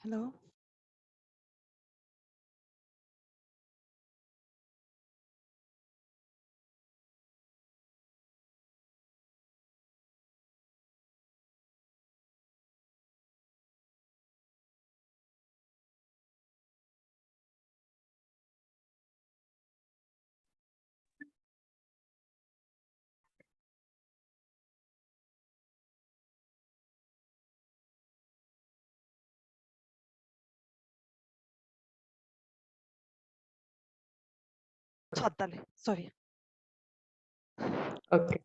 Hello. تفضلي سوري. اوكي.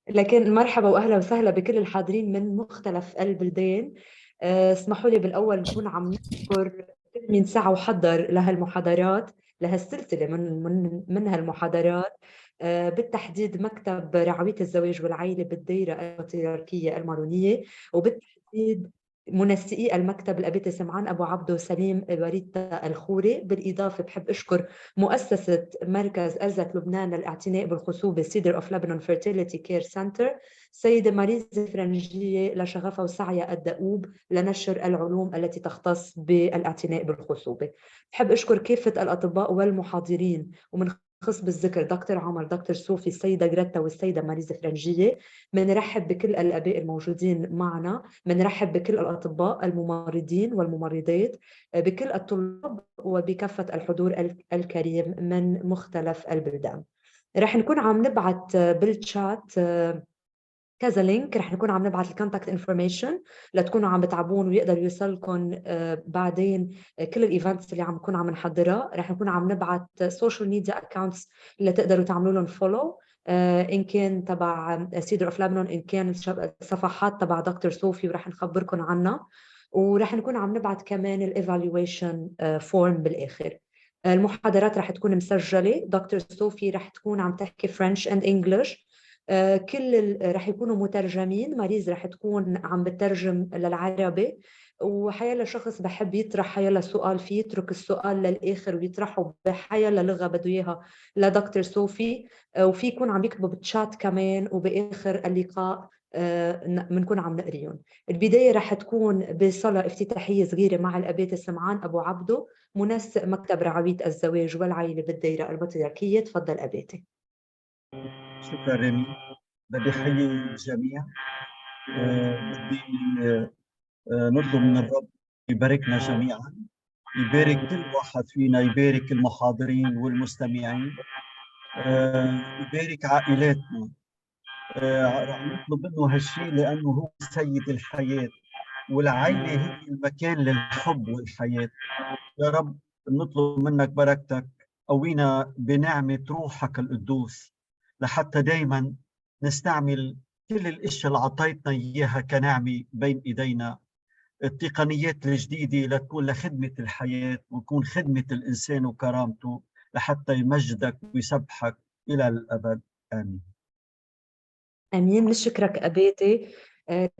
لكن مرحبا واهلا وسهلا بكل الحاضرين من مختلف البلدان. اسمحوا لي بالاول نكون عم نشكر كل مين سعى وحضر لهالمحاضرات، لهالسلسله من هالمحاضرات. بالتحديد مكتب رعويه الزواج والعائله بالدائره البطريركيه المارونيه، وبالتحديد منسقي المكتب الأبيت سمعان أبو عبدو سليم وريتا الخوري. بالإضافة بحب أشكر مؤسسة مركز أرزة لبنان للاعتناء بالخصوبة Cedar of Lebanon Fertility Care Center، سيدة ماريزا فرنجية لشغفها وسعيها الدؤوب لنشر العلوم التي تختص بالاعتناء بالخصوبة. بحب أشكر كافة الأطباء والمحاضرين، ومن خص بالذكر دكتور عمر، دكتور صوفي، السيدة جريتا والسيدة ماريزا فرنجية. بنرحب بكل الآباء الموجودين معنا، بنرحب بكل الأطباء الممرضين والممرضات، بكل الطلاب، وبكافة الحضور الكريم من مختلف البلدان. رح نكون عم نبعت بالشات كذا لينك، رح نكون عم نبعت الكونتاكت انفورميشن لتكونوا عم بتعبون ويقدر يوصلكم بعدين كل الايفنتس اللي عم نكون عم نحضرها. رح نكون عم نبعت سوشيال ميديا اكونتس اللي تقدروا تعملوا لهم فولو، ان كان تبع سيدر اوف لبنان، ان كان الصفحات تبع دكتور صوفي، ورح نخبركم عنها. ورح نكون عم نبعت كمان الايفالويشن فورم بالاخر. المحاضرات رح تكون مسجله. دكتور صوفي رح تكون عم تحكي فرنش اند انجلش. رح يكونوا مترجمين. ماريز رح تكون عم بترجم للعربي، وحيلا شخص بحب يطرح حيلا سؤال فيه يترك السؤال للآخر ويطرحه بحيلا لغة بده إياها لدكتور صوفي. وفي يكون عم يكتبوا بالتشات كمان، وبآخر اللقاء بنكون عم نقريهم. البداية رح تكون بصلاة افتتاحية صغيرة مع الأبيت سمعان أبو عبدو، منسق مكتب رعوية الزواج والعائلة بالدائرة البطريركية. تفضل أبيتي. شكرا ريمي. بدي أحيي الجميع. بدي نطلب من الرب يباركنا جميعا، يبارك كل واحد فينا، يبارك المحاضرين والمستمعين، يبارك عائلاتنا. رح نطلب منه هالشيء لأنه هو سيد الحياة، والعائلة هي المكان للحب والحياة. يا رب نطلب منك بركتك، قوينا بنعمة روحك القدوس لحتى دايما نستعمل كل الاشياء اللي عطيتنا اياها كنعمة بين ايدينا، التقنيات الجديدة لتكون لخدمة الحياة وتكون خدمة الإنسان وكرامته لحتى يمجدك ويسبحك إلى الأبد. آمين. امين. نشكرك اباتي.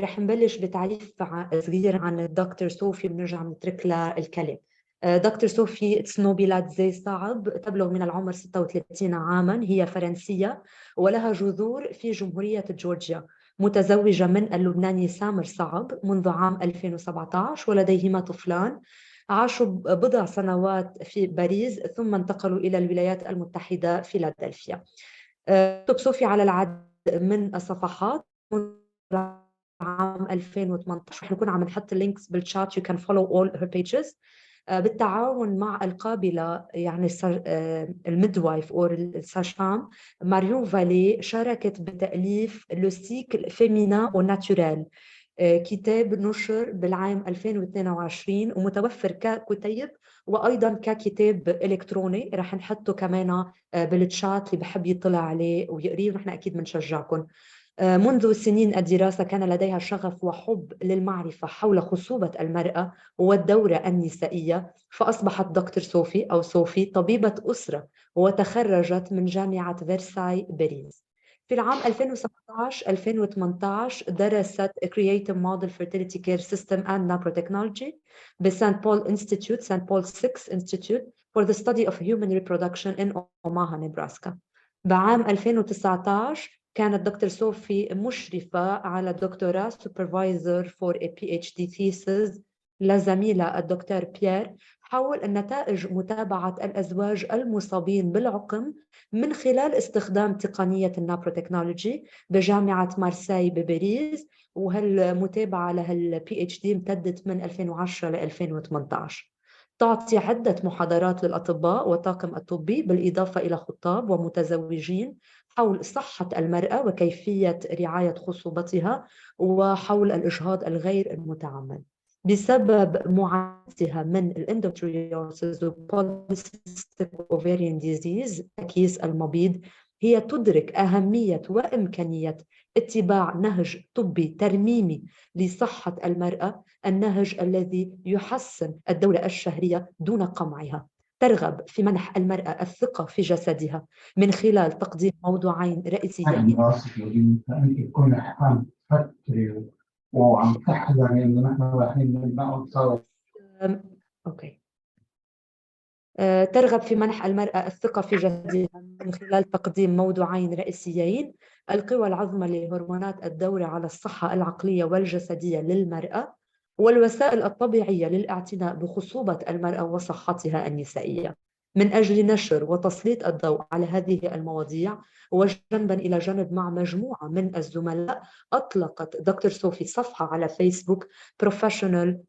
رح نبلش بتعريف صغير عن الدكتور صوفي، بنرجع نترك لها الكلام. دكتور صوفي تسنوبيلادزي صعب، تبلغ من العمر 36 عاما، هي فرنسية ولها جذور في جمهورية جورجيا. متزوجة من اللبناني سامر صعب منذ عام 2017، ولديهما طفلان. عاشوا بضع سنوات في باريس ثم انتقلوا إلى الولايات المتحدة فيلادلفيا. تكتب صوفي على العديد من الصفحات منذ عام 2018. رح نكون عم نحط اللينكس بالشات. you can follow all her pages. بالتعاون مع القابلة يعني الميدوايف أو الساشفام ماريون فالي، شاركت بتأليف لو سيكل فيمينا وناتورال، كتاب نشر بالعام 2022 ومتوفر ككتيب وأيضا ككتاب إلكتروني. رح نحطه كمان بالتشات اللي بحب يطلع عليه ويقريه، ونحن أكيد بنشجعكم. منذ سنين الدراسة كان لديها شغف وحب للمعرفة حول خصوبة المرأة والدورة النسائية، فأصبحت دكتور صوفي أو صوفي طبيبة أسرة، وتخرجت من جامعة فرساي باريس. في العام 2017-2018 درست Creative Model Fertility Care System and Nanotechnology بسان بول Institute, سان بول 6 Institute for the Study of Human Reproduction in Omaha, نبراسكا. بعام 2019 كانت دكتور صوفي مشرفة على الدكتوراه supervisor for a PhD thesis لزميلة الدكتور بيير حول نتائج متابعة الأزواج المصابين بالعقم من خلال استخدام تقنية النابروتكنولوجي بجامعة مارسي بباريس، وهالمتابعة لها PhD امتدت من 2010 ل 2018. تعطي عدة محاضرات للأطباء والطاقم الطبي بالإضافة إلى خطاب ومتزوجين حول صحة المرأة وكيفية رعاية خصوبتها وحول الإجهاض الغير المتعمد. بسبب معاناتها من الاندوميتريوسيس وبوليسيستيك اوفيريان ديزيز تكيس المبيض، هي تدرك أهمية وإمكانية اتباع نهج طبي ترميمي لصحة المرأة، النهج الذي يحسن الدورة الشهرية دون قمعها. ترغب في منح المرأة الثقة في جسدها من خلال تقديم موضوعين رئيسيين. كنا عم تفكري وعم تحلمي انه نحن رايحين نلمعهم سوا. اوكي. ترغب في منح المرأة الثقة في جسدها من خلال تقديم موضوعين رئيسيين: القوى العظمى لهرمونات الدورة على الصحة العقلية والجسدية للمرأة، والوسائل الطبيعية للاعتناء بخصوبة المرأة وصحتها النسائية. من أجل نشر وتسليط الضوء على هذه المواضيع وجنبا إلى جنب مع مجموعة من الزملاء، أطلقت دكتور صوفي صفحة على فيسبوك Professionnel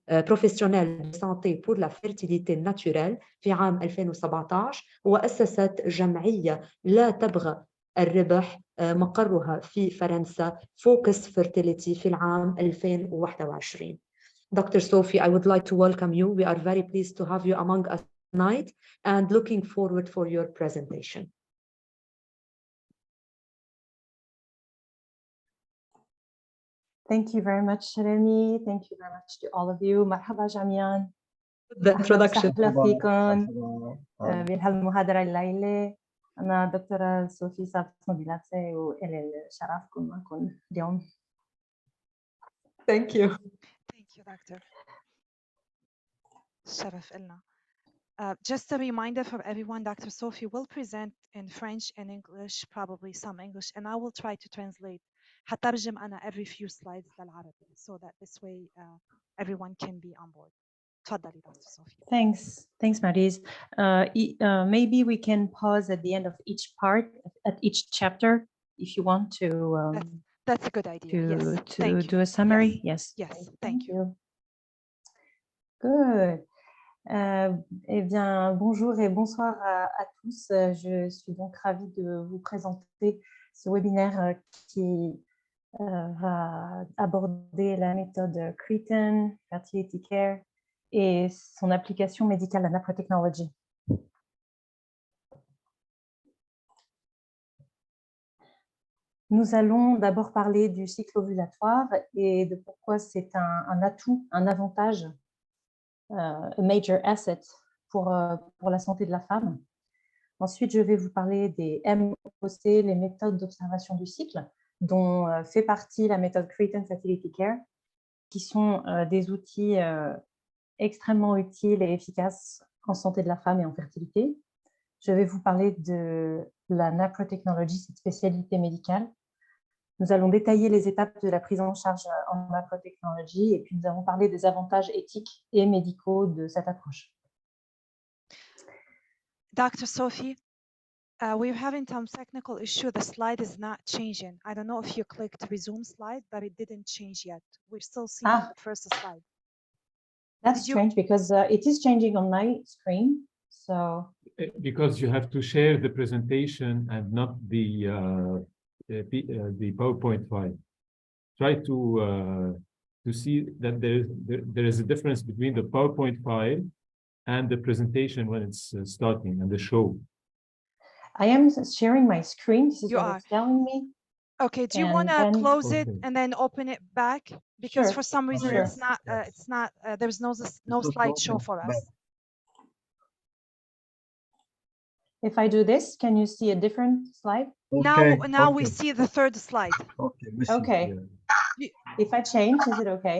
de santé pour la fertilité naturelle في عام 2017، وأسست جمعية لا تبغى الربح مقرها في فرنسا Focus Fertility في العام 2021. Dr. Sophie, I would like to welcome you. We are very pleased to have you among us tonight and looking forward for your presentation. Thank you very much, Remy. Thank you very much to all of you. مرحبا جميعا. The introduction. أهلا فيكم بهالمحاضرة الليلة. أنا دكتورة صوفي سابس موبيلاتسي وإلي الشرف كون معكم اليوم. Thank you. Thank you, Doctor. شرف إلنا. Just a reminder for everyone, Dr. Sophie will present in French and English, probably some English, and I will try to translate. هترجم أنا every few slides للعربي, so that this way everyone can be on board. تفضلي, Dr. Sophie. Thanks, Maryse. Maybe we can pause at the end of each part, at each chapter, if you want to. That's a good idea. Yes. To do a summary. Yes. Yes. Thank you. Good. Eh bien, bonjour et bonsoir à tous. Je suis donc ravie de vous présenter ce webinaire qui va aborder la méthode Creighton, Fertility Care et son application médicale à Naprotechnology. Nous allons d'abord parler du cycle ovulatoire et de pourquoi c'est un atout, un avantage, a major asset pour la santé de la femme. Ensuite, je vais vous parler des MOC, les méthodes d'observation du cycle, dont fait partie la méthode Creighton Fertility Care, qui sont des outils extrêmement utiles et efficaces en santé de la femme et en fertilité. Je vais vous parler de la Naprotechnology, cette spécialité médicale. Nous allons détailler les étapes de la prise en charge en Naprotechnology et puis nous allons parler des avantages éthiques et médicaux de cette approche. Dr. Sophie, we're having some technical issue. The slide is not changing. I don't know if you clicked resume slide, but it didn't change yet. We're still seeing the first slide. That's strange because it is changing on my screen. So because you have to share the presentation and not the PowerPoint file. Try to see that there is a difference between the PowerPoint file and the presentation when it's starting and the show. I am sharing my screen. This is You what are it's telling me. Okay. Do you want to close it and then open it back? Because for some reason it's not. There's no slideshow for us. If I do this, can you see a different slide? Now we see the third slide. Okay. If I change, is it okay?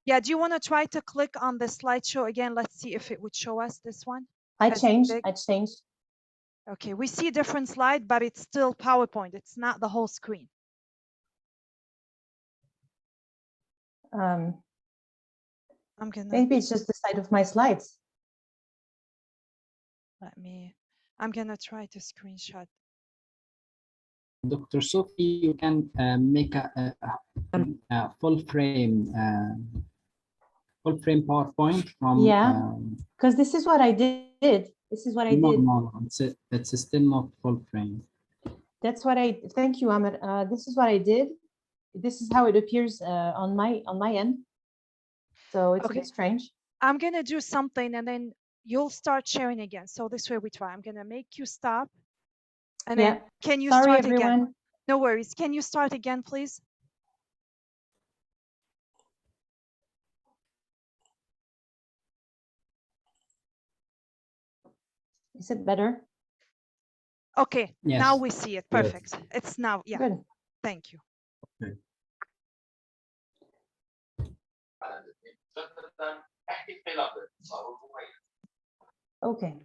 Yeah. Do you want to try to click on the slideshow again? Let's see if it would show us this one. I changed. Okay. We see a different slide, but it's still PowerPoint. It's not the whole screen. I'm gonna Maybe it's just the side of my slides. I'm gonna try to screenshot. Dr. Sophie, you can make a full frame PowerPoint from. Yeah. Because this is what I did. This is what I did. No, it's still not full frame. That's what thank you, Ahmed. This is what I did. This is how it appears on my end. So it's a bit strange. I'm gonna do something and then you'll start sharing again. So this way we try. I'm gonna make you stop. And then can you Sorry, start everyone. again? No worries. Can you start again, please? Is it better? Okay, Yes. now we see it. Perfect. It's now, yeah. Good. Thank you. Okay. Okay.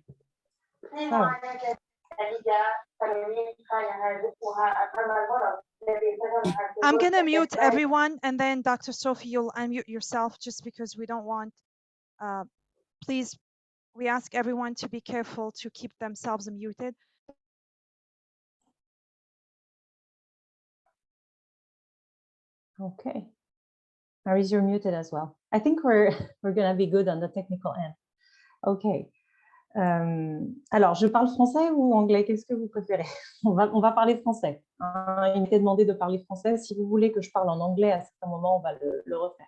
I'm gonna mute everyone and then Dr. Sophie, you'll unmute yourself just because we don't want, please, we ask everyone to be careful to keep themselves muted. Okay. Maryse, you're muted as well. I think we're gonna be good on the technical end. Okay. Alors, je parle français ou anglais? Qu'est-ce que vous préférez? On va parler français. Il m'était demandé de parler français. Si vous voulez que je parle en anglais, à certains moments, on va le refaire.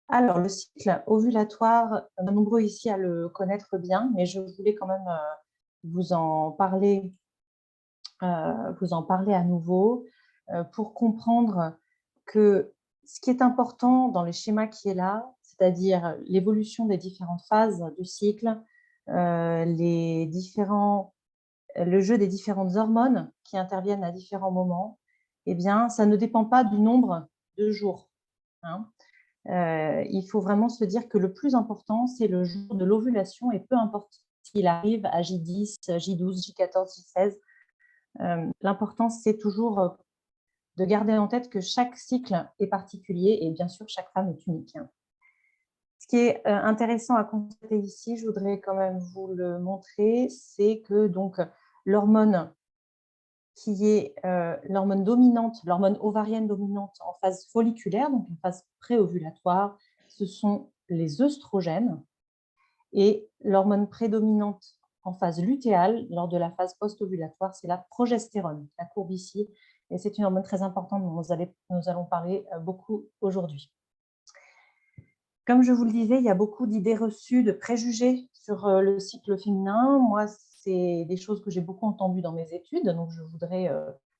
Alors, le cycle ovulatoire, nombreux ici à le connaître bien, mais je voulais quand même vous en parler à nouveau pour comprendre que ce qui est important dans le schéma qui est là, c'est-à-dire l'évolution des différentes phases du cycle, le jeu des différentes hormones qui interviennent à différents moments, eh bien, ça ne dépend pas du nombre de jours. Hein. Il faut vraiment se dire que le plus important, c'est le jour de l'ovulation et peu importe s'il arrive à J10, J12, J14, J16, l'important, c'est toujours de garder en tête que chaque cycle est particulier et bien sûr, chaque femme est unique. Ce qui est intéressant à constater ici, je voudrais quand même vous le montrer, c'est que donc l'hormone qui est l'hormone dominante, l'hormone ovarienne dominante en phase folliculaire, donc en phase préovulatoire, ce sont les œstrogènes, et l'hormone prédominante en phase lutéale, lors de la phase post-ovulatoire, c'est la progestérone, la courbe ici, et c'est une hormone très importante dont nous allons parler beaucoup aujourd'hui. Comme je vous le disais, il y a beaucoup d'idées reçues, de préjugés sur le cycle féminin. Moi, c'est des choses que j'ai beaucoup entendues dans mes études, donc je voudrais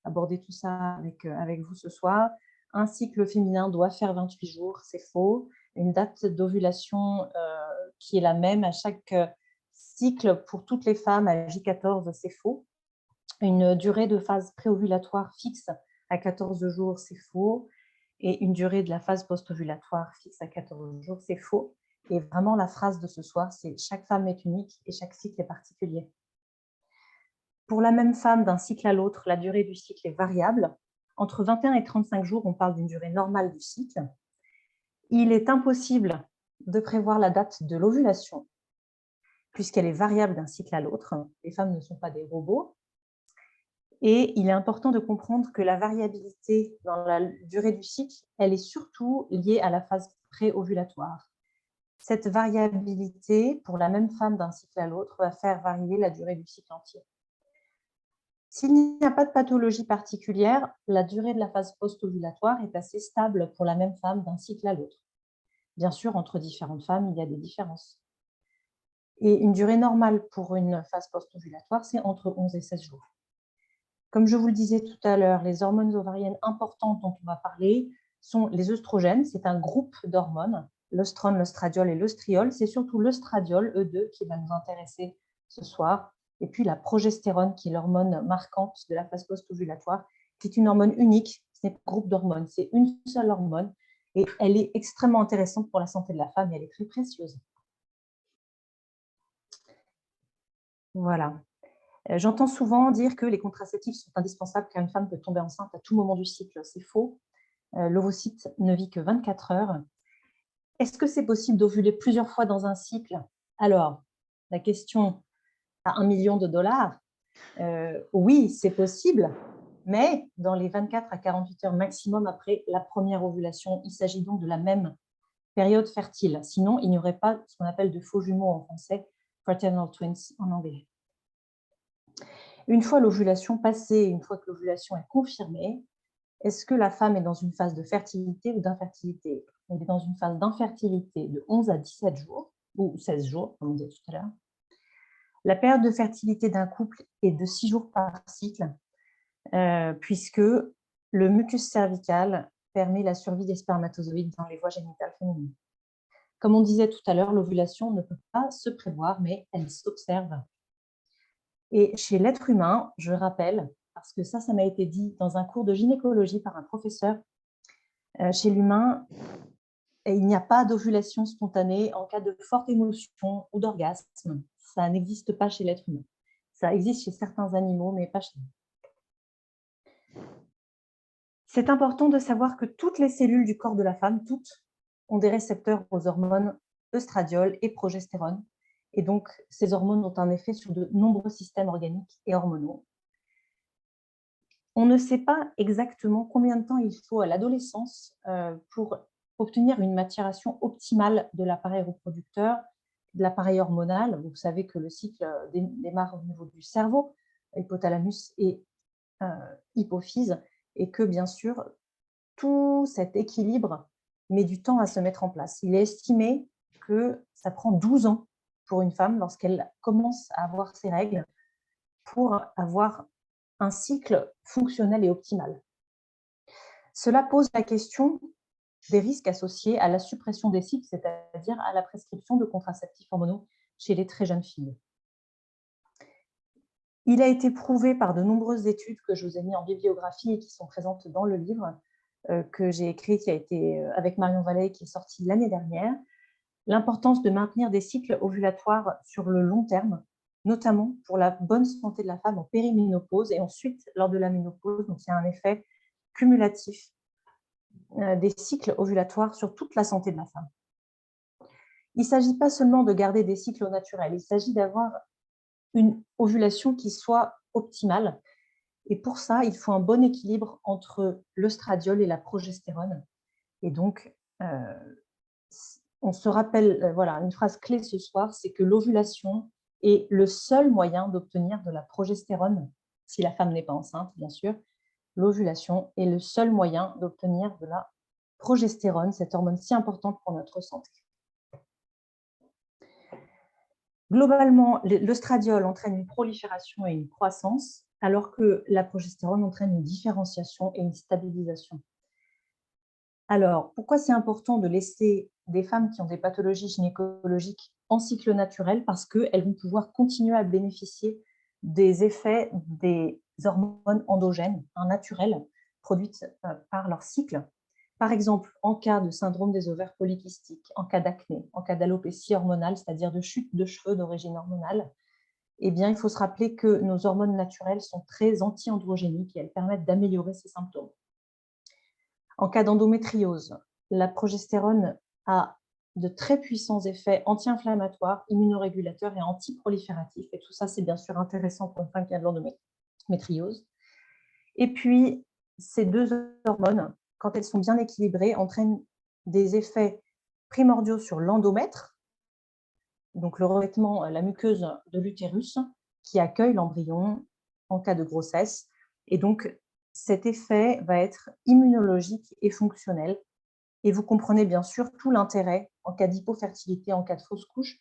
aborder tout ça avec vous ce soir. Un cycle féminin doit faire 28 jours, c'est faux. Une date d'ovulation qui est la même à chaque cycle pour toutes les femmes à J14, c'est faux. Une durée de phase préovulatoire fixe à 14 jours, c'est faux. Et une durée de la phase post-ovulatoire fixe à 14 jours, c'est faux. Et vraiment, la phrase de ce soir, c'est « chaque femme est unique et chaque cycle est particulier ». Pour la même femme, d'un cycle à l'autre, la durée du cycle est variable. Entre 21 et 35 jours, on parle d'une durée normale du cycle. Il est impossible de prévoir la date de l'ovulation, puisqu'elle est variable d'un cycle à l'autre. Les femmes ne sont pas des robots. Et il est important de comprendre que la variabilité dans la durée du cycle, elle est surtout liée à la phase préovulatoire. Cette variabilité, pour la même femme d'un cycle à l'autre, va faire varier la durée du cycle entier. S'il n'y a pas de pathologie particulière, la durée de la phase post-ovulatoire est assez stable pour la même femme d'un cycle à l'autre. Bien sûr, entre différentes femmes, il y a des différences. Et une durée normale pour une phase post-ovulatoire, c'est entre 11 et 16 jours. Comme je vous le disais tout à l'heure, les hormones ovariennes importantes dont on va parler sont les œstrogènes. C'est un groupe d'hormones, l'œstrone, l'œstradiol et l'œstriol. C'est surtout l'œstradiol, E2, qui va nous intéresser ce soir. Et puis la progestérone, qui est l'hormone marquante de la phase post-ovulatoire, qui est une hormone unique. Ce n'est pas un groupe d'hormones, c'est une seule hormone. Et elle est extrêmement intéressante pour la santé de la femme et elle est très précieuse. Voilà. J'entends souvent dire que les contraceptifs sont indispensables car une femme peut tomber enceinte à tout moment du cycle. C'est faux. L'ovocyte ne vit que 24 heures. Est-ce que c'est possible d'ovuler plusieurs fois dans un cycle? Alors, la question à $1 million, oui, c'est possible, mais dans les 24 à 48 heures maximum après la première ovulation. Il s'agit donc de la même période fertile. Sinon, il n'y aurait pas ce qu'on appelle de faux jumeaux en français, fraternal twins en anglais. Une fois l'ovulation passée, une fois que l'ovulation est confirmée, est-ce que la femme est dans une phase de fertilité ou d'infertilité? Elle est dans une phase d'infertilité de 11 à 17 jours, ou 16 jours, comme on disait tout à l'heure. La période de fertilité d'un couple est de 6 jours par cycle, puisque le mucus cervical permet la survie des spermatozoïdes dans les voies génitales féminines. Comme on disait tout à l'heure, l'ovulation ne peut pas se prévoir, mais elle s'observe. Et chez l'être humain, je rappelle, parce que ça m'a été dit dans un cours de gynécologie par un professeur, chez l'humain, il n'y a pas d'ovulation spontanée en cas de forte émotion ou d'orgasme. Ça n'existe pas chez l'être humain. Ça existe chez certains animaux, mais pas chez nous. C'est important de savoir que toutes les cellules du corps de la femme, toutes, ont des récepteurs aux hormones œstradiol et progestérone. Et donc, ces hormones ont un effet sur de nombreux systèmes organiques et hormonaux. On ne sait pas exactement combien de temps il faut à l'adolescence pour obtenir une maturation optimale de l'appareil reproducteur, de l'appareil hormonal. Vous savez que le cycle démarre au niveau du cerveau, hypothalamus et hypophyse, et que bien sûr, tout cet équilibre met du temps à se mettre en place. Il est estimé que ça prend 12 ans pour une femme lorsqu'elle commence à avoir ses règles pour avoir un cycle fonctionnel et optimal. Cela pose la question des risques associés à la suppression des cycles, c'est-à-dire à la prescription de contraceptifs hormonaux chez les très jeunes filles. Il a été prouvé par de nombreuses études que je vous ai mis en bibliographie et qui sont présentes dans le livre que j'ai écrit, qui a été avec Marion Vallée, qui est sorti l'année dernière, l'importance de maintenir des cycles ovulatoires sur le long terme, notamment pour la bonne santé de la femme en périménopause et ensuite lors de la ménopause. Donc, il y a un effet cumulatif des cycles ovulatoires sur toute la santé de la femme. Il ne s'agit pas seulement de garder des cycles au naturel, il s'agit d'avoir une ovulation qui soit optimale. Et pour ça, il faut un bon équilibre entre l'œstradiol et la progestérone. Et donc, on se rappelle, voilà, une phrase clé ce soir, c'est que l'ovulation est le seul moyen d'obtenir de la progestérone, si la femme n'est pas enceinte, bien sûr. L'ovulation est le seul moyen d'obtenir de la progestérone, cette hormone si importante pour notre santé. Globalement, l'œstradiol entraîne une prolifération et une croissance, alors que la progestérone entraîne une différenciation et une stabilisation. Alors, pourquoi c'est important de laisser des femmes qui ont des pathologies gynécologiques en cycle naturel? Parce qu'elles vont pouvoir continuer à bénéficier des effets des hormones endogènes, naturelles, produites par leur cycle. Par exemple, en cas de syndrome des ovaires polykystiques, en cas d'acné, en cas d'alopécie hormonale, c'est-à-dire de chute de cheveux d'origine hormonale, eh bien, il faut se rappeler que nos hormones naturelles sont très anti-androgéniques et elles permettent d'améliorer ces symptômes. En cas d'endométriose, la progestérone a de très puissants effets anti-inflammatoires, immunorégulateurs et antiprolifératifs. Et tout ça, c'est bien sûr intéressant pour une femme qui a de l'endométriose. Et puis, ces deux hormones, quand elles sont bien équilibrées, entraînent des effets primordiaux sur l'endomètre, donc le revêtement, la muqueuse de l'utérus, qui accueille l'embryon en cas de grossesse. Et donc, cet effet va être immunologique et fonctionnel. Et vous comprenez bien sûr tout l'intérêt, en cas d'hypofertilité, en cas de fausse couche,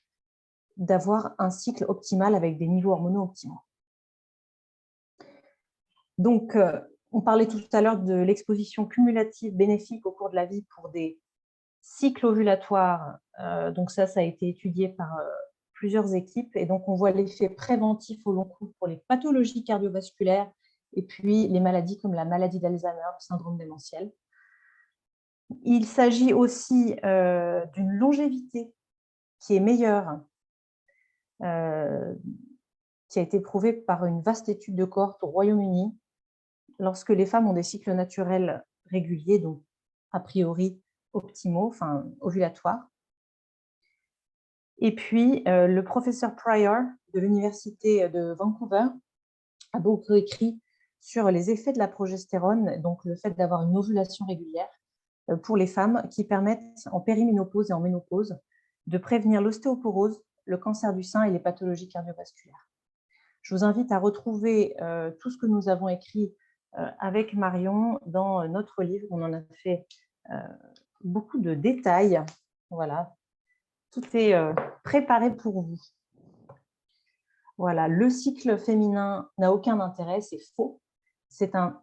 d'avoir un cycle optimal avec des niveaux hormonaux optimaux. Donc, on parlait tout à l'heure de l'exposition cumulative bénéfique au cours de la vie pour des cycles ovulatoires. Donc ça a été étudié par plusieurs équipes. Et donc, on voit l'effet préventif au long cours pour les pathologies cardiovasculaires et puis les maladies comme la maladie d'Alzheimer, le syndrome démentiel. Il s'agit aussi d'une longévité qui est meilleure, qui a été prouvée par une vaste étude de cohorte au Royaume-Uni, lorsque les femmes ont des cycles naturels réguliers, donc a priori optimaux, enfin ovulatoires. Et puis, le professeur Pryor de l'Université de Vancouver a beaucoup écrit sur les effets de la progestérone, donc le fait d'avoir une ovulation régulière pour les femmes qui permettent en périménopause et en ménopause de prévenir l'ostéoporose, le cancer du sein et les pathologies cardiovasculaires. Je vous invite à retrouver tout ce que nous avons écrit avec Marion dans notre livre. On en a fait beaucoup de détails. Voilà, tout est préparé pour vous. Voilà, le cycle féminin n'a aucun intérêt, c'est faux. C'est un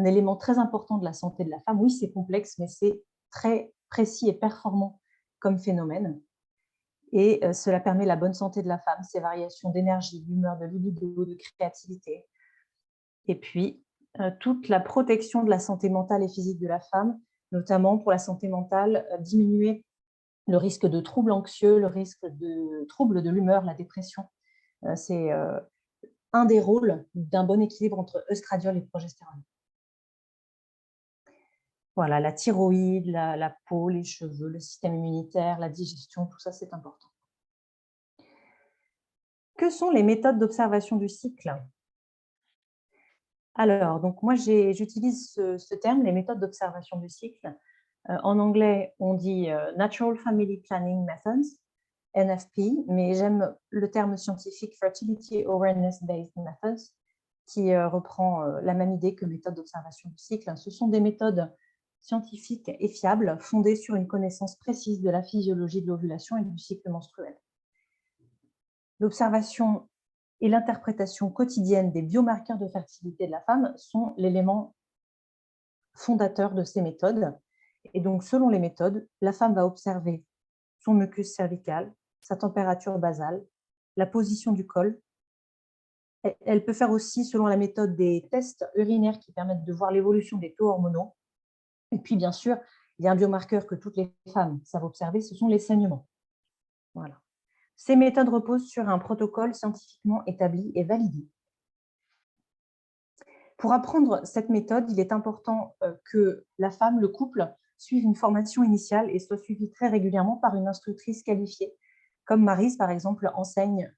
élément très important de la santé de la femme. Oui, c'est complexe, mais c'est très précis et performant comme phénomène. Et cela permet la bonne santé de la femme, ses variations d'énergie, d'humeur, de libido, de créativité. Et puis, toute la protection de la santé mentale et physique de la femme, notamment pour la santé mentale, diminuer le risque de troubles anxieux, le risque de troubles de l'humeur, la dépression. C'est un des rôles d'un bon équilibre entre œstradiol et progestérone. Voilà, la thyroïde, la peau, les cheveux, le système immunitaire, la digestion, tout ça, c'est important. Que sont les méthodes d'observation du cycle? Alors, donc moi, j'utilise ce terme, les méthodes d'observation du cycle. En anglais, on dit Natural Family Planning Methods, NFP, mais j'aime le terme scientifique Fertility Awareness Based Methods, qui reprend la même idée que méthode d'observation du cycle. Ce sont des méthodes scientifiques et fiables, fondées sur une connaissance précise de la physiologie de l'ovulation et du cycle menstruel. L'observation et l'interprétation quotidienne des biomarqueurs de fertilité de la femme sont l'élément fondateur de ces méthodes. Et donc, selon les méthodes, la femme va observer son mucus cervical, sa température basale, la position du col. Elle peut faire aussi, selon la méthode, des tests urinaires qui permettent de voir l'évolution des taux hormonaux. Et puis, bien sûr, il y a un biomarqueur que toutes les femmes savent observer, ce sont les saignements. Voilà. Ces méthodes reposent sur un protocole scientifiquement établi et validé. Pour apprendre cette méthode, il est important que la femme, le couple, suive une formation initiale et soit suivi très régulièrement par une instructrice qualifiée, comme Maryse, par exemple, enseigne,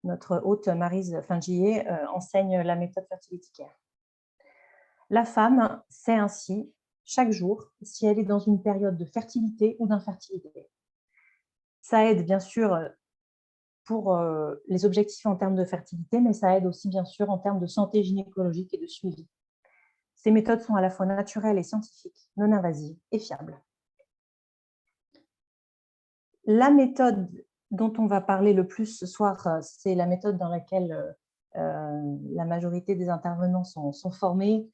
notre hôte Maryse Flingier, enseigne la méthode Fertility Care. La femme sait ainsi, chaque jour, si elle est dans une période de fertilité ou d'infertilité. Ça aide, bien sûr, pour les objectifs en termes de fertilité, mais ça aide aussi, bien sûr, en termes de santé gynécologique et de suivi. Ces méthodes sont à la fois naturelles et scientifiques, non invasives et fiables. La méthode dont on va parler le plus ce soir, c'est la méthode dans laquelle la majorité des intervenants sont formés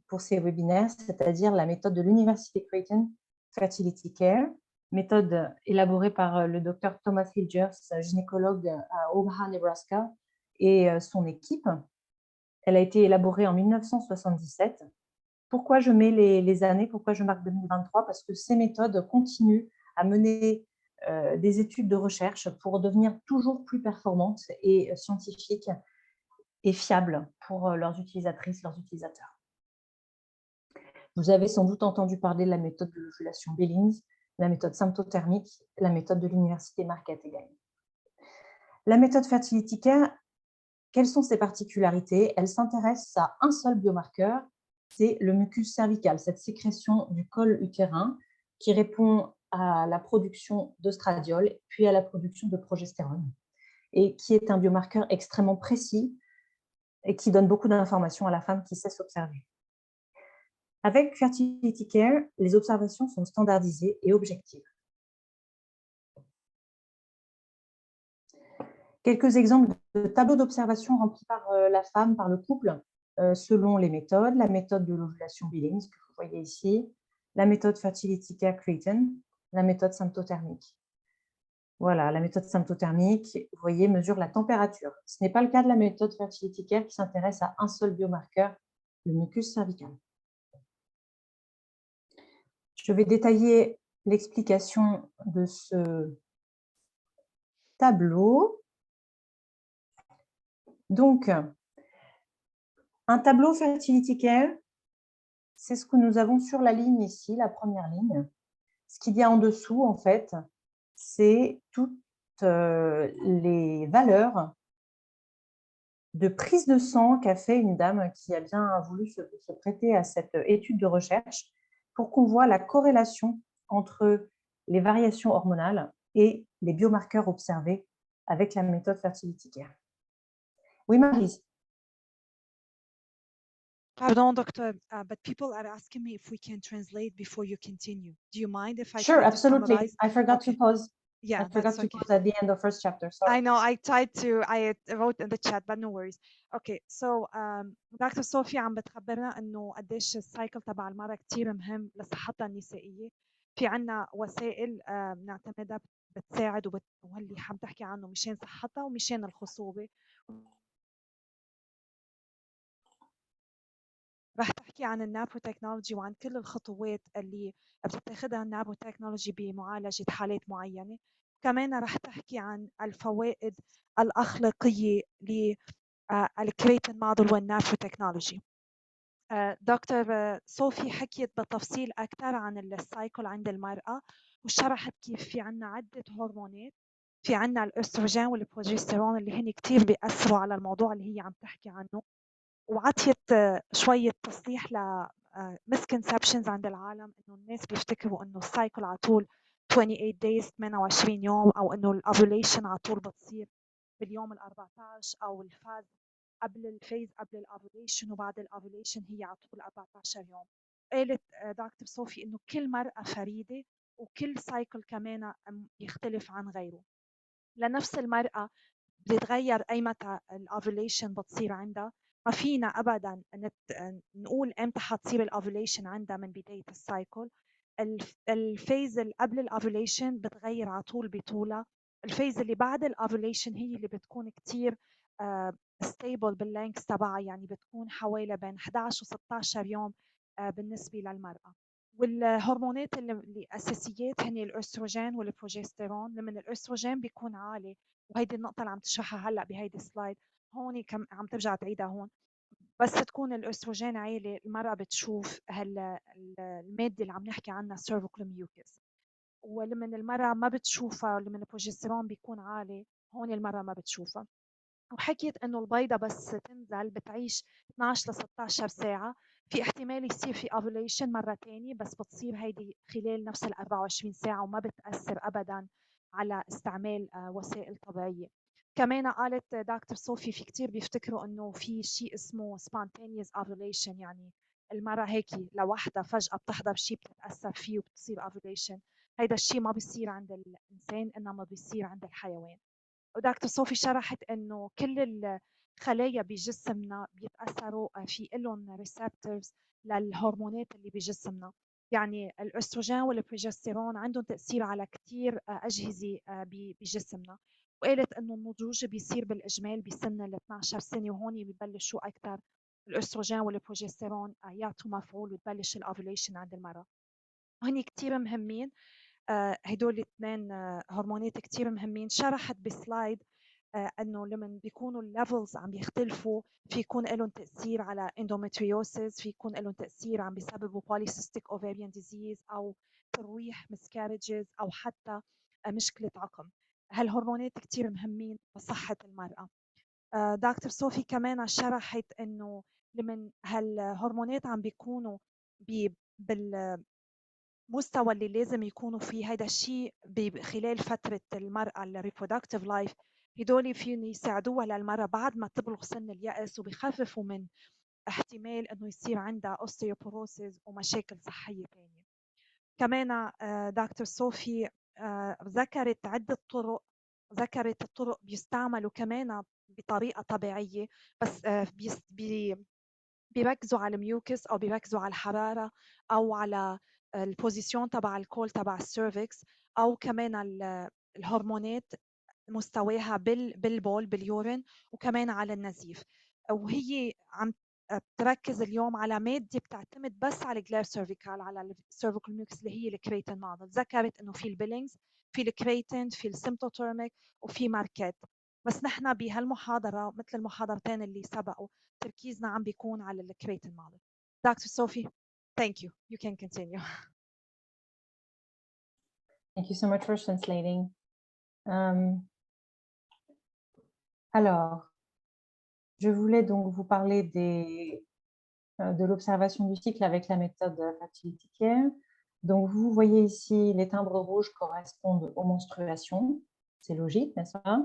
pour ces webinaires, c'est-à-dire la méthode de l'Université Creighton Fertility Care, méthode élaborée par le docteur Thomas Hilgers, gynécologue à Omaha, Nebraska, et son équipe. Elle a été élaborée en 1977. Pourquoi je mets les années, pourquoi je marque 2023? Parce que ces méthodes continuent à mener des études de recherche pour devenir toujours plus performantes et scientifiques et fiables pour leurs utilisatrices, leurs utilisateurs. Vous avez sans doute entendu parler de la méthode de l'ovulation Billings, la méthode symptothermique, la méthode de l'université Marquette Again. La méthode Fertility Care, quelles sont ses particularités? Elle s'intéresse à un seul biomarqueur, c'est le mucus cervical, cette sécrétion du col utérin qui répond à la production d'œstradiol puis à la production de progestérone et qui est un biomarqueur extrêmement précis et qui donne beaucoup d'informations à la femme qui sait s'observer. Avec Fertility Care, les observations sont standardisées et objectives. Quelques exemples de tableaux d'observation remplis par la femme, par le couple, selon les méthodes. La méthode de l'ovulation Billings, que vous voyez ici, la méthode Fertility Care Creighton, la méthode symptothermique. Voilà, la méthode symptothermique, vous voyez, mesure la température. Ce n'est pas le cas de la méthode Fertility Care qui s'intéresse à un seul biomarqueur, le mucus cervical. Je vais détailler l'explication de ce tableau. Donc, un tableau Fertility Care, c'est ce que nous avons sur la ligne ici, la première ligne. Ce qu'il y a en dessous, en fait, c'est toutes les valeurs de prise de sang qu'a fait une dame qui a bien voulu se prêter à cette étude de recherche pour qu'on voit la corrélation entre les variations hormonales et les biomarqueurs observés avec la méthode Fertility Care. Oui, Maryse. Pardon, doctor, but people are asking me if we can translate before you continue. Do you mind if I Sure, try to absolutely. summarize? I forgot Okay. to pause. Yeah, I forgot that's to okay. pause at the end of first chapter. Sorry. I know, I wrote in the chat, but no worries. Okay, so دكتور صوفي عم بتخبرنا انه قديش السايكل تبع المرأة كتير مهم لصحتها النسائية. في عنا وسائل بنعتمدها بتساعد واللي عم تحكي عنه مشان صحتها ومشان الخصوبة. رح تحكي عن النابو تكنولوجي وعن كل الخطوات اللي بتتخذها النابو تكنولوجي بمعالجة حالات معينة. كمان رح تحكي عن الفوائد الأخلاقية للكريتين موديل والنابو تكنولوجي. دكتور صوفي حكيت بتفصيل أكثر عن السايكل عند المرأة وشرحت كيف في عنا عدة هرمونات. في عنا الأستروجين والبروجستيرون اللي هن كتير بيأثروا على الموضوع اللي هي عم تحكي عنه. وعطيت شوية تصليح ل misconceptions عند العالم إنه الناس بيفتكروا إنه السايكل على طول 28 days 28 يوم أو إنه الأوفيوليشن على طول بتصير باليوم ال 14 أو الفاز الفيز قبل الأوفيوليشن وبعد الأوفيوليشن هي على طول 14 يوم. قالت دكتور صوفي إنه كل مرأة فريدة وكل سايكل كمان يختلف عن غيره. لنفس المرأة بتتغير أيمتى الأوفيوليشن بتصير عندها. ما فينا ابدا نقول امتى حتصير الاوفيوليشن عندها من بدايه السايكل. الفيز اللي قبل الاوفيوليشن بتغير على طول بطولها. الفيز اللي بعد الاوفيوليشن هي اللي بتكون كثير ستيبل باللينكس تبعها، يعني بتكون حوالي بين 11 و 16 يوم بالنسبه للمراه. والهرمونات اللي اساسيات هن الاستروجين والبروجستيرون. لما الاستروجين بيكون عالي، وهيدي النقطه اللي عم تشرحها هلا بهيدي السلايد، هون عم ترجع تعيدها هون. بس تكون الاستروجين عالي المرأة بتشوف المادة اللي عم نحكي عنها cervical mucus. ولما المرأة ما بتشوفها، لما البروجستيرون بيكون عالي هون المرأة ما بتشوفها. وحكيت انه البيضة بس تنزل بتعيش 12 ل 16 ساعة. في احتمال يصير في ovulation مرة تانية، بس بتصير هيدي خلال نفس ال 24 ساعة وما بتأثر ابدا على استعمال وسائل طبيعية. كمان قالت دكتور صوفي في كتير بيفتكروا انه في شيء اسمه spontaneous ovulation، يعني المرأة هيك لوحدها فجأة بتحضر شيء بتتأثر فيه وبتصير ovulation. هيدا الشيء ما بيصير عند الإنسان، إنما بيصير عند الحيوان. ودكتور صوفي شرحت إنه كل الخلايا بجسمنا بيتأثروا في إلهم ريسبتورز للهرمونات اللي بجسمنا. يعني الأستروجين والبروجستيرون عندهم تأثير على كتير أجهزة بجسمنا. وقالت إنه النضوج بيصير بالإجمال بسن ال 12 سنة، وهون ببلشوا أكثر الأستروجين والبروجستيرون يعطوا مفعول وتبلش الأوفيوليشن عند المرأة. وهني كتير مهمين. هدول الاثنين هرمونات كتير مهمين. شرحت بسلايد انه لما بيكونوا الليفلز عم بيختلفوا في يكون لهم تاثير على اندومتريوسيس، في يكون لهم تاثير عم بيسببوا polycystic ovarian disease او ترويح miscarriages او حتى مشكله عقم. هالهرمونات كتير مهمين لصحه المراه. دكتور صوفي كمان شرحت انه لمن هالهرمونات عم بيكونوا بالمستوى اللي لازم يكونوا فيه، هذا الشيء خلال فترة المرأة الريبرودكتيف لايف، هدول فيهم يساعدوها للمرأة بعد ما تبلغ سن اليأس، وبيخففوا من احتمال انه يصير عندها اوستيوبوروسيس ومشاكل صحية ثانية. كمان دكتور صوفي ذكرت عدة طرق، ذكرت الطرق بيستعملوا كمان بطريقة طبيعية، بس بيركزوا على الميوكس او بيركزوا على الحرارة او على البوزيشن تبع الكول تبع السيرفكس، او كمان الهرمونات مستواها بالبول باليورين، وكمان على النزيف. وهي عم بتركز اليوم على مادة بتعتمد بس على الجلير سيرفيكال، على السيرفيكال ميوكس اللي هي الكريتين موديل. ذكرت انه في البيلينجز، في الكريتين، في السيمتوتيرميك، وفي ماركات. بس نحن بهالمحاضرة مثل المحاضرتين اللي سبقوا تركيزنا عم بيكون على الكريتين موديل. دكتور صوفي. Thank you. You can continue. Thank you so much for translating. Alors, je voulais donc vous parler de l'observation du cycle avec la méthode Fertility Care. Donc, vous voyez ici, les timbres rouges correspondent aux menstruations. C'est logique, n'est-ce pas?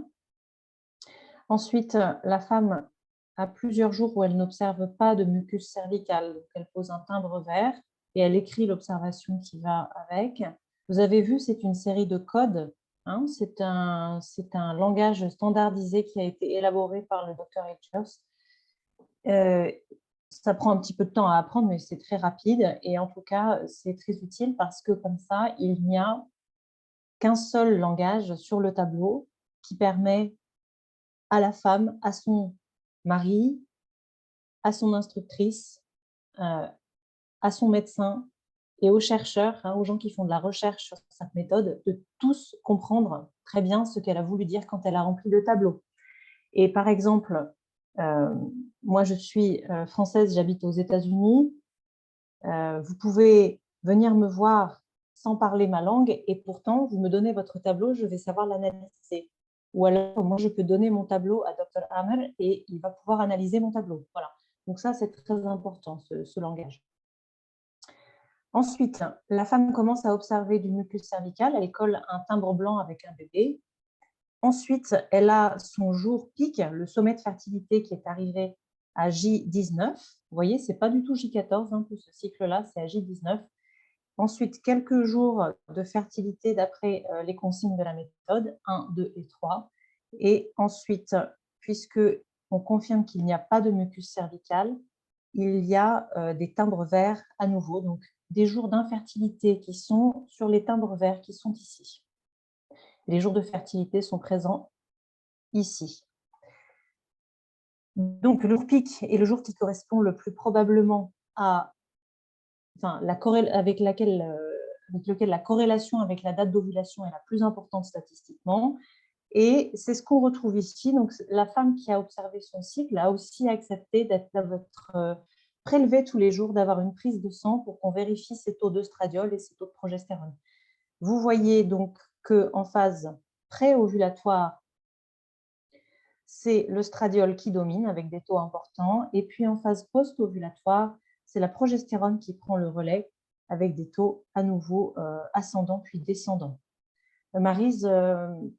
Ensuite, la femme a plusieurs jours où elle n'observe pas de mucus cervical. Donc, elle pose un timbre vert et elle écrit l'observation qui va avec. Vous avez vu, c'est une série de codes. Hein, c'est un langage standardisé qui a été élaboré par le Dr. Hitchers. Ça prend un petit peu de temps à apprendre, mais c'est très rapide. Et en tout cas, c'est très utile parce que comme ça, il n'y a qu'un seul langage sur le tableau qui permet à la femme, à son mari, à son instructrice, à son médecin et aux chercheurs, hein, aux gens qui font de la recherche sur cette méthode, de tous comprendre très bien ce qu'elle a voulu dire quand elle a rempli le tableau. Et par exemple, moi je suis française, j'habite aux États-Unis. Vous pouvez venir me voir sans parler ma langue et pourtant vous me donnez votre tableau, je vais savoir l'analyser. Ou alors moi je peux donner mon tableau à Dr. Hammer et il va pouvoir analyser mon tableau. Voilà. Donc ça c'est très important ce langage. Ensuite, la femme commence à observer du mucus cervical, elle colle un timbre blanc avec un bébé. Ensuite, elle a son jour pic, le sommet de fertilité qui est arrivé à J19. Vous voyez, ce n'est pas du tout J14 hein, pour ce cycle-là, c'est à J19. Ensuite, quelques jours de fertilité d'après les consignes de la méthode, 1, 2 et 3. Et ensuite, puisque on confirme qu'il n'y a pas de mucus cervical, il y a des timbres verts à nouveau, donc des jours d'infertilité qui sont sur les timbres verts qui sont ici. Les jours de fertilité sont présents ici. Donc, le jour pic est le jour qui correspond le plus probablement à, avec lequel la corrélation avec la date d'ovulation est la plus importante statistiquement. Et c'est ce qu'on retrouve ici. Donc, la femme qui a observé son cycle a aussi accepté d'être prélevée tous les jours, d'avoir une prise de sang pour qu'on vérifie ses taux d'œstradiol et ses taux de progestérone. Vous voyez donc qu'en phase pré-ovulatoire, c'est l'œstradiol qui domine avec des taux importants. Et puis en phase post-ovulatoire, c'est la progestérone qui prend le relais avec des taux à nouveau ascendants puis descendants. Maryse,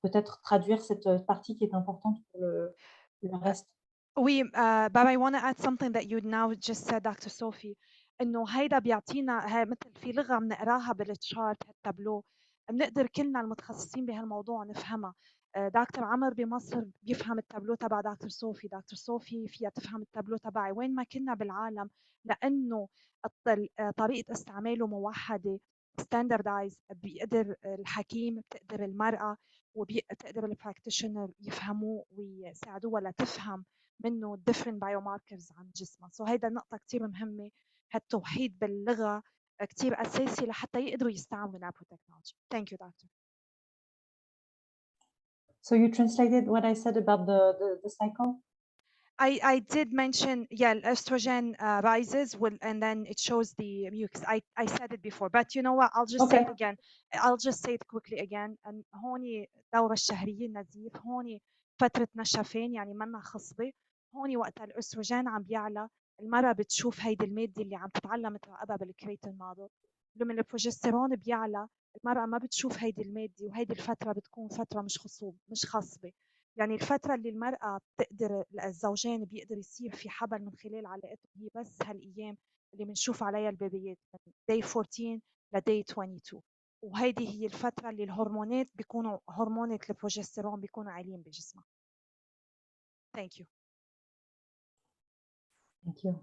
peut-être traduire cette partie qui est importante pour le reste. Oui, Baba, I want to add something that you now just said, Dr. Sophie. إنه هيدا بيعطينا مثل في لغة بنقراها بالتشارت هالتابلو، بنقدر كلنا المتخصصين بهالموضوع نفهمها. دكتور عمر بمصر بيفهم التابلو تبع دكتور صوفي، دكتور صوفي فيها تفهم التابلو تبعي وين ما كنا بالعالم، لأنه طريقة استعماله موحدة standardized. بيقدر الحكيم، بتقدر المرأة وبتقدر البراكتيشنر يفهموه ويساعدوها لتفهم منه different biomarkers عن جسمها. هيدا نقطة كتير مهمة، هالتوحيد باللغة كتير أساسي لحتى يقدروا يستعملوا nanotechnology. Thank you, doctor. So you translated what I said about the cycle? I did mention, yeah, estrogen rises and then it shows the mucus. I said it before, but you know what? I'll just say it again. I'll just say it quickly again. And هوني دورة الشهرية النزيف، هوني فترة نشفان يعني منا خصبة، هوني وقت الاستروجين عم بيعلى المرأة بتشوف هيدي المادة اللي عم تتعلم تراقبها بالكريتين موديل. لما البروجستيرون بيعلى المرأة ما بتشوف هيدي المادة، وهيدي الفترة بتكون فترة مش خصبة. يعني الفترة اللي المرأة بتقدر الزوجين بيقدر يصير في حبل من خلال علاقتهم هي بس هالأيام اللي بنشوف عليها البيبيات من day 14 ل day 22. وهيدي هي الفترة اللي الهرمونات بيكونوا هرمونات البروجستيرون بيكونوا عاليين بجسمها. Thank you. Thank you.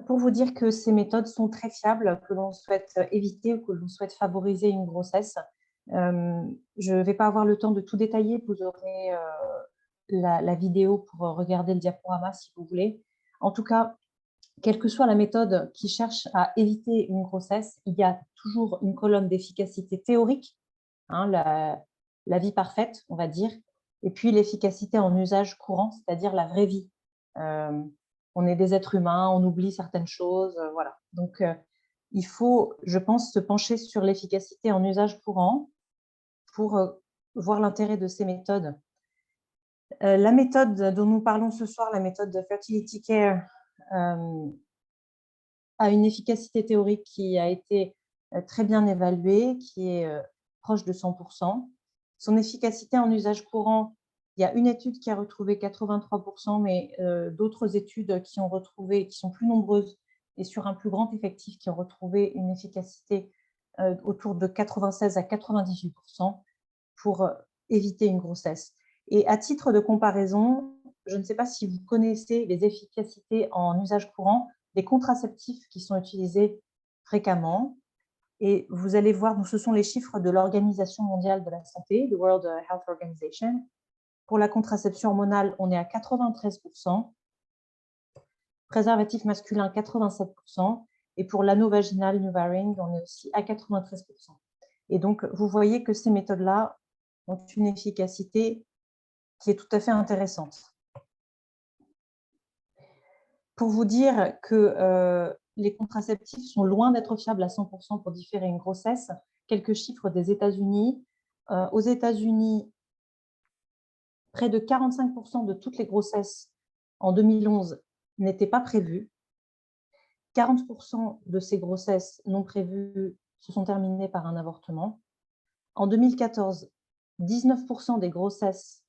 Pour vous dire que ces méthodes sont très fiables, que l'on souhaite éviter ou que l'on souhaite favoriser une grossesse. Je ne vais pas avoir le temps de tout détailler, vous aurez la vidéo pour regarder le diaporama si vous voulez. En tout cas, quelle que soit la méthode qui cherche à éviter une grossesse, il y a toujours une colonne d'efficacité théorique, hein, la vie parfaite, on va dire, et puis l'efficacité en usage courant, c'est-à-dire la vraie vie. on est des êtres humains, on oublie certaines choses, voilà. Donc, il faut, je pense, se pencher sur l'efficacité en usage courant pour voir l'intérêt de ces méthodes. La méthode dont nous parlons ce soir, la méthode de Fertility Care, a une efficacité théorique qui a été très bien évaluée, qui est proche de 100%. Son efficacité en usage courant, il y a une étude qui a retrouvé 83%, mais d'autres études qui ont retrouvé, qui sont plus nombreuses et sur un plus grand effectif, qui ont retrouvé une efficacité autour de 96 à 98% pour éviter une grossesse. Et à titre de comparaison, je ne sais pas si vous connaissez les efficacités en usage courant des contraceptifs qui sont utilisés fréquemment. Et vous allez voir, ce sont les chiffres de l'Organisation mondiale de la santé, the World Health Organization. Pour la contraception hormonale, on est à 93%, préservatif masculin 87%, et pour l'anneau vaginal NuvaRing, on est aussi à 93%. Et donc, vous voyez que ces méthodes-là ont une efficacité qui est tout à fait intéressante. Pour vous dire que les contraceptifs sont loin d'être fiables à 100% pour différer une grossesse, quelques chiffres des États-Unis. Aux États-Unis, près de 45% de toutes les grossesses en 2011 n'étaient pas prévues. 40% de ces grossesses non prévues se sont terminées par un avortement. En 2014, 19% des grossesses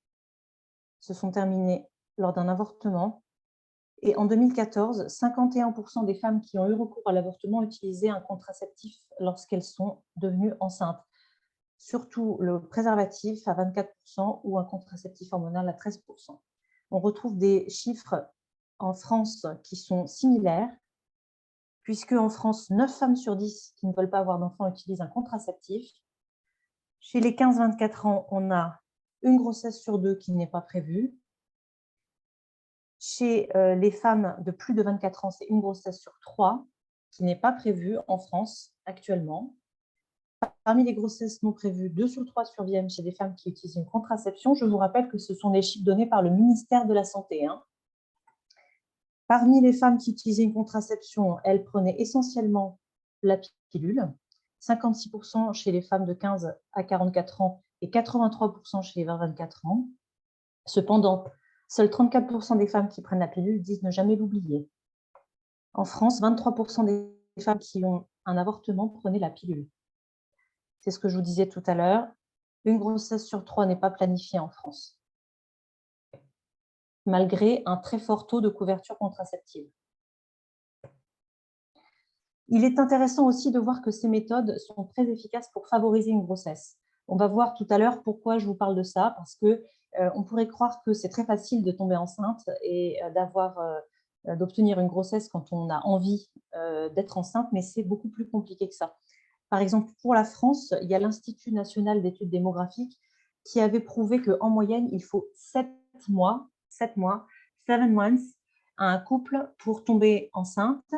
se sont terminées lors d'un avortement. Et en 2014, 51% des femmes qui ont eu recours à l'avortement utilisaient un contraceptif lorsqu'elles sont devenues enceintes. Surtout le préservatif à 24% ou un contraceptif hormonal à 13%. On retrouve des chiffres en France qui sont similaires, puisque en France, 9 femmes sur 10 qui ne veulent pas avoir d'enfants utilisent un contraceptif. Chez les 15-24 ans, on a une grossesse sur 2 qui n'est pas prévue. Chez les femmes de plus de 24 ans, c'est une grossesse sur 3 qui n'est pas prévue en France actuellement. Parmi les grossesses non prévues, 2 sur 3 surviennent chez des femmes qui utilisent une contraception. Je vous rappelle que ce sont des chiffres donnés par le ministère de la Santé. Parmi les femmes qui utilisaient une contraception, elles prenaient essentiellement la pilule, 56% chez les femmes de 15 à 44 ans et 83% chez les 20-24 ans. Cependant, seuls 34% des femmes qui prennent la pilule disent ne jamais l'oublier. En France, 23% des femmes qui ont un avortement prenaient la pilule. C'est ce que je vous disais tout à l'heure. Une grossesse sur 3 n'est pas planifiée en France, malgré un très fort taux de couverture contraceptive. Il est intéressant aussi de voir que ces méthodes sont très efficaces pour favoriser une grossesse. On va voir tout à l'heure pourquoi je vous parle de ça, parce que on pourrait croire que c'est très facile de tomber enceinte et d'obtenir une grossesse quand on a envie d'être enceinte, mais c'est beaucoup plus compliqué que ça. Par exemple, pour la France, il y a l'Institut national d'études démographiques qui avait prouvé qu'en moyenne, il faut 7 mois, 7 months, à un couple pour tomber enceinte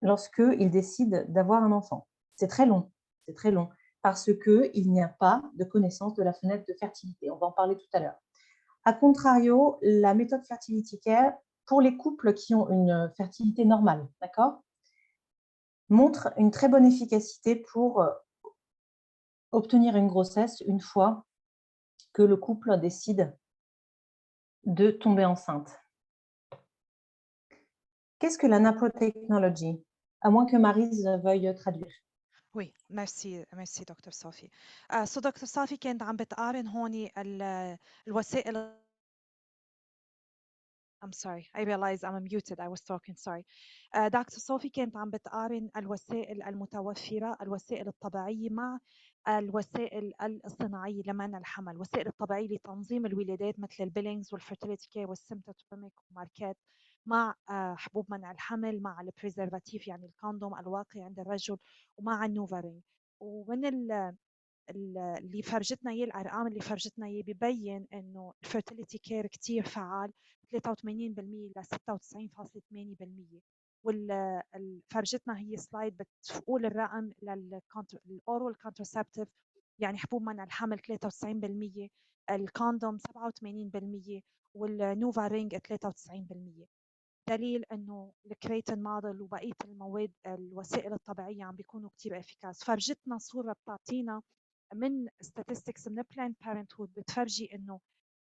lorsqu'il décide d'avoir un enfant. C'est très long, parce qu'il n'y a pas de connaissance de la fenêtre de fertilité. On va en parler tout à l'heure. A contrario, la méthode Fertility Care, pour les couples qui ont une fertilité normale, d'accord, montre une très bonne efficacité pour obtenir une grossesse une fois que le couple décide de tomber enceinte. Qu'est-ce que la naprotechnology? À moins que Maryse veuille traduire. Oui, ميرسي دكتور صافي. سو دكتور صافي كانت عم بتقارن هون الوسائل. I'm sorry, I realize I'm muted. I was talking, sorry. دكتور صوفي كانت عم بتقارن الوسائل المتوفرة، الوسائل الطبيعية مع الوسائل الصناعية لمنع الحمل، الوسائل الطبيعية لتنظيم الولادات مثل البيلينجز والفيرتيليتي كير والسيمتوتوميك وماركات، مع حبوب منع الحمل، مع البريزرفاتيف يعني الكوندوم الواقي عند الرجل، ومع النوفارينج. ومن اللي فرجتنا اياه الارقام اللي فرجتنا اياه ببين انه الفيرتيليتي كير كثير فعال 83% ل 96.8%. فرجتنا هي سلايد بتقول الرقم للاورال كونترسبتيف يعني حبوب منع الحمل 93%، الكوندوم 87%، والنوفا رينج 93%. بدليل انه الكريتين موديل وبقيه المواد الوسائل الطبيعيه عم بيكونوا كتير افيكاس. فرجتنا صوره بتعطينا من statistics من Planned Parenthood بتفرجي انه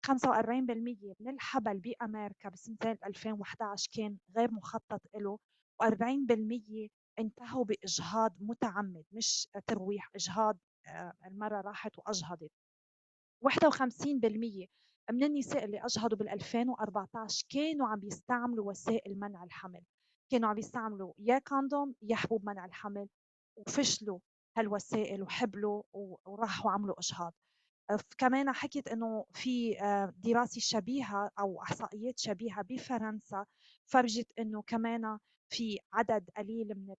45% من الحبل بامريكا بسنه 2011 كان غير مخطط له، و40% انتهوا باجهاض متعمد، مش ترويح، اجهاض. المرة راحت واجهضت. 51% من النساء اللي اجهضوا بال 2014 كانوا عم بيستعملوا وسائل منع الحمل، كانوا عم بيستعملوا يا كوندوم يا حبوب منع الحمل، وفشلوا هالوسائل وحبلوا وراحوا عملوا اجهاض. كمان حكيت انه في دراسه شبيهه او احصائيات شبيهه بفرنسا فرجت انه كمان في عدد قليل من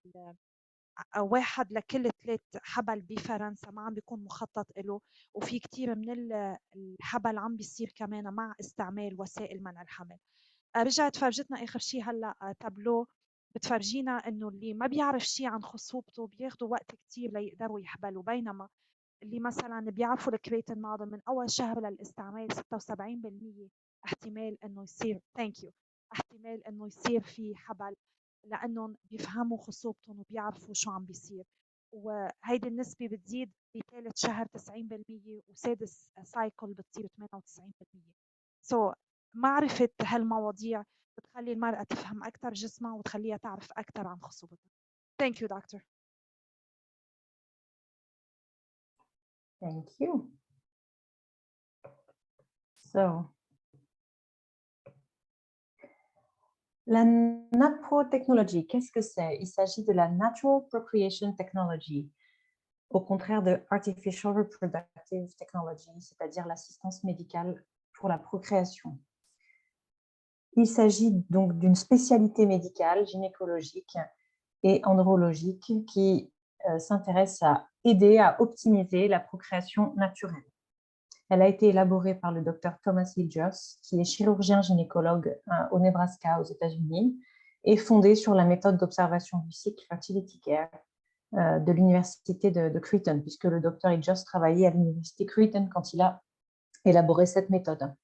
واحد لكل 3 حبل بفرنسا ما عم بيكون مخطط له، وفي كتير من الحبل عم بيصير كمان مع استعمال وسائل منع الحمل. رجعت فرجتنا اخر شيء هلا تابلو بتفرجينا انه اللي ما بيعرف شيء عن خصوبته بياخذوا وقت كتير ليقدروا يحبلوا، بينما اللي مثلا بيعرفوا الكريتين موديل من اول شهر للاستعمال 76% احتمال انه يصير احتمال انه يصير في حبل، لانهم بيفهموا خصوبتهم وبيعرفوا شو عم بيصير. وهيدي النسبة بتزيد بثالث شهر 90%، وسادس سايكل بتصير 98%. معرفة هالمواضيع بتخلي المرأة تفهم أكثر جسمها وتخليها تعرف أكثر عن خصوبتها. Thank you, doctor. Thank you. So, la naprotechnologie, qu'est-ce que c'est? Il s'agit de la Natural Procreation Technology, au contraire de Artificial Reproductive Technology, c'est-à-dire l'assistance médicale pour la procréation. Il s'agit donc d'une spécialité médicale, gynécologique et andrologique qui s'intéresse à aider à optimiser la procréation naturelle. Elle a été élaborée par le docteur Thomas Hilgers, qui est chirurgien gynécologue au Nebraska, aux États-Unis, et fondée sur la méthode d'observation du cycle Fertility Care de l'université de Creighton, puisque le docteur Hilgers travaillait à l'université Creighton quand il a élaboré cette méthode.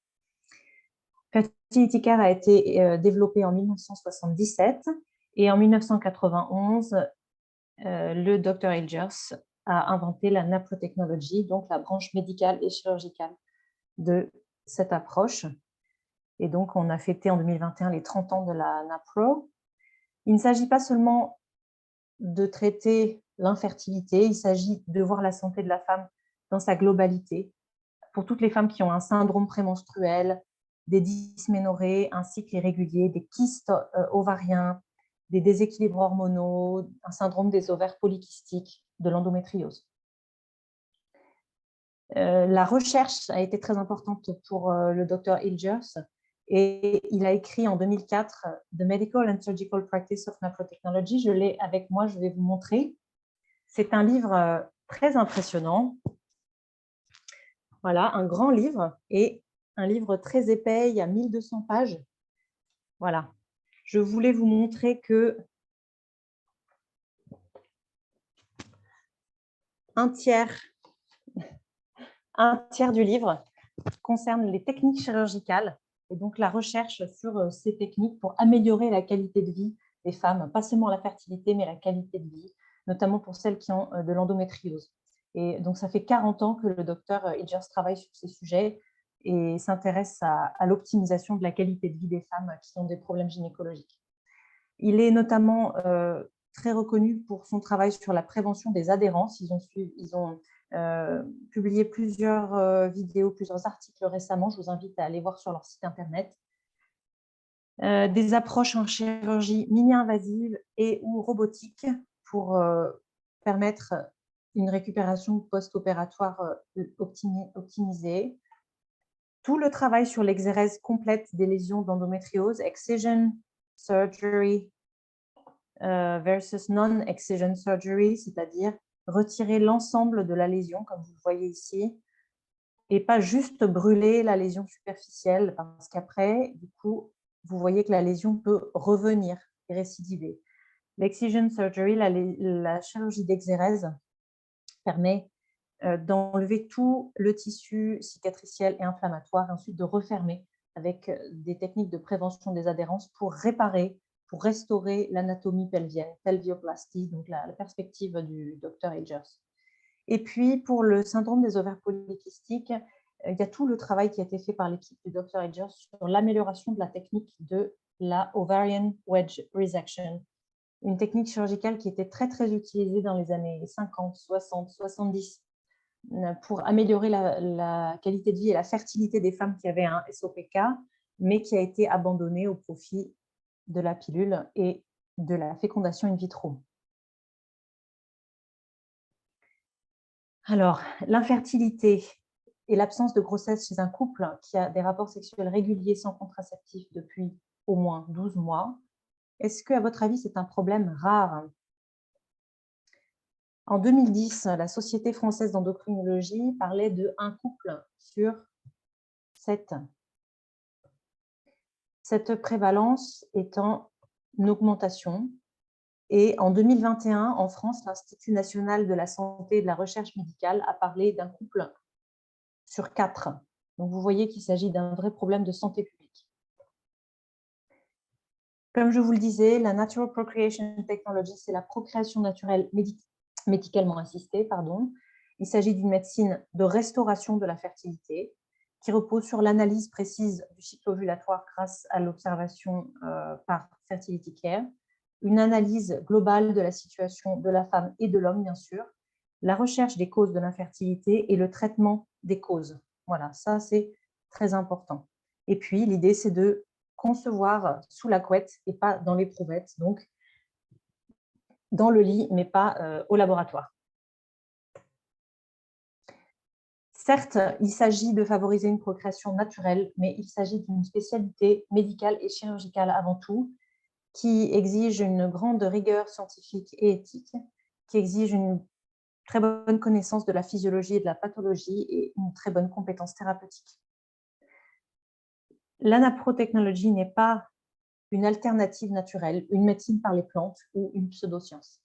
Fertility Care a été développé en 1977 et en 1991, le docteur Hilgers a inventé la naprotechnologie, donc la branche médicale et chirurgicale de cette approche. Et donc, on a fêté en 2021 les 30 ans de la NAPRO. Il ne s'agit pas seulement de traiter l'infertilité, il s'agit de voir la santé de la femme dans sa globalité. Pour toutes les femmes qui ont un syndrome prémenstruel, des dysménorrhées, un cycle irrégulier, des kystes ovariens, des déséquilibres hormonaux, un syndrome des ovaires polykystiques, de l'endométriose. La recherche a été très importante pour le docteur Hilgers et il a écrit en 2004 The Medical and Surgical Practice of Naprotechnology. Je l'ai avec moi, je vais vous montrer. C'est un livre très impressionnant. Voilà, un grand livre et un livre très épais, il y a 1200 pages. Voilà. Je voulais vous montrer que un tiers du livre concerne les techniques chirurgicales et donc la recherche sur ces techniques pour améliorer la qualité de vie des femmes, pas seulement la fertilité, mais la qualité de vie, notamment pour celles qui ont de l'endométriose. Et donc, ça fait 40 ans que le docteur Hilgers travaille sur ces sujets et s'intéresse à l'optimisation de la qualité de vie des femmes qui ont des problèmes gynécologiques. Il est notamment très reconnu pour son travail sur la prévention des adhérences. Ils ont publié plusieurs vidéos, plusieurs articles récemment. Je vous invite à aller voir sur leur site internet. Des approches en chirurgie mini-invasive et ou robotique pour permettre une récupération post-opératoire optimisée. Tout le travail sur l'exérèse complète des lésions d'endométriose, excision surgery versus non-excision surgery, c'est-à-dire retirer l'ensemble de la lésion, comme vous le voyez ici, et pas juste brûler la lésion superficielle, parce qu'après, du coup, vous voyez que la lésion peut revenir et récidiver. L'excision surgery, la chirurgie d'exérèse, permet d'enlever tout le tissu cicatriciel et inflammatoire, et ensuite de refermer avec des techniques de prévention des adhérences pour réparer, pour restaurer l'anatomie pelvienne, pelvioplastie, donc la perspective du docteur Agers. Et puis, pour le syndrome des ovaires polykystiques, il y a tout le travail qui a été fait par l'équipe du Dr. Agers sur l'amélioration de la technique de la ovarian wedge resection, une technique chirurgicale qui était très, très utilisée dans les années 50, 60, 70 pour améliorer la qualité de vie et la fertilité des femmes qui avaient un SOPK, mais qui a été abandonnée au profit de la pilule et de la fécondation in vitro. Alors, l'infertilité et l'absence de grossesse chez un couple qui a des rapports sexuels réguliers sans contraceptif depuis au moins 12 mois, est-ce que, à votre avis, c'est un problème rare? En 2010, la Société française d'endocrinologie parlait de 1 couple sur 7. Cette prévalence est en augmentation. Et en 2021, en France, l'Institut national de la santé et de la recherche médicale a parlé d'un couple sur 4. Donc, vous voyez qu'il s'agit d'un vrai problème de santé publique. Comme je vous le disais, la Natural Procreation Technology, c'est la procréation naturelle médicalement assistée. Il s'agit d'une médecine de restauration de la fertilité qui repose sur l'analyse précise du cycle ovulatoire grâce à l'observation par Fertility Care, une analyse globale de la situation de la femme et de l'homme, bien sûr, la recherche des causes de l'infertilité et le traitement des causes. Voilà, ça c'est très important. Et puis, l'idée, c'est de concevoir sous la couette et pas dans l'éprouvette, donc dans le lit, mais pas au laboratoire. Certes, il s'agit de favoriser une procréation naturelle, mais il s'agit d'une spécialité médicale et chirurgicale avant tout, qui exige une grande rigueur scientifique et éthique, qui exige une très bonne connaissance de la physiologie et de la pathologie et une très bonne compétence thérapeutique. La naprotechnologie n'est pas une alternative naturelle, une médecine par les plantes ou une pseudoscience.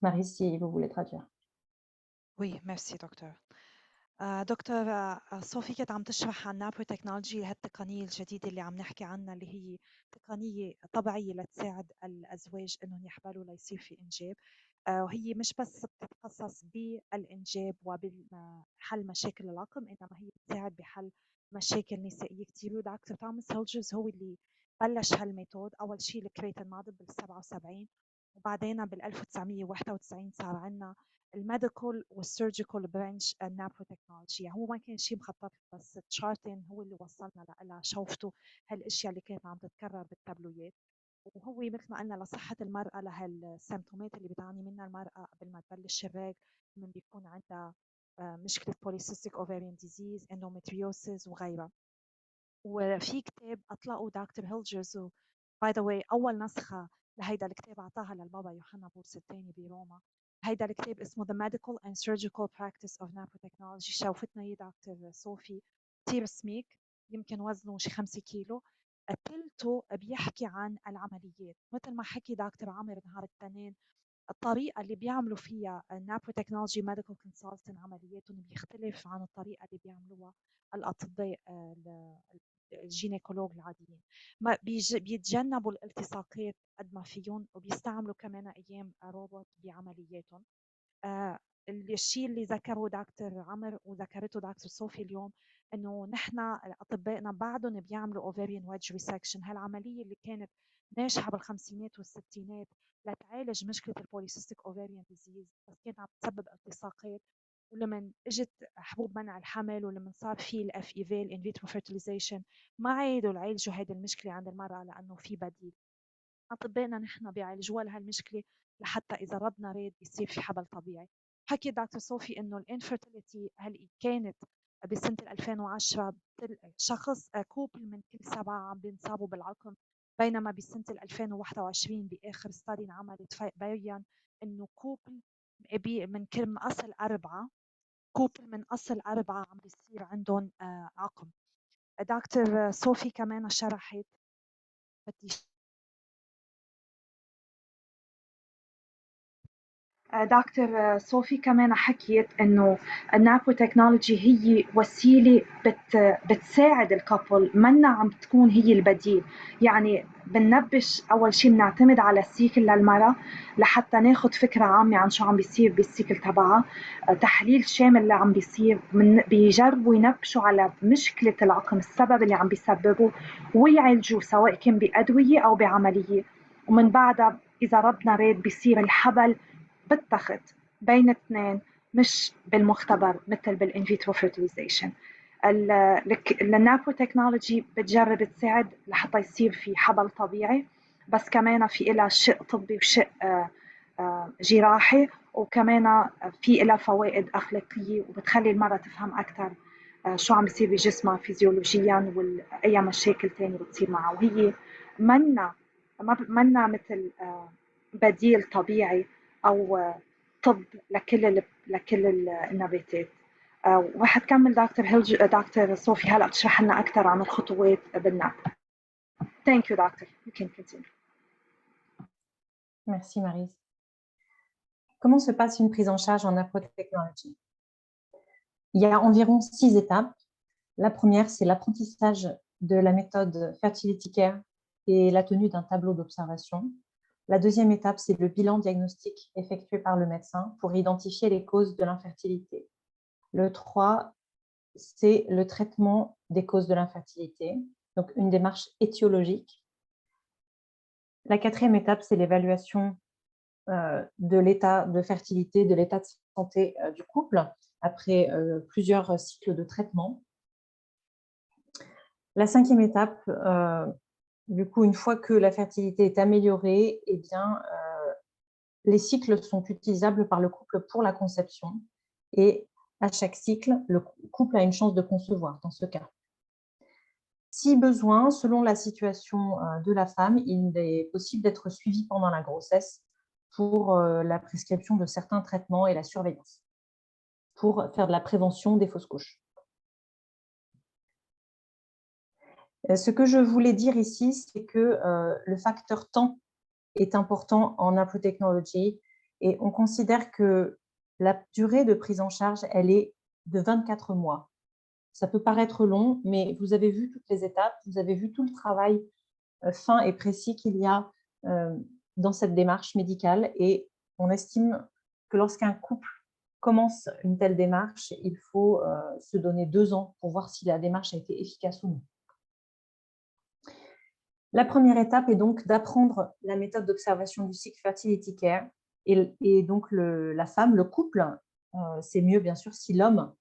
Marie, si vous voulez traduire. Oui, merci دكتور. دكتور صوفي كانت عم تشرح عن نابرو تكنولوجي، هالتقنية الجديدة اللي عم نحكي عنها، اللي هي تقنية طبيعية لتساعد الأزواج إنهم يحبلوا ليصير في إنجاب. وهي مش بس بتتخصص بالإنجاب وبحل مشاكل العقم، إنما هي بتساعد بحل مشاكل نسائية كتير. ودكتور توماس هولجرز هو اللي بلش هالميثود. أول شيء الكريتين موديل بال77، وبعدين بال1991 صار عندنا الميديكال والسيرجيكال برانش النابرو تكنولوجي. هو ما كان شيء مخطط، بس تشارتين هو اللي وصلنا لها. شوفتوا هالاشياء اللي كانت عم تتكرر بالتابلويات، وهو مثل ما قلنا لصحة المرأة، لهالسيمتومات اللي بتعاني منها المرأة قبل ما تبلش الريق، من بيكون عندها مشكلة polycystic ovarian disease، endometriosis وغيرها. وفي كتاب أطلقه دكتور هيلجرز، باي ذا واي أول نسخة لهيدا الكتاب أعطاها للبابا يوحنا بولس الثاني بروما. هيدا الكتاب اسمه The Medical and Surgical Practice of Naprotechnology. شوفتنا اياه دكتور صوفي، كثير سميك، يمكن وزنه شي 5 كيلو. تلته بيحكي عن العمليات، مثل ما حكي دكتور عامر نهار الاثنين. الطريقة اللي بيعملوا فيها النابروتكنولوجي ميديكال كونسلتنت عملياتهم بيختلف عن الطريقة اللي بيعملوها الأطباء الجينيكولوج العاديين. ما بيتجنبوا الالتصاقات قد ما فيهم، وبيستعملوا كمان أيام روبوت بعملياتهم. الشيء اللي ذكره دكتور عمر وذكرته دكتور صوفي اليوم، انه نحن اطبائنا بعدهم بيعملوا اوفريان ويدج ريسكشن. هالعمليه اللي كانت ناجحه بالخمسينات والستينات لتعالج مشكله البوليسيستيك اوفريان ديزيز، بس كانت عم تسبب التصاقات. ولما اجت حبوب منع الحمل، ولما صار في الاف اي في الان فيترو فيرتيلايزيشن، ما عادوا يعالجوا هيدي المشكله عند المراه لانه في بديل. اطبائنا نحن بيعالجوها لهالمشكله لحتى اذا ربنا راد يصير في حبل طبيعي. حكي دكتور صوفي انه الانفيرتيليتي هل كانت بسنه 2010 شخص كوبل من كل 7 عم بينصابوا بالعقم، بينما بسنه 2021 باخر ستادي انعملت بين انه كوبل من اصل 4 كوبل من اصل 4 عم بيصير عندهم عقم. دكتور صوفي كمان شرحت، بدي دكتور صوفي كمان حكيت انه النانو تكنولوجي هي وسيله بتساعد الكابل، منا عم تكون هي البديل. يعني بننبش اول شيء بنعتمد على السيكل للمراه لحتى ناخذ فكره عامه عن شو عم بيصير بالسيكل تبعها، تحليل شامل اللي عم بيصير، بيجربوا ينبشوا على مشكله العقم، السبب اللي عم بيسببه، ويعالجوه سواء كان بادويه او بعمليه. ومن بعدها اذا ربنا راد بيصير الحبل بالتخت بين اثنين، مش بالمختبر مثل بالانفيترو فيرتيلايزيشن. النانو تكنولوجي بتجرب تساعد لحتى يصير في حبل طبيعي، بس كمان في لها شق طبي وشق جراحي، وكمان في لها فوائد أخلاقية وبتخلي المرأة تفهم أكثر شو عم بيصير بجسمها فيزيولوجيا وأي مشاكل تانية بتصير معها. وهي منا مثل بديل طبيعي أو طب لكل النباتات. وحتكمل دكتور صوفي هلا بتشرح لنا أكثر عن الخطوات بالنبات. Thank you, doctor. You can continue. Merci Maryse. Comment se passe une prise en charge en Apotechnology? Il y a environ 6 étapes. La première, c'est l'apprentissage de la méthode Fertility Care et la tenue d'un tableau d'observation. La deuxième étape, c'est le bilan diagnostique effectué par le médecin pour identifier les causes de l'infertilité. Le 3, c'est le traitement des causes de l'infertilité, donc une démarche étiologique. La quatrième étape, c'est l'évaluation de l'état de fertilité, de l'état de santé du couple après plusieurs cycles de traitement. La cinquième étape, du coup, une fois que la fertilité est améliorée, eh bien, les cycles sont utilisables par le couple pour la conception et à chaque cycle, le couple a une chance de concevoir dans ce cas. Si besoin, selon la situation de la femme, il est possible d'être suivi pendant la grossesse pour la prescription de certains traitements et la surveillance, pour faire de la prévention des fausses couches. Ce que je voulais dire ici, c'est que le facteur temps est important en Apotechnology et on considère que la durée de prise en charge, elle est de 24 mois. Ça peut paraître long, mais vous avez vu toutes les étapes, vous avez vu tout le travail fin et précis qu'il y a dans cette démarche médicale et on estime que lorsqu'un couple commence une telle démarche, il faut se donner 2 ans pour voir si la démarche a été efficace ou non. La première étape est donc d'apprendre la méthode d'observation du cycle Fertility Care et donc la femme, le couple, c'est mieux bien sûr si l'homme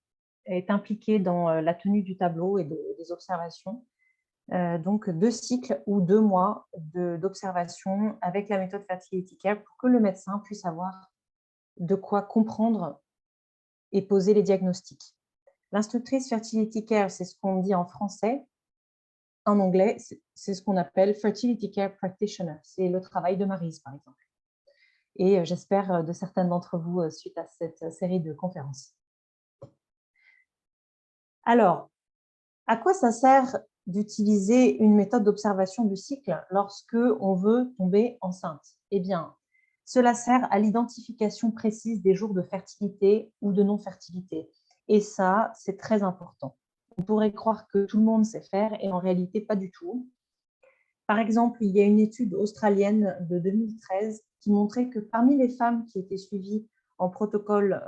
est impliqué dans la tenue du tableau et des observations. Donc 2 cycles ou 2 mois d'observation avec la méthode Fertility Care pour que le médecin puisse avoir de quoi comprendre et poser les diagnostics. L'instructrice Fertility Care, c'est ce qu'on dit en français. En anglais, c'est ce qu'on appelle Fertility Care Practitioner. C'est le travail de Maryse, par exemple. Et j'espère de certaines d'entre vous suite à cette série de conférences. Alors, à quoi ça sert d'utiliser une méthode d'observation du cycle lorsque on veut tomber enceinte? Eh bien, cela sert à l'identification précise des jours de fertilité ou de non-fertilité. Et ça, c'est très important. On pourrait croire que tout le monde sait faire et en réalité, pas du tout. Par exemple, il y a une étude australienne de 2013 qui montrait que parmi les femmes qui étaient suivies en protocole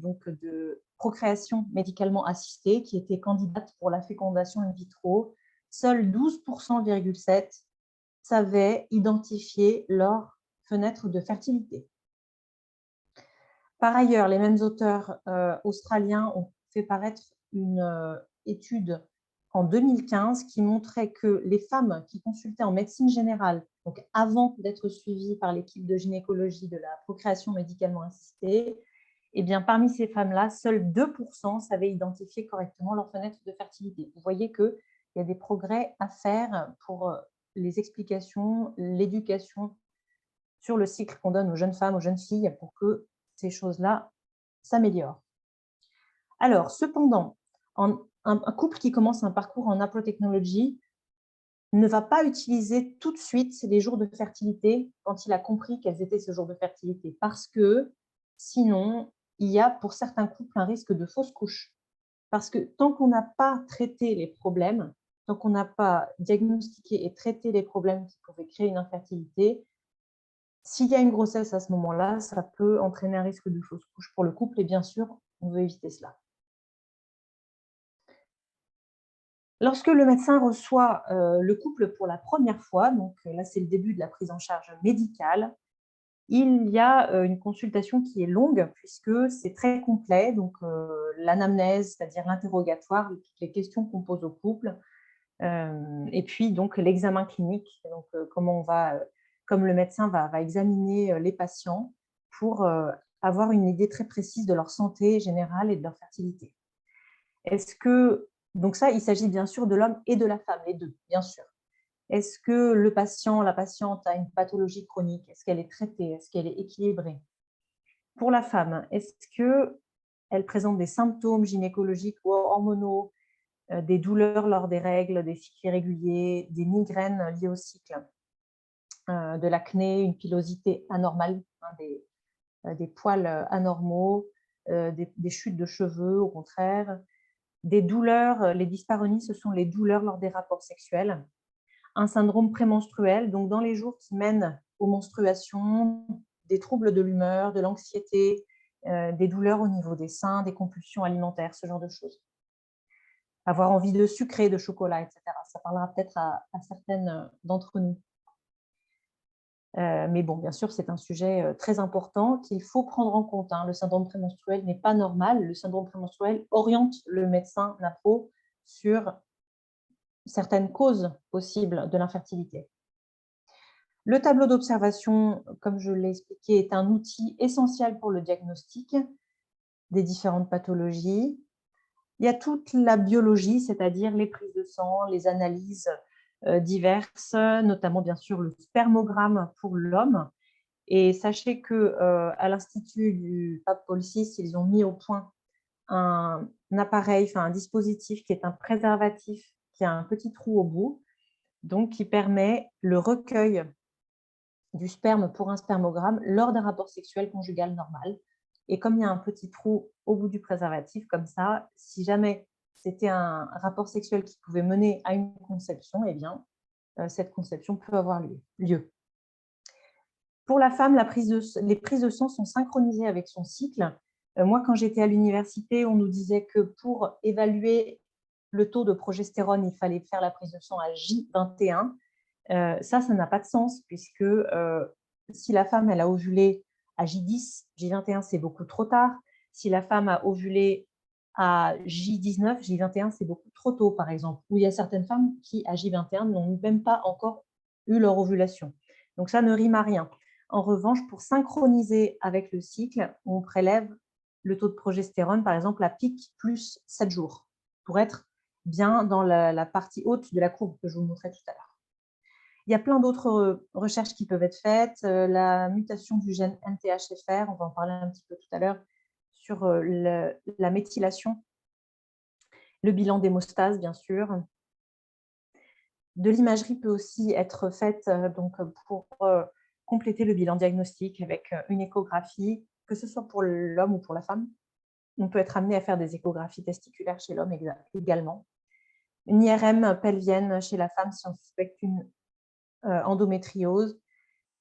donc de procréation médicalement assistée, qui étaient candidates pour la fécondation in vitro, seuls 12,7% savaient identifier leur fenêtre de fertilité. Par ailleurs, les mêmes auteurs australiens ont fait paraître une étude en 2015 qui montrait que les femmes qui consultaient en médecine générale, donc avant d'être suivies par l'équipe de gynécologie de la procréation médicalement assistée, eh bien, parmi ces femmes-là, seuls 2% savaient identifier correctement leur fenêtre de fertilité. Vous voyez qu'il y a des progrès à faire pour les explications, l'éducation sur le cycle qu'on donne aux jeunes femmes, aux jeunes filles, pour que ces choses-là s'améliorent. Alors, cependant, un couple qui commence un parcours en Apotechnology ne va pas utiliser tout de suite les jours de fertilité quand il a compris quels étaient ces jours de fertilité, parce que Sinon, il y a pour certains couples un risque de fausse couche. Parce que tant qu'on n'a pas traité les problèmes, tant qu'on n'a pas diagnostiqué et traité les problèmes qui pouvaient créer une infertilité, s'il y a une grossesse à ce moment-là, ça peut entraîner un risque de fausse couche pour le couple et bien sûr, on veut éviter cela. Lorsque le médecin reçoit le couple pour la première fois, donc là c'est le début de la prise en charge médicale, il y a une consultation qui est longue puisque c'est très complet, donc l'anamnèse, c'est-à-dire l'interrogatoire, toutes les questions qu'on pose au couple, et puis donc l'examen clinique, donc comme le médecin va examiner les patients pour avoir une idée très précise de leur santé générale et de leur fertilité. Donc ça, il s'agit bien sûr de l'homme et de la femme, les deux, bien sûr. Est-ce que le patient, la patiente a une pathologie chronique? Est-ce qu'elle est traitée? Est-ce qu'elle est équilibrée? Pour la femme, est-ce qu'elle présente des symptômes gynécologiques ou hormonaux, des douleurs lors des règles, des cycles irréguliers, des migraines liées au cycle, de l'acné, une pilosité anormale, des poils anormaux, des chutes de cheveux au contraire, des douleurs, les dyspareunies, ce sont les douleurs lors des rapports sexuels, un syndrome prémenstruel, donc dans les jours qui mènent aux menstruations, des troubles de l'humeur, de l'anxiété, des douleurs au niveau des seins, des compulsions alimentaires, ce genre de choses. Avoir envie de sucrer, de chocolat, etc. Ça parlera peut-être à certaines d'entre nous. Mais bon, bien sûr, c'est un sujet très important qu'il faut prendre en compte. Le syndrome prémenstruel n'est pas normal. Le syndrome prémenstruel oriente le médecin NAPRO sur certaines causes possibles de l'infertilité. Le tableau d'observation, comme je l'ai expliqué, est un outil essentiel pour le diagnostic des différentes pathologies. Il y a toute la biologie, c'est-à-dire les prises de sang, les analyses diverses, notamment bien sûr le spermogramme pour l'homme. Et sachez qu'à l'Institut du pape Paul VI, ils ont mis au point un appareil, un dispositif qui est un préservatif qui a un petit trou au bout, donc qui permet le recueil du sperme pour un spermogramme lors d'un rapport sexuel conjugal normal. Et comme il y a un petit trou au bout du préservatif, comme ça, si jamais c'était un rapport sexuel qui pouvait mener à une conception, eh bien, cette conception peut avoir lieu. Pour la femme, les prises de sang sont synchronisées avec son cycle. Moi, quand j'étais à l'université, on nous disait que pour évaluer le taux de progestérone, il fallait faire la prise de sang à J21. Ça n'a pas de sens puisque si la femme elle a ovulé à J10, J21 c'est beaucoup trop tard. Si la femme a ovulé à J19, J21 c'est beaucoup trop tôt par exemple. Ou il y a certaines femmes qui à J21 n'ont même pas encore eu leur ovulation. Donc ça ne rime à rien. En revanche, pour synchroniser avec le cycle, on prélève le taux de progestérone par exemple à pic plus 7 jours pour être bien dans la partie haute de la courbe que je vous montrais tout à l'heure. Il y a plein d'autres recherches qui peuvent être faites. La mutation du gène NTHFR, on va en parler un petit peu tout à l'heure, sur la méthylation, le bilan d'hémostase, bien sûr. De l'imagerie peut aussi être faite donc, pour compléter le bilan diagnostique avec une échographie, que ce soit pour l'homme ou pour la femme. On peut être amené à faire des échographies testiculaires chez l'homme également. Une IRM pelvienne chez la femme si on suspecte une endométriose,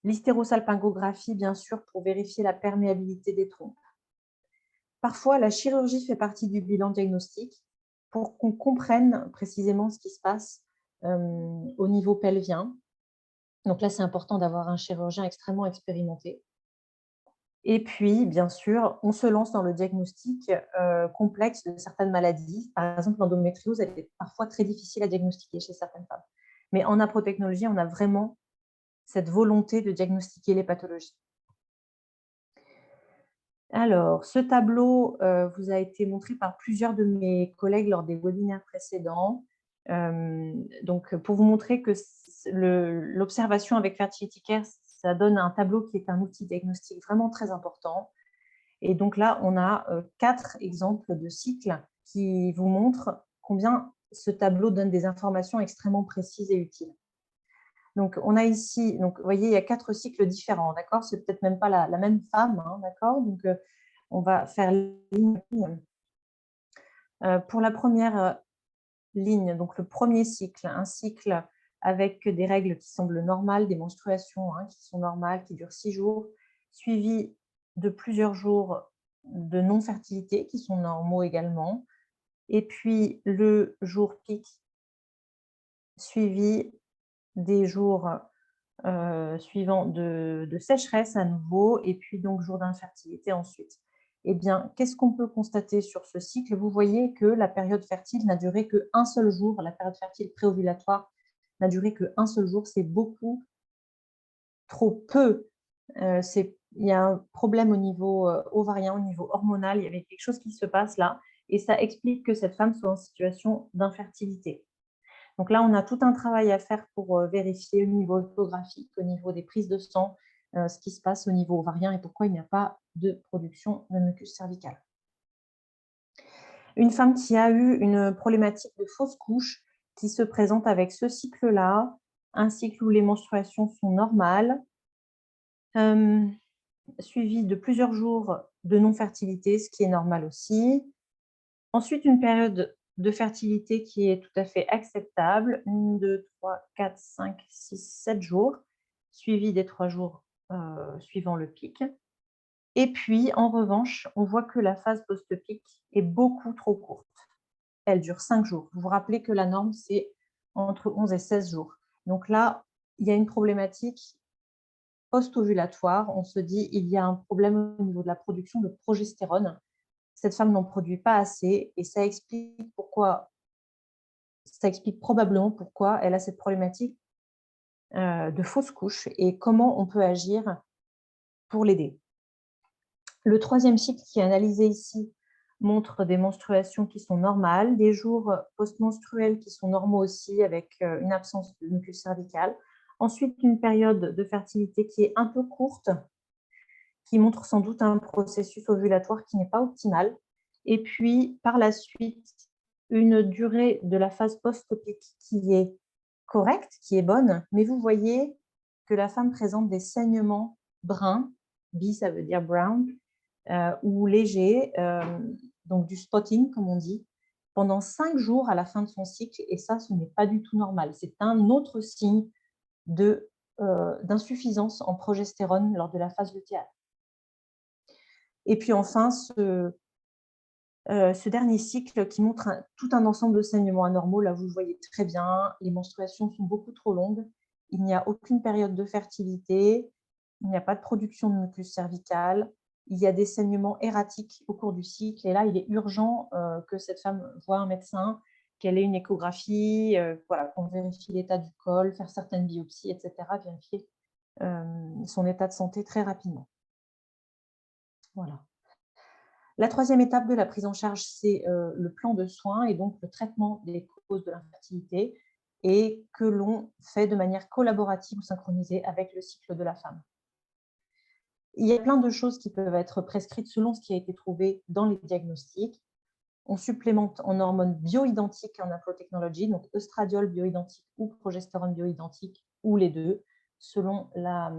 l'hystérosalpingographie, bien sûr, pour vérifier la perméabilité des trompes. Parfois, la chirurgie fait partie du bilan diagnostique pour qu'on comprenne précisément ce qui se passe au niveau pelvien. Donc là, c'est important d'avoir un chirurgien extrêmement expérimenté. Et puis, bien sûr, on se lance dans le diagnostic complexe de certaines maladies. Par exemple, l'endométriose, elle est parfois très difficile à diagnostiquer chez certaines femmes. Mais en aprotechnologie, on a vraiment cette volonté de diagnostiquer les pathologies. Alors, ce tableau vous a été montré par plusieurs de mes collègues lors des webinaires précédents. Donc, pour vous montrer que l'observation avec Fertility Care, ça donne un tableau qui est un outil diagnostique vraiment très important. Et donc là, on a 4 exemples de cycles qui vous montrent combien ce tableau donne des informations extrêmement précises et utiles. Donc, on a ici, donc, vous voyez, il y a 4 cycles différents, d'accord? C'est peut-être même pas la même femme, hein, d'accord? Donc, on va faire ligne. Pour la première ligne, donc le premier cycle, un cycle avec des règles qui semblent normales, des menstruations hein, qui sont normales, qui durent 6 jours, suivi de plusieurs jours de non-fertilité qui sont normaux également, et puis le jour pic suivi des jours suivants de sécheresse à nouveau, et puis donc jour d'infertilité ensuite. Eh bien, qu'est-ce qu'on peut constater sur ce cycle? Vous voyez que la période fertile n'a duré qu'un seul jour, la période fertile préovulatoire n'a duré qu'un seul jour, c'est beaucoup trop peu. Il y a un problème au niveau ovarien, au niveau hormonal, il y avait quelque chose qui se passe là, et ça explique que cette femme soit en situation d'infertilité. Donc là, on a tout un travail à faire pour vérifier au niveau échographique, au niveau des prises de sang, ce qui se passe au niveau ovarien et pourquoi il n'y a pas de production de mucus cervical. Une femme qui a eu une problématique de fausse couche, qui se présente avec ce cycle-là, un cycle où les menstruations sont normales, suivi de plusieurs jours de non-fertilité, ce qui est normal aussi. Ensuite, une période de fertilité qui est tout à fait acceptable, 1, 2, 3, 4, 5, 6, 7 jours, suivi des 3 jours suivant le pic. Et puis, en revanche, on voit que la phase post-pic est beaucoup trop courte. Elle dure 5 jours. Vous vous rappelez que la norme, c'est entre 11 et 16 jours. Donc là, il y a une problématique post-ovulatoire. On se dit il y a un problème au niveau de la production de progestérone. Cette femme n'en produit pas assez et ça explique probablement pourquoi elle a cette problématique de fausse couche et comment on peut agir pour l'aider. Le troisième cycle qui est analysé ici montre des menstruations qui sont normales, des jours post-menstruels qui sont normaux aussi avec une absence de mucus cervical. Ensuite, une période de fertilité qui est un peu courte, qui montre sans doute un processus ovulatoire qui n'est pas optimal. Et puis, par la suite, une durée de la phase post-pic qui est correcte, qui est bonne, mais vous voyez que la femme présente des saignements bruns, B ça veut dire brown, ou légers, donc du spotting comme on dit, pendant 5 jours à la fin de son cycle, et ça, ce n'est pas du tout normal. C'est un autre signe d'insuffisance en progestérone lors de la phase lutéale. Et puis enfin, ce dernier cycle qui montre tout un ensemble de saignements anormaux. Là, vous le voyez très bien, les menstruations sont beaucoup trop longues, il n'y a aucune période de fertilité, il n'y a pas de production de mucus cervical, il y a des saignements erratiques au cours du cycle. Et là, il est urgent que cette femme voie un médecin, qu'elle ait une échographie, voilà, qu'on vérifie l'état du col, faire certaines biopsies, etc., vérifier son état de santé très rapidement. Voilà. La troisième étape de la prise en charge, c'est le plan de soins et donc le traitement des causes de l'infertilité et que l'on fait de manière collaborative ou synchronisée avec le cycle de la femme. Il y a plein de choses qui peuvent être prescrites selon ce qui a été trouvé dans les diagnostics. On supplémente en hormones bioidentiques en Implotechnology, donc œstradiol bioidentique ou progestérone bioidentique, ou les deux, selon la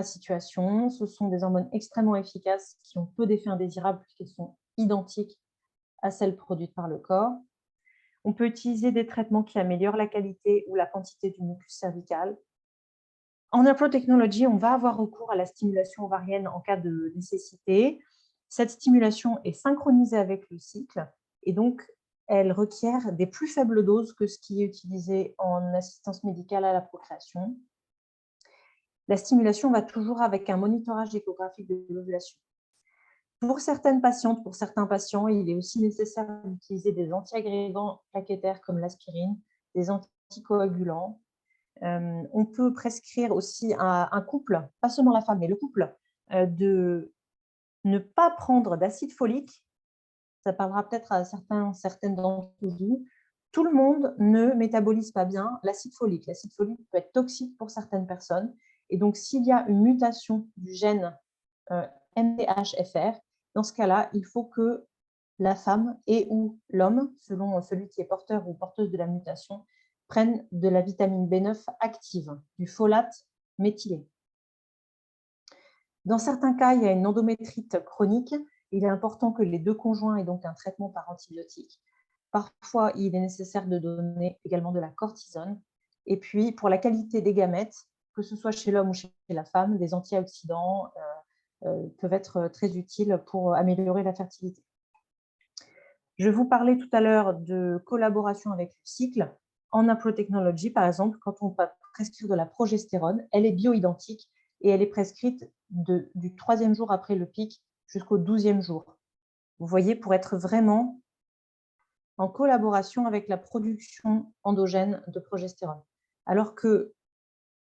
situation. Ce sont des hormones extrêmement efficaces qui ont peu d'effets indésirables puisqu'elles sont identiques à celles produites par le corps. On peut utiliser des traitements qui améliorent la qualité ou la quantité du mucus cervical. En Implotechnology, on va avoir recours à la stimulation ovarienne en cas de nécessité. Cette stimulation est synchronisée avec le cycle et donc elle requiert des plus faibles doses que ce qui est utilisé en assistance médicale à la procréation. La stimulation va toujours avec un monitorage échographique de l'ovulation. Pour certaines patientes, pour certains patients, il est aussi nécessaire d'utiliser des antiagrégants plaquettaires comme l'aspirine, des anticoagulants. On peut prescrire aussi à un couple, pas seulement la femme, mais le couple, de ne pas prendre d'acide folique. Ça parlera peut-être à certaines d'entre vous. Tout le monde ne métabolise pas bien l'acide folique. L'acide folique peut être toxique pour certaines personnes. Et donc, s'il y a une mutation du gène MTHFR, dans ce cas-là, il faut que la femme et ou l'homme, selon celui qui est porteur ou porteuse de la mutation, prennent de la vitamine B9 active, du folate méthylé. Dans certains cas, il y a une endométrite chronique. Il est important que les deux conjoints aient donc un traitement par antibiotique. Parfois, il est nécessaire de donner également de la cortisone. Et puis, pour la qualité des gamètes, que ce soit chez l'homme ou chez la femme, des antioxydants peuvent être très utiles pour améliorer la fertilité. Je vous parlais tout à l'heure de collaboration avec le cycle. En Apro-Technology, par exemple, quand on va prescrire de la progestérone, elle est bioidentique et elle est prescrite du 3e jour après le pic jusqu'au 12e jour. Vous voyez, pour être vraiment en collaboration avec la production endogène de progestérone. Alors que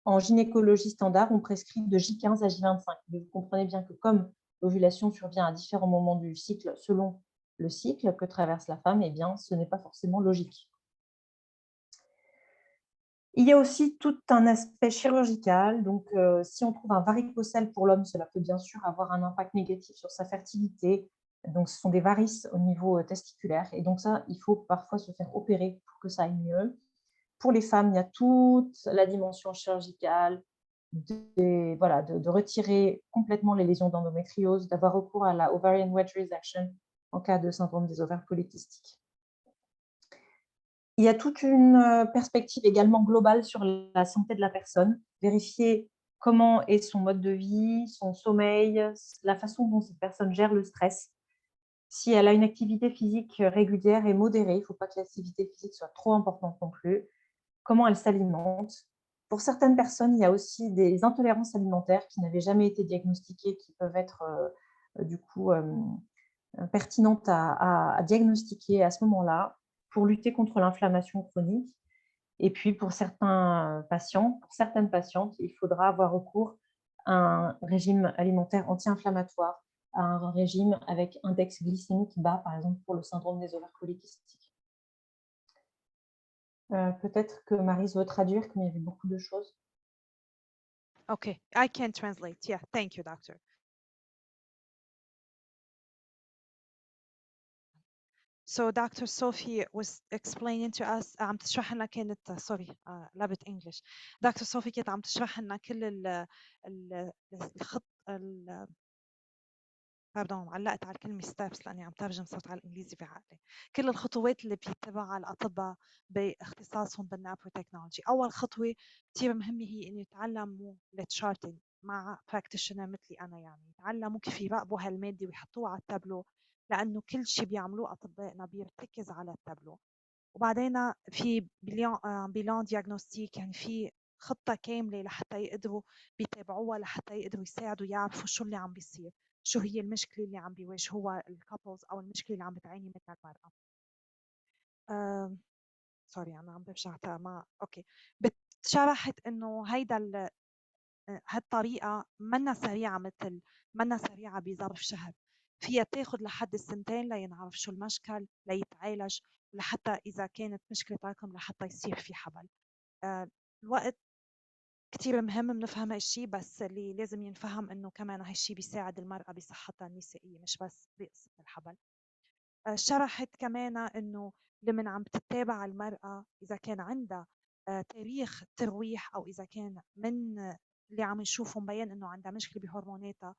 en gynécologie standard, on prescrit de J15 à J25. Mais vous comprenez bien que comme l'ovulation survient à différents moments du cycle selon le cycle que traverse la femme, eh bien, ce n'est pas forcément logique. Il y a aussi tout un aspect chirurgical. Donc, si on trouve un varicocèle pour l'homme, cela peut bien sûr avoir un impact négatif sur sa fertilité. Donc, ce sont des varices au niveau testiculaire. Et donc, ça, il faut parfois se faire opérer pour que ça aille mieux. Pour les femmes, il y a toute la dimension chirurgicale, de retirer complètement les lésions d'endométriose, d'avoir recours à la ovarian wedge resection en cas de syndrome des ovaires polykystiques. Il y a toute une perspective également globale sur la santé de la personne, vérifier comment est son mode de vie, son sommeil, la façon dont cette personne gère le stress. Si elle a une activité physique régulière et modérée, il ne faut pas que l'activité physique soit trop importante non plus. Comment elle s'alimente. Pour certaines personnes, il y a aussi des intolérances alimentaires qui n'avaient jamais été diagnostiquées, qui peuvent être du coup pertinentes à diagnostiquer à ce moment-là pour lutter contre l'inflammation chronique. Et puis pour certains patients, pour certaines patientes, il faudra avoir recours à un régime alimentaire anti-inflammatoire, à un régime avec index glycémique bas, par exemple pour le syndrome des ovaires polykystiques. Peut-être que Maryse veut traduire, comme il y avait beaucoup de choses. Okay, I can translate. Yeah, thank you, doctor. So Dr. Sophie was explaining to us عم تشرح لنا كانت سوري لعبت انجلش. Dr. Sophie كانت عم تشرح لنا كل الخط باردون علقت على الكلمة steps لأني عم ترجم صوت على الإنجليزي في عقلي. كل الخطوات اللي بيتبعها الأطباء باختصاصهم بالنابرو تكنولوجي. أول خطوة كثير مهمة هي إنه يتعلموا التشارتنج مع براكتيشنر مثلي أنا، يعني يتعلموا كيف يراقبوا هالمادة ويحطوها على التابلو، لأنه كل شيء بيعملوه أطبائنا بيرتكز على التابلو. وبعدين في بيلان دياغنوستيك، يعني في خطة كاملة لحتى يقدروا بيتابعوها، لحتى يقدروا يساعدوا يعرفوا شو اللي عم بيصير، شو هي المشكلة اللي عم بيواجهوها الكابلز أو المشكلة اللي عم بتعاني منها المرأة. سوري أنا عم برجع ما أوكي. شرحت إنه هيدا هالطريقة منا سريعة، منا سريعة بظرف شهر، فيها تاخد لحد السنتين لينعرف شو المشكل ليتعالج، لحتى إذا كانت مشكلة رقم لحتى يصير في حبل. الوقت كتير مهم بنفهم هالشي، بس اللي لازم ينفهم إنه كمان هالشي بيساعد المرأة بصحتها النسائية مش بس بقصة الحبل. شرحت كمان إنه لمن عم تتابع المرأة إذا كان عندها تاريخ ترويح، أو إذا كان من اللي عم نشوفه مبين إنه عندها مشكلة بهرموناتها،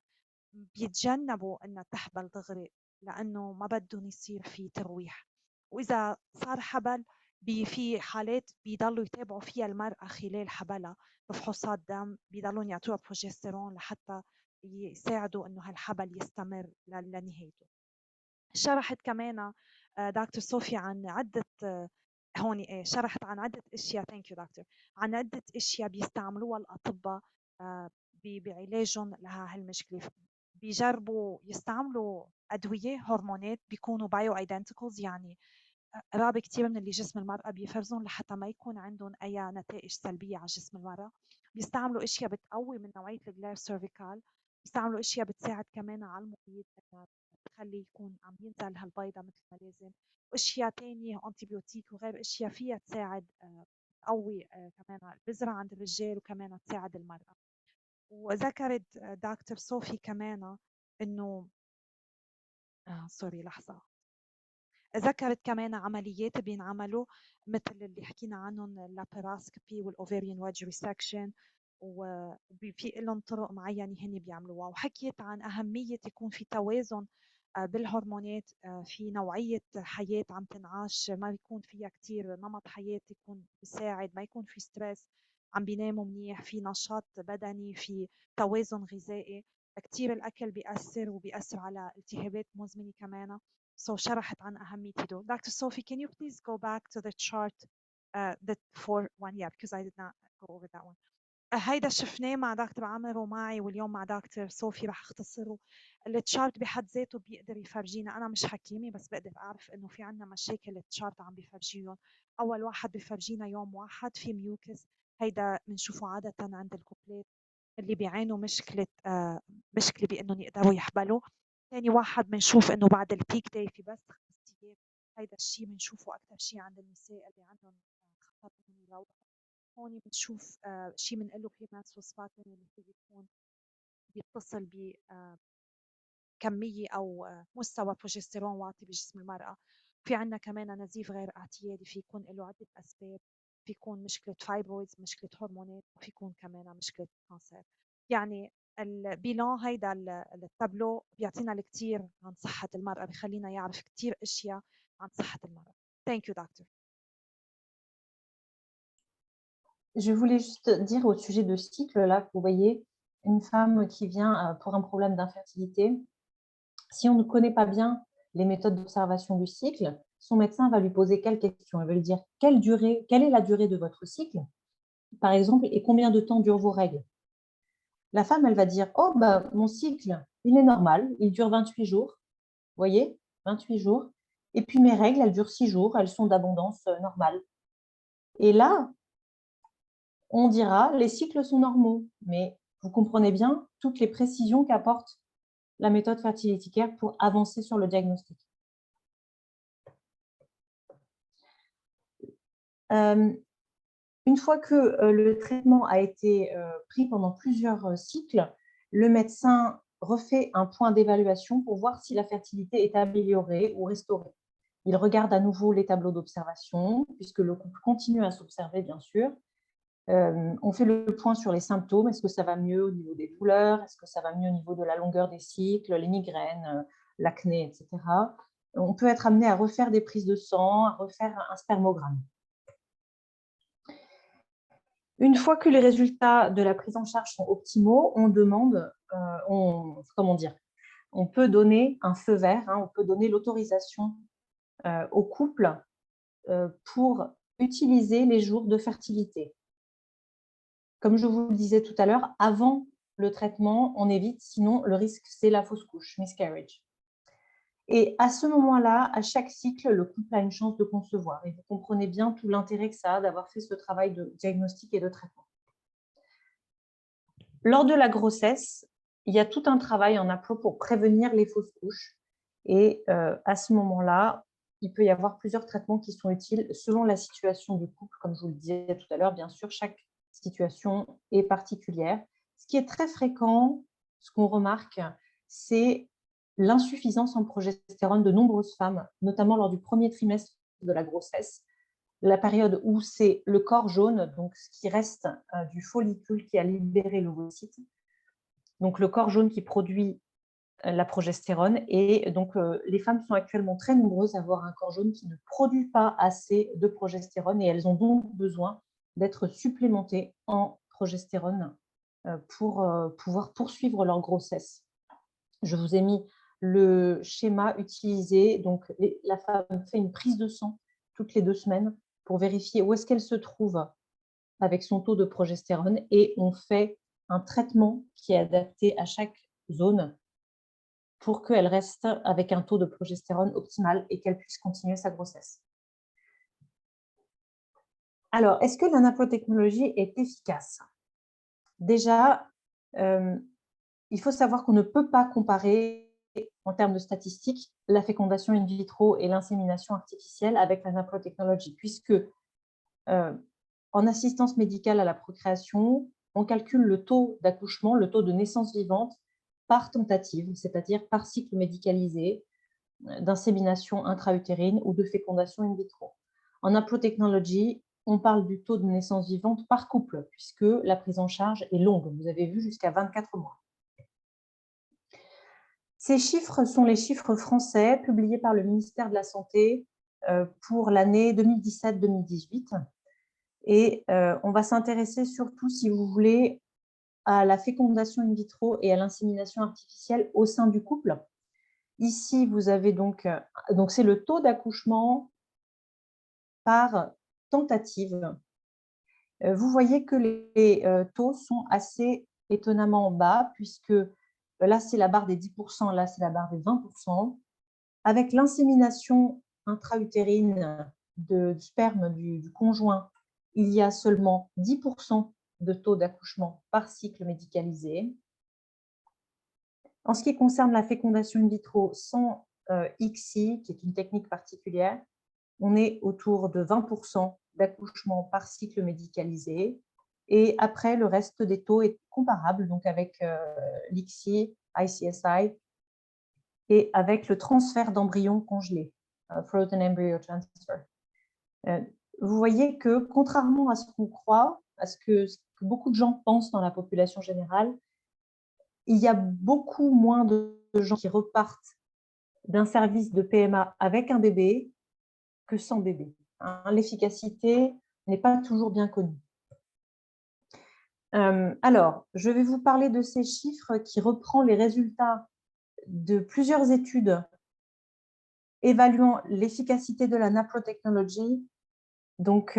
بيتجنبوا إنها تحبل دغري لأنه ما بدهم يصير في ترويح. وإذا صار حبل في حالات بيضلوا يتابعوا فيها المرأة خلال حبلها بفحوصات دم، بيضلوا يعطوها بروجسترون لحتى يساعدوا إنه هالحبل يستمر لنهايته. شرحت كمان دكتور صوفيا عن عدة هون شرحت عن عدة اشياء ثانك يو دكتور، عن عدة اشياء بيستعملوها الاطباء بعلاجهم لها هالمشكله. بيجربوا يستعملوا ادويه هرمونات بيكونوا بايو ايدنتيكلز، يعني قرابه كثير من اللي جسم المراه بيفرزون لحتى ما يكون عندهم اي نتائج سلبيه على جسم المراه. بيستعملوا اشياء بتقوي من نوعيه الجلير سيرفيكال، بيستعملوا اشياء بتساعد كمان على المبيض انها تخلي يكون عم ينزل هالبيضه مثل ما لازم، واشياء ثانيه انتيبيوتيك وغير اشياء فيها تساعد تقوي كمان البذره عند الرجال وكمان تساعد المراه. وذكرت دكتور صوفي كمان انه سوري لحظه ذكرت كمان عمليات بينعملوا مثل اللي حكينا عنهم اللاباراسكوبي والأوفريان ويدج ريسكشن، وفي لهم طرق معينة هن بيعملوها. وحكيت عن أهمية يكون في توازن بالهرمونات، في نوعية حياة عم تنعاش، ما يكون فيها كتير نمط حياة يكون بيساعد، ما يكون في ستريس، عم بيناموا منيح، في نشاط بدني، في توازن غذائي. كتير الأكل بيأثر وبيأثر على التهابات مزمنة كمان. So شرحت عن أهميته. Dr. Sophie, can you please go back to the chart that for one? Yeah, because I did not go over that one. هيدا شفناه مع دكتور عامر ومعي، واليوم مع دكتور صوفي رح اختصره. التشارت بحد ذاته بيقدر يفرجينا، انا مش حكيمه بس بقدر اعرف انه في عندنا مشاكل التشارت عم بيفرجيهم. اول واحد بيفرجينا يوم واحد في ميوكس، هيدا بنشوفه عاده عند الكوبلات اللي بيعانوا مشكله بانهم يقدروا يحبلوا. ثاني واحد بنشوف انه بعد البيك داي في بس 5 ايام، هيدا الشيء بنشوفه اكثر شيء عند النساء اللي عندهم خطر انهم يروحوا. هون بنشوف شيء بنقله بريماتس فوسفاتين اللي هو بيكون بيتصل بكمية أو مستوى بروجستيرون واطي بجسم المرأة. في عنا كمان نزيف غير اعتيادي، في يكون له عدة أسباب، في يكون مشكلة فايبرويدز، مشكلة هرمونات، وفي يكون كمان مشكلة كانسر. يعني البيلان هيدا التابلو بيعطينا الكثير عن صحة المرأة، بخلينا يعرف كثير أشياء عن صحة المرأة. Thank you, doctor. Je voulais juste dire au sujet de cycle, là, vous voyez, une femme qui vient pour un problème d'infertilité, si on ne connaît pas bien les méthodes d'observation du cycle, son médecin va lui poser quelles questions? Il va lui dire quelle est la durée de votre cycle, par exemple, et combien de temps durent vos règles? La femme, elle va dire, oh, bah, mon cycle, il est normal, il dure 28 jours, vous voyez, 28 jours, et puis mes règles, elles durent 6 jours, elles sont d'abondance normale. Et là, on dira les cycles sont normaux, mais vous comprenez bien toutes les précisions qu'apporte la méthode Fertility Care pour avancer sur le diagnostic. Une fois que le traitement a été pris pendant plusieurs cycles, le médecin refait un point d'évaluation pour voir si la fertilité est améliorée ou restaurée. Il regarde à nouveau les tableaux d'observation, puisque le couple continue à s'observer, bien sûr. On fait le point sur les symptômes. Est-ce que ça va mieux au niveau des douleurs? Est-ce que ça va mieux au niveau de la longueur des cycles, les migraines, l'acné, etc. On peut être amené à refaire des prises de sang, à refaire un spermogramme. Une fois que les résultats de la prise en charge sont optimaux, on demande, on peut donner un feu vert, on peut donner l'autorisation au couple pour utiliser les jours de fertilité. Comme je vous le disais tout à l'heure, avant le traitement, on évite, sinon le risque, c'est la fausse couche, miscarriage. Et à ce moment-là, à chaque cycle, le couple a une chance de concevoir. Et vous comprenez bien tout l'intérêt que ça a d'avoir fait ce travail de diagnostic et de traitement. Lors de la grossesse, il y a tout un travail en appro pour prévenir les fausses couches. Et à ce moment-là, il peut y avoir plusieurs traitements qui sont utiles selon la situation du couple. Comme je vous le disais tout à l'heure, bien sûr, chaque situation est particulière. Ce qui est très fréquent, ce qu'on remarque, c'est l'insuffisance en progestérone de nombreuses femmes, notamment lors du premier trimestre de la grossesse, la période où c'est le corps jaune, donc ce qui reste du follicule qui a libéré l'ovocyte, donc le corps jaune qui produit la progestérone. Et donc, les femmes sont actuellement très nombreuses à avoir un corps jaune qui ne produit pas assez de progestérone et elles ont donc besoin d'être supplémentées en progestérone pour pouvoir poursuivre leur grossesse. Je vous ai mis le schéma utilisé. Donc, la femme fait une prise de sang toutes les 2 semaines pour vérifier où est-ce qu'elle se trouve avec son taux de progestérone et on fait un traitement qui est adapté à chaque zone pour qu'elle reste avec un taux de progestérone optimal et qu'elle puisse continuer sa grossesse. Alors, est-ce que la nanotechnologie est efficace? Déjà, il faut savoir qu'on ne peut pas comparer en termes de statistiques la fécondation in vitro et l'insémination artificielle avec la nanotechnologie, puisque en assistance médicale à la procréation, on calcule le taux d'accouchement, le taux de naissance vivante par tentative, c'est-à-dire par cycle médicalisé. d'insémination intra-utérine ou de fécondation in vitro. En naprotechnology, on parle du taux de naissance vivante par couple, puisque la prise en charge est longue. Vous avez vu jusqu'à 24 mois. Ces chiffres sont les chiffres français publiés par le ministère de la Santé pour l'année 2017-2018. Et on va s'intéresser surtout, si vous voulez, à la fécondation in vitro et à l'insémination artificielle au sein du couple. Ici, vous avez donc c'est le taux d'accouchement par tentative. Vous voyez que les taux sont assez étonnamment bas, puisque là, c'est la barre des 10%, là, c'est la barre des 20%. Avec l'insémination intra-utérine du sperme du conjoint, il y a seulement 10% de taux d'accouchement par cycle médicalisé. En ce qui concerne la fécondation in vitro sans ICSI, qui est une technique particulière, on est autour de 20% d'accouchement par cycle médicalisé. Et après, le reste des taux est comparable, donc avec l'ICSI, ICSI, et avec le transfert d'embryons congelés, frozen embryo transfer. Vous voyez que, contrairement à ce qu'on croit, à ce que beaucoup de gens pensent dans la population générale, il y a beaucoup moins de gens qui repartent d'un service de PMA avec un bébé que sans bébé. L'efficacité n'est pas toujours bien connue. Alors, je vais vous parler de ces chiffres qui reprend les résultats de plusieurs études évaluant l'efficacité de la naprotechnology. Donc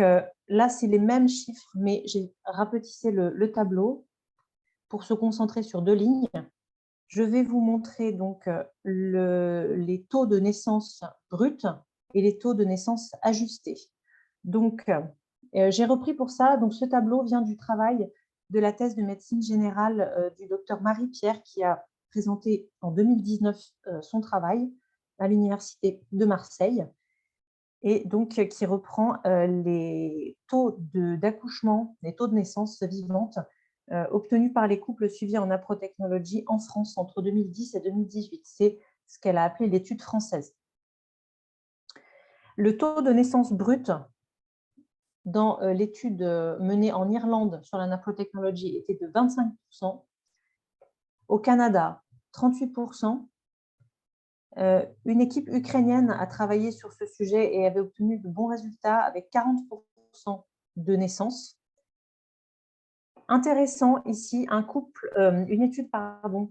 là, c'est les mêmes chiffres, mais j'ai rapetissé le tableau pour se concentrer sur 2 lignes. Je vais vous montrer donc les taux de naissance bruts et les taux de naissance ajustés. Donc, j'ai repris pour ça, donc ce tableau vient du travail de la thèse de médecine générale du docteur Marie-Pierre, qui a présenté en 2019 son travail à l'Université de Marseille, et donc qui reprend les taux d'accouchement, les taux de naissance vivante obtenus par les couples suivis en naprotechnology en France entre 2010 et 2018. C'est ce qu'elle a appelé l'étude française. Le taux de naissance brute dans l'étude menée en Irlande sur la naprotechnology était de 25%. Au Canada, 38%. Une équipe ukrainienne a travaillé sur ce sujet et avait obtenu de bons résultats avec 40% de naissances. Intéressant ici, une étude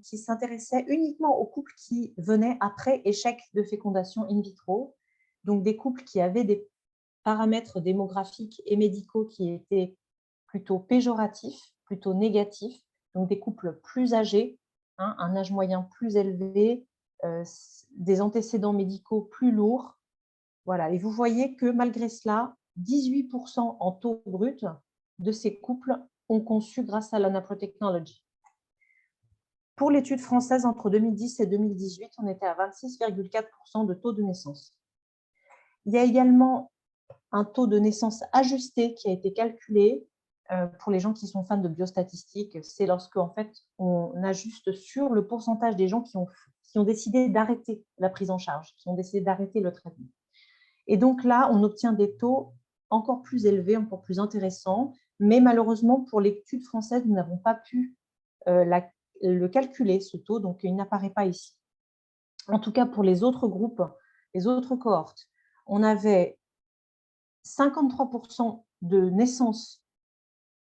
qui s'intéressait uniquement aux couples qui venaient après échec de fécondation in vitro, donc des couples qui avaient des paramètres démographiques et médicaux qui étaient plutôt péjoratifs, plutôt négatifs, donc des couples plus âgés, un âge moyen plus élevé, des antécédents médicaux plus lourds. Voilà. Et vous voyez que malgré cela, 18% en taux brut de ces couples ont conçu grâce à la naprotechnology. Pour l'étude française, entre 2010 et 2018, on était à 26,4% de taux de naissance. Il y a également un taux de naissance ajusté qui a été calculé pour les gens qui sont fans de biostatistiques. C'est lorsque en fait, on ajuste sur le pourcentage des gens qui ont décidé d'arrêter la prise en charge, qui ont décidé d'arrêter le traitement. Et donc là, on obtient des taux encore plus élevés, encore plus intéressants, mais malheureusement, pour l'étude française, nous n'avons pas pu le calculer, ce taux, donc il n'apparaît pas ici. En tout cas, pour les autres groupes, les autres cohortes, on avait 53% de naissances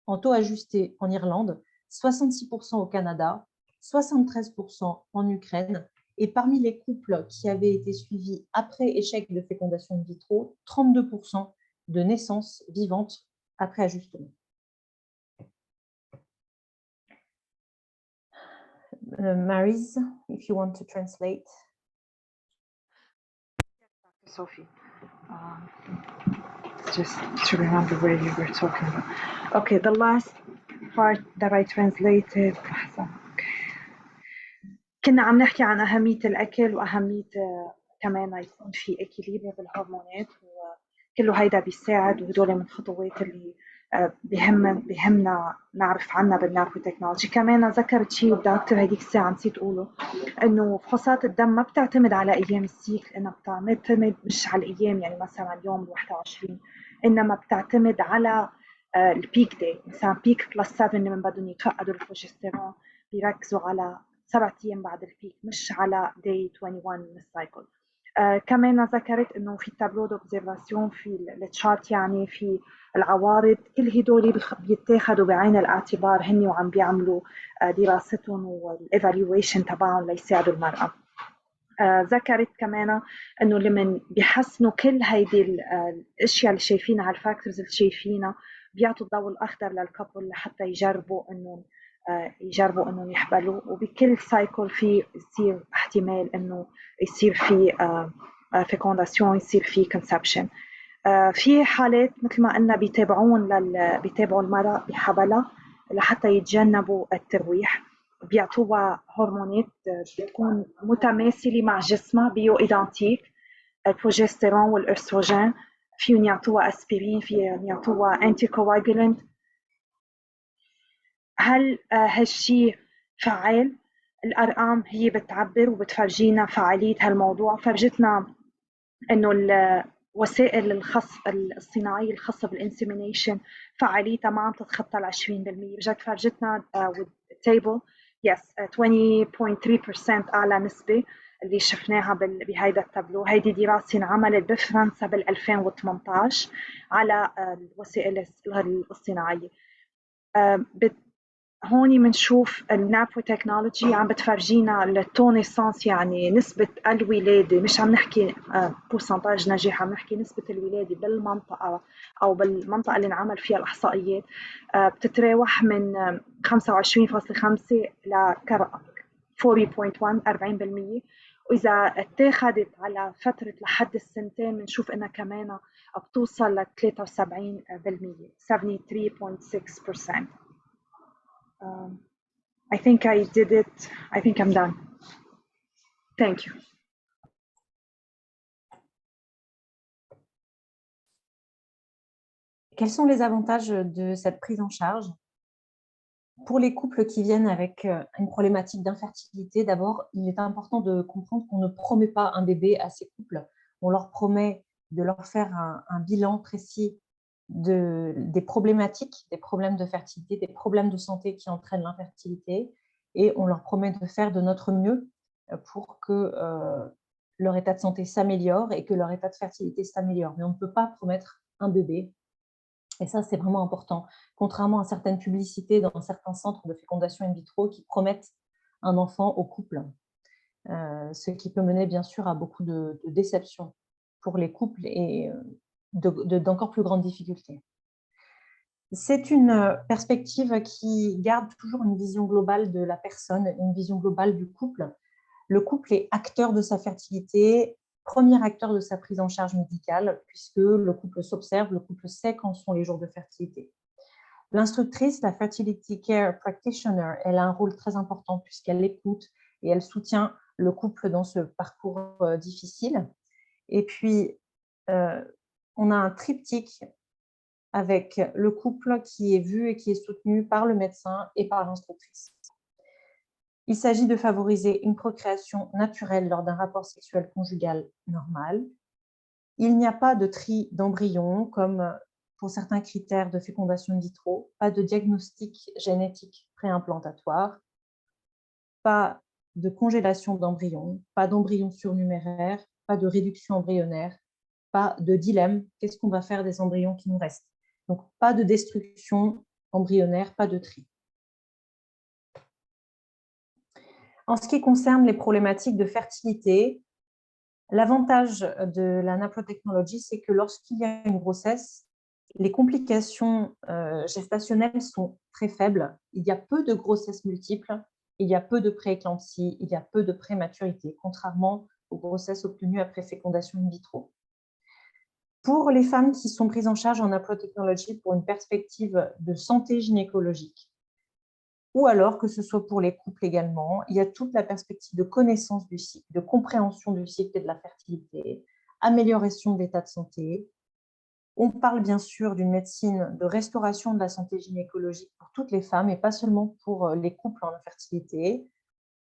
en taux ajusté en Irlande, 66% au Canada, 73% en Ukraine, et parmi les couples qui avaient été suivis après échec de fécondation in vitro, 32% de naissances vivantes après ajustement. Maryse, if you want to translate. Sophie, just to remember where you were talking about. Okay, the last part that I translated. كنا عم نحكي عن أهمية الأكل وأهمية كمان يكون في إكيليبر بالهرمونات، وكله هيدا بيساعد، وهدول من الخطوات اللي بهمنا نعرف عنها بالنابو تكنولوجي. كمان ذكرت شيء الدكتور هذيك الساعة نسيت أقوله، إنه فحوصات الدم ما بتعتمد على أيام السيكل، إنها بتعتمد مش على الأيام يعني مثلا اليوم 21، إنما بتعتمد على البيك داي. مثلا بيك بلس 7 لما بدهم يتفقدوا البروجستيرون بيركزوا على 7 أيام بعد البيك، مش على داي 21 من السايكل. كمان ذكرت انه في تابلو دوبزرفاسيون في التشارت، يعني في العوارض، كل هدول بيتاخدوا بعين الاعتبار هن وعم بيعملوا دراستهم والايفالويشن تبعهم ليساعدوا المرأة. ذكرت كمان انه لمن بيحسنوا كل هيدي الاشياء اللي شايفينها، الفاكتورز اللي شايفينها، بيعطوا الضوء الاخضر للكابل لحتى يجربوا انه يحبلوا. وبكل سايكل في يصير احتمال انه يصير في فيكونداسيون، يصير في كونسبشن. في حالات مثل ما قلنا بيتابعوا المرأة بحبلها لحتى يتجنبوا الترويح، بيعطوها هرمونات بتكون متماثلة مع جسمها، بيو إيدانتيك، البروجستيرون والأستروجين. فيهم يعطوها أسبرين، فيهم يعطوها أنتي كواجولانت. هل هالشي فعال؟ الأرقام هي بتعبر وبتفرجينا فعالية هالموضوع. فرجتنا إنه وسائل الصناعية الخاصة بالإنسيمينيشن فعاليتها ما عم تتخطى 20%. رجعت فرجتنا table yes 20.3% أعلى نسبة اللي شفناها بهيدا التابلو. هيدي دراسة انعملت بفرنسا بال 2018 على الوسائل الصناعية. هون بنشوف النابو تكنولوجي عم بتفرجينا التو نيسانس، يعني نسبة الولادة، مش عم نحكي بورسنتاج نجاح، عم نحكي نسبة الولادة بالمنطقة أو بالمنطقة اللي انعمل فيها الإحصائيات، بتتراوح من 25.5 ل 40.1 40%. وإذا اتاخدت على فترة لحد السنتين بنشوف إنها كمان بتوصل ل 73%، 73.6%. I think I did it. I think I'm done. Thank you. Quels sont les avantages de cette prise en charge? Pour les couples qui viennent avec une problématique d'infertilité, d'abord, il est important de comprendre qu'on ne promet pas un bébé à ces couples. On leur promet de leur faire un bilan précis des problématiques, des problèmes de fertilité, des problèmes de santé qui entraînent l'infertilité, et on leur promet de faire de notre mieux pour que leur état de santé s'améliore et que leur état de fertilité s'améliore. Mais on ne peut pas promettre un bébé. Et ça, c'est vraiment important. Contrairement à certaines publicités dans certains centres de fécondation in vitro qui promettent un enfant au couple, ce qui peut mener bien sûr à beaucoup de déceptions pour les couples et d'encore plus grandes difficultés. C'est une perspective qui garde toujours une vision globale de la personne, une vision globale du couple. Le couple est acteur de sa fertilité, premier acteur de sa prise en charge médicale, puisque le couple s'observe, le couple sait quand sont les jours de fertilité. L'instructrice, la Fertility Care Practitioner, elle a un rôle très important puisqu'elle écoute et elle soutient le couple dans ce parcours difficile. Et puis, on a un triptyque avec le couple qui est vu et qui est soutenu par le médecin et par l'instructrice. Il s'agit de favoriser une procréation naturelle lors d'un rapport sexuel conjugal normal. Il n'y a pas de tri d'embryons comme pour certains critères de fécondation in vitro, pas de diagnostic génétique préimplantatoire, pas de congélation d'embryons, pas d'embryons surnuméraires, pas de réduction embryonnaire, pas de dilemme, qu'est-ce qu'on va faire des embryons qui nous restent? Donc, pas de destruction embryonnaire, pas de tri. En ce qui concerne les problématiques de fertilité, l'avantage de la naprotechnologie, c'est que lorsqu'il y a une grossesse, les complications gestationnelles sont très faibles. Il y a peu de grossesses multiples, il y a peu de prééclampsie, il y a peu de prématurité, contrairement aux grossesses obtenues après fécondation in vitro. Pour les femmes qui sont prises en charge en naprotechnologie pour une perspective de santé gynécologique, ou alors que ce soit pour les couples également, il y a toute la perspective de connaissance du cycle, de compréhension du cycle et de la fertilité, amélioration de l'état de santé, On parle bien sûr d'une médecine de restauration de la santé gynécologique pour toutes les femmes et pas seulement pour les couples en infertilité.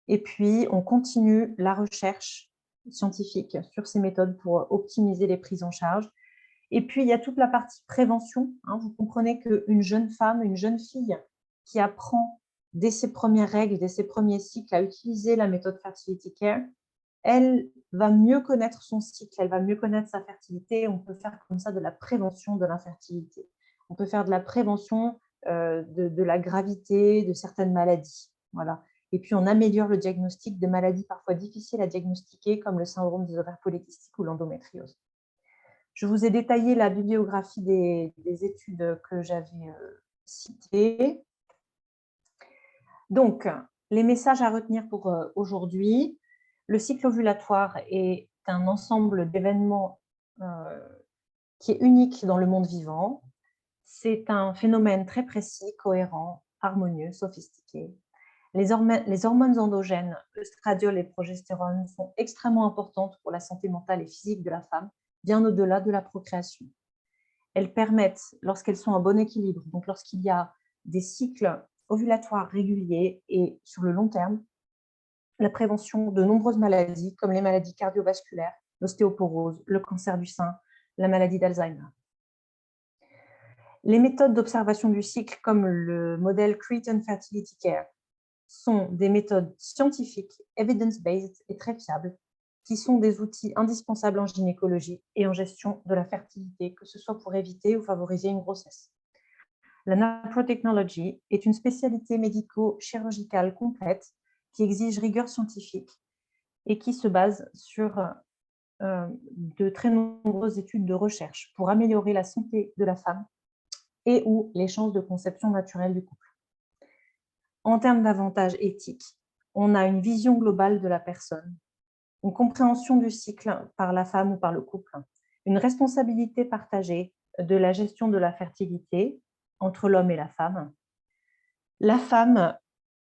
Et puis, on continue la recherche scientifique sur ces méthodes pour optimiser les prises en charge. Et puis, il y a toute la partie prévention. Vous comprenez qu'une jeune femme, une jeune fille qui apprend dès ses premières règles, dès ses premiers cycles à utiliser la méthode Fertility Care, elle va mieux connaître son cycle, elle va mieux connaître sa fertilité. On peut faire comme ça de la prévention de l'infertilité. On peut faire de la prévention de la gravité de certaines maladies. Voilà. Et puis, on améliore le diagnostic de maladies parfois difficiles à diagnostiquer, comme le syndrome des ovaires polykystiques ou l'endométriose. Je vous ai détaillé la bibliographie des études que j'avais citées. Donc, les messages à retenir pour aujourd'hui. Le cycle ovulatoire est un ensemble d'événements qui est unique dans le monde vivant. C'est un phénomène très précis, cohérent, harmonieux, sophistiqué. Les hormones endogènes, œstradiol et progestérone, sont extrêmement importantes pour la santé mentale et physique de la femme, bien au-delà de la procréation. Elles permettent, lorsqu'elles sont en bon équilibre, donc lorsqu'il y a des cycles ovulatoires réguliers et sur le long terme, la prévention de nombreuses maladies comme les maladies cardiovasculaires, l'ostéoporose, le cancer du sein, la maladie d'Alzheimer. Les méthodes d'observation du cycle comme le modèle Cretan Fertility Care sont des méthodes scientifiques, evidence-based et très fiables, qui sont des outils indispensables en gynécologie et en gestion de la fertilité, que ce soit pour éviter ou favoriser une grossesse. La naprotechnology est une spécialité médico-chirurgicale complète qui exige rigueur scientifique et qui se base sur de très nombreuses études de recherche pour améliorer la santé de la femme et ou les chances de conception naturelle du couple. En termes d'avantages éthiques, on a une vision globale de la personne, une compréhension du cycle par la femme ou par le couple, une responsabilité partagée de la gestion de la fertilité entre l'homme et la femme. La femme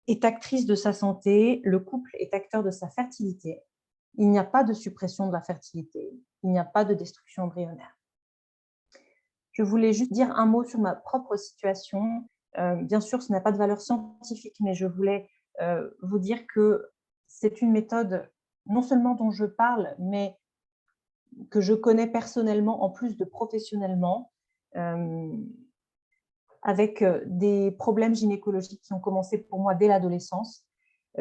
est actrice de sa santé, le couple est acteur de sa fertilité. Il n'y a pas de suppression de la fertilité, il n'y a pas de destruction embryonnaire. Je voulais juste dire un mot sur ma propre situation. Bien sûr, ce n'a pas de valeur scientifique, mais je voulais vous dire que c'est une méthode non seulement dont je parle, mais que je connais personnellement en plus de professionnellement, avec des problèmes gynécologiques qui ont commencé pour moi dès l'adolescence.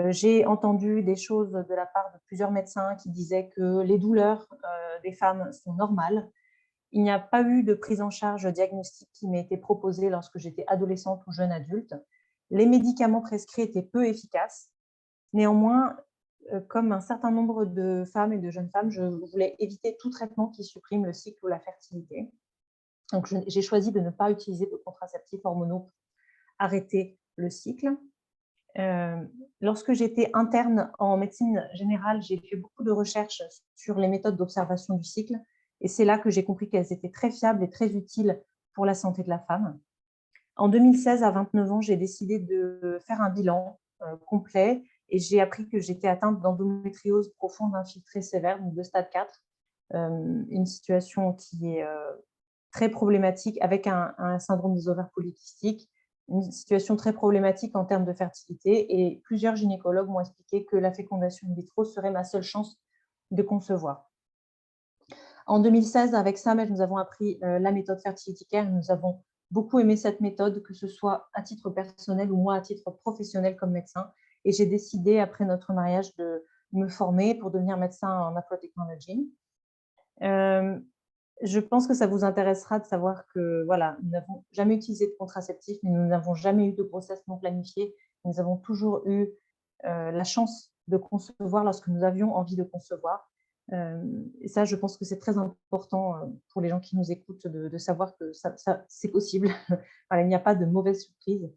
J'ai entendu des choses de la part de plusieurs médecins qui disaient que les douleurs des femmes sont normales. Il n'y a pas eu de prise en charge diagnostique qui m'a été proposée lorsque j'étais adolescente ou jeune adulte. Les médicaments prescrits étaient peu efficaces. Néanmoins, comme un certain nombre de femmes et de jeunes femmes, je voulais éviter tout traitement qui supprime le cycle ou la fertilité. Donc, j'ai choisi de ne pas utiliser de contraceptifs hormonaux pour arrêter le cycle. Lorsque j'étais interne en médecine générale, j'ai fait beaucoup de recherches sur les méthodes d'observation du cycle et c'est là que j'ai compris qu'elles étaient très fiables et très utiles pour la santé de la femme. En 2016, à 29 ans, j'ai décidé de faire un bilan complet et j'ai appris que j'étais atteinte d'endométriose profonde infiltrée sévère, donc de stade 4, une situation qui est très problématique avec un syndrome des ovaires polykystiques, une situation très problématique en termes de fertilité et plusieurs gynécologues m'ont expliqué que la fécondation in vitro serait ma seule chance de concevoir. En 2016, avec Samed, nous avons appris la méthode Fertility Care. Nous avons beaucoup aimé cette méthode, que ce soit à titre personnel ou moi à titre professionnel comme médecin. Et j'ai décidé, après notre mariage, de me former pour devenir médecin en naprotechnology. Je pense que ça vous intéressera de savoir que voilà, nous n'avons jamais utilisé de contraceptif, mais nous n'avons jamais eu de grossesse non planifiée. Nous avons toujours eu la chance de concevoir lorsque nous avions envie de concevoir. Et ça, je pense que c'est très important pour les gens qui nous écoutent de savoir que ça c'est possible. Voilà, il n'y a pas de mauvaise surprise,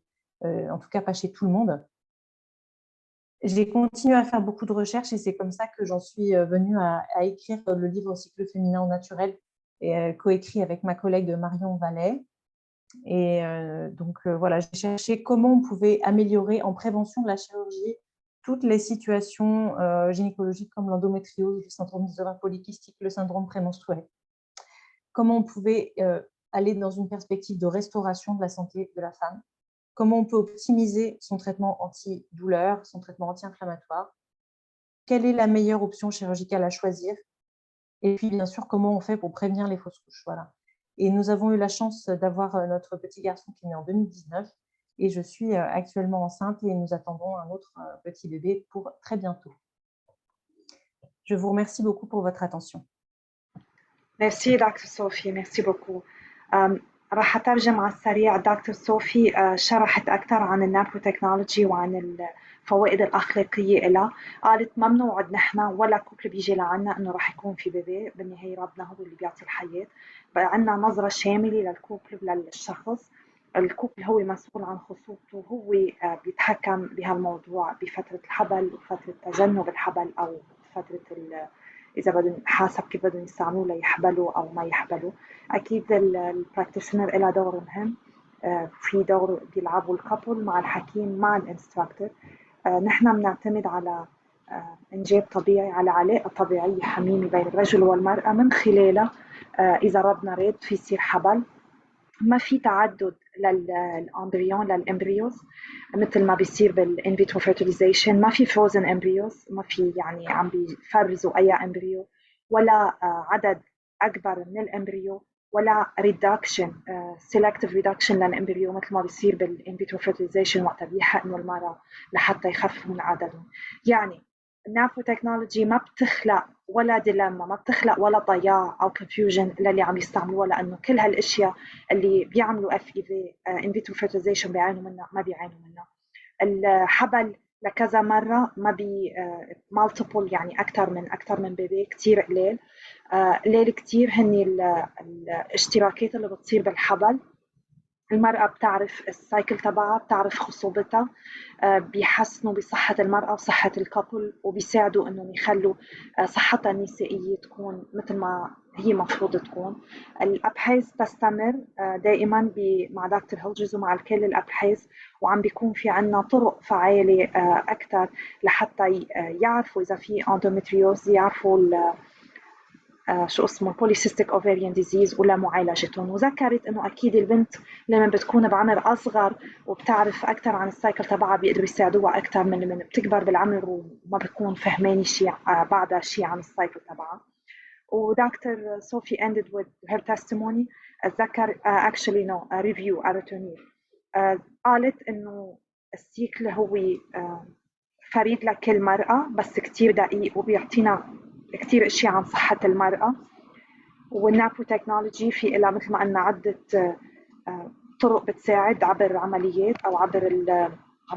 en tout cas pas chez tout le monde. J'ai continué à faire beaucoup de recherches et c'est comme ça que j'en suis venue à écrire le livre Cycle féminin au naturel, et coécrit avec ma collègue Marion Vallet. Et donc voilà, j'ai cherché comment on pouvait améliorer en prévention de la chirurgie toutes les situations gynécologiques comme l'endométriose, le syndrome des ovaires polykystiques, le syndrome prémenstruel. comment on pouvait aller dans une perspective de restauration de la santé de la femme, comment on peut optimiser son traitement antidouleur, son traitement anti-inflammatoire, quelle est la meilleure option chirurgicale à choisir, et puis bien sûr comment on fait pour prévenir les fausses couches. Voilà. Et nous avons eu la chance d'avoir notre petit garçon qui est né en 2019, et je suis actuellement enceinte et nous attendons un autre petit bébé pour très bientôt. Je vous remercie beaucoup pour votre attention. ميرسي دكتور صوفي، ميرسي بوكو. راح أترجم على السريع. دكتور صوفي شرحت أكثر عن النانو تكنولوجي وعن الفوائد الأخلاقية لها. قالت ما بنوعد نحن ولا كوبل بيجي لعنا إنه راح يكون في بيبي، بالنهاية ربنا هو اللي بيعطي الحياة. بقى عندنا نظرة شاملة للكوبل وللشخص. الكوبل هو مسؤول عن خصوبته، هو بيتحكم بهالموضوع بفترة الحبل وفترة تجنب الحبل أو فترة إذا بدهم حسب كيف بدهم يستعملوه ليحبلوا أو ما يحبلوا. أكيد البراكتيشنر لها دور مهم، في دور بيلعبوا الكابل مع الحكيم مع الانستراكتور. نحن بنعتمد على إنجاب طبيعي، على علاقة طبيعية حميمة بين الرجل والمرأة، من خلالها إذا ربنا راد في يصير حبل. ما في تعدد للامبريون للامبريوز مثل ما بيصير بالان فيترو فيرتيلايزيشن. ما في فروزن امبريوز، ما في يعني عم بيفرزوا اي امبريو، ولا عدد اكبر من الامبريو، ولا ريدكشن سيلكتيف ريدكشن للامبريو مثل ما بيصير بالان فيترو فيرتيلايزيشن وقت بيحقنوا المرأة لحتى يخففوا من عددهم. يعني النانو تكنولوجي ما بتخلق ولا ديلما، ما بتخلق ولا ضياع او كونفيوجن للي عم يستعملوها، لانه كل هالاشياء اللي بيعملوا اف اي في ان فيترو فيرتيلايزيشن بيعانوا منها، ما بيعانوا منها. الحبل لكذا مره ما بي مالتيبل يعني اكثر من بيبي كثير قليل. قليل كثير هن الاشتراكات اللي بتصير بالحبل. المرأة بتعرف السايكل تبعها، بتعرف خصوبتها، بيحسنوا بصحة المرأة وصحة الكابل، وبيساعدوا انهم يخلوا صحتها النسائية تكون مثل ما هي مفروض تكون. الابحاث تستمر دائما مع دكتور هولجرز ومع كل الابحاث، وعم بيكون في عنا طرق فعالة اكثر لحتى يعرفوا اذا في اندومتريوز، يعرفوا شو اسمه polycystic ovarian disease ولا معالجتهم. وذكرت انه اكيد البنت لما بتكون بعمر اصغر وبتعرف اكثر عن السايكل تبعها بيقدروا يساعدوها اكثر من لما بتكبر بالعمر وما بتكون فهماني شيء بعدها شيء عن السايكل تبعها. ودكتور صوفي ended with her testimony. ذكر actually no a review a return. قالت انه السيكل هو فريد لكل مرأة بس كتير دقيق، وبيعطينا كتير اشياء عن صحة المرأة. والنانو تكنولوجي في لها مثل ما قلنا عدة طرق بتساعد عبر عمليات او عبر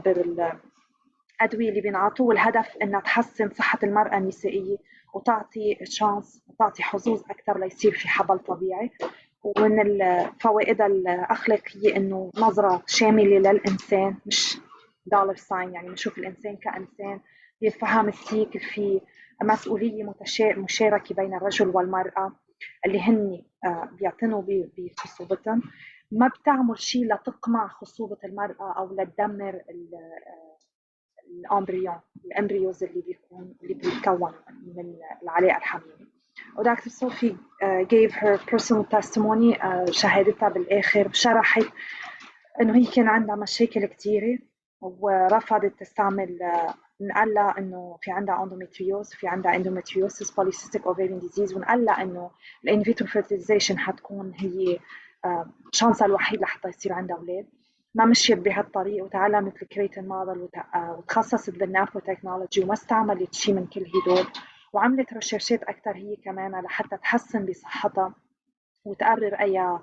الادوية اللي بينعطوا، والهدف انها تحسن صحة المرأة النسائية وتعطي شانس وتعطي حظوظ اكثر ليصير في حبل طبيعي. ومن الفوائد الاخلاقية انه نظرة شاملة للانسان، مش دولار ساين، يعني بنشوف الانسان كانسان، بيفهم السيكل في مسؤولية مشاركة بين الرجل والمرأة اللي هن بيعتنوا بخصوبتهم. ما بتعمل شيء لتقمع خصوبة المرأة أو لتدمر الأمبريوز اللي بيتكون من العلاقة الحميمة. ودكتور صوفي gave her personal testimony، شهادتها بالآخر، شرحت إنه هي كان عندها مشاكل كتيرة ورفضت تستعمل. نقال لها انه في عندها اندوميتريوز، في عندها اندوميتريوسس polycystic ovarian disease، ونقال لها انه الان فيترو فيرتيلايزيشن حتكون هي شانسها الوحيد لحتى يصير عندها اولاد. ما مشيت بهالطريق وتعلمت الكريتن موديل وتخصصت بالنانو تكنولوجي وما استعملت شيء من كل هدول، وعملت ريسيرشات اكثر هي كمان لحتى تحسن بصحتها وتقرر اي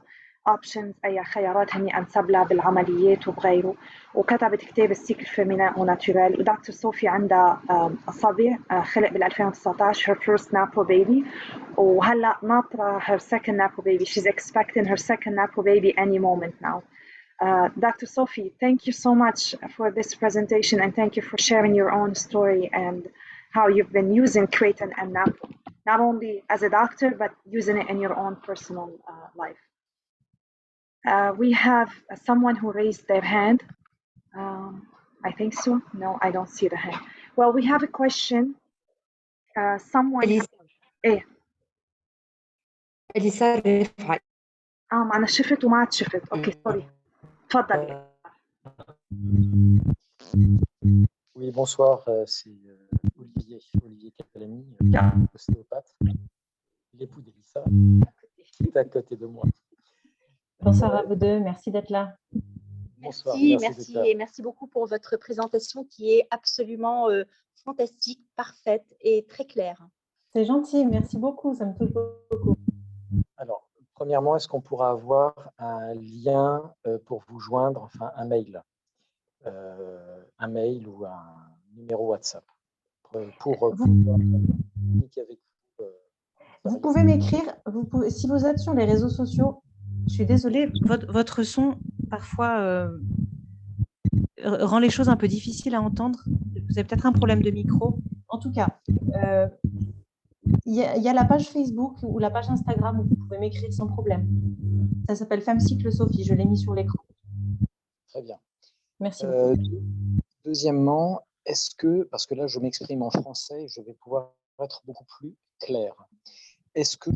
options، أي خيارات هني أنسب لها بالعمليات وبغيره. وكتبت كتاب السيكل فيمينا وناتورال. ودكتور صوفي عندها صبي خلق بال 2019 her first napo baby، وهلا ناطرة her second napo baby. She's expecting her second napo baby any moment now. Dr. Sophie, thank you so much for this presentation, and thank you for sharing your own story and how you've been using Kraton and Napo, not only as a doctor, but using it in your own personal life. We have someone who raised their hand. I think so. No, I don't see the hand. Well, we have a question. Someone. Elisa. إيه. اللي صرف أنا شفت وما عاد شفت. أوكي سوري. تفضل. Oui, bonsoir, c'est Olivier Calamy, ostéopathe, l'époux d'Elissa, qui est à côté de moi. Bonsoir à vous deux, merci d'être là. Bonsoir, Merci et merci beaucoup pour votre présentation qui est absolument fantastique, parfaite et très claire. C'est gentil, merci beaucoup, ça me touche beaucoup. Alors, premièrement, est-ce qu'on pourra avoir un lien pour vous joindre, enfin un mail ou un numéro WhatsApp pour communiquer avec vous. Vous pouvez m'écrire, si vous êtes sur les réseaux sociaux, je suis désolée, votre son parfois rend les choses un peu difficiles à entendre. Vous avez peut-être un problème de micro. En tout cas, il y a la page Facebook ou la page Instagram où vous pouvez m'écrire sans problème. Ça s'appelle Femme Cycle Sophie, je l'ai mis sur l'écran. Très bien. Merci beaucoup. Deuxièmement, est-ce que, parce que là je m'exprime en français, je vais pouvoir être beaucoup plus clair. Est-ce que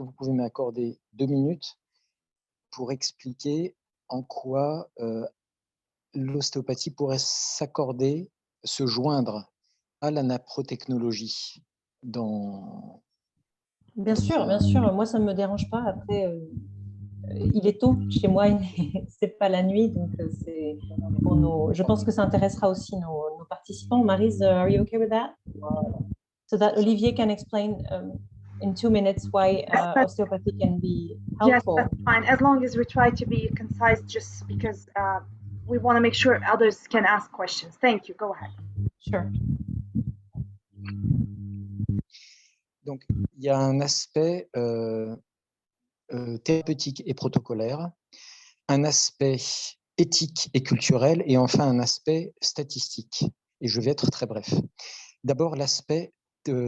vous pouvez m'accorder 2 minutes pour expliquer en quoi l'ostéopathie pourrait se joindre à la naprotechnologie dans... Bien sûr, moi ça ne me dérange pas. Après, il est tôt chez moi, c'est pas la nuit, donc c'est pour je pense que ça intéressera aussi nos participants. Maryse, are you okay with that? So that Olivier can explain in 2 minutes why osteopathy can be helpful. Yes, that's fine. As long as we try to be concise, just because we want to make sure others can ask questions. Thank you. Go ahead. Sure. Donc, il y a un aspect thérapeutique et protocolaire, un aspect éthique et culturel, et enfin un aspect statistique. Et je vais être très bref. D'abord, l'aspect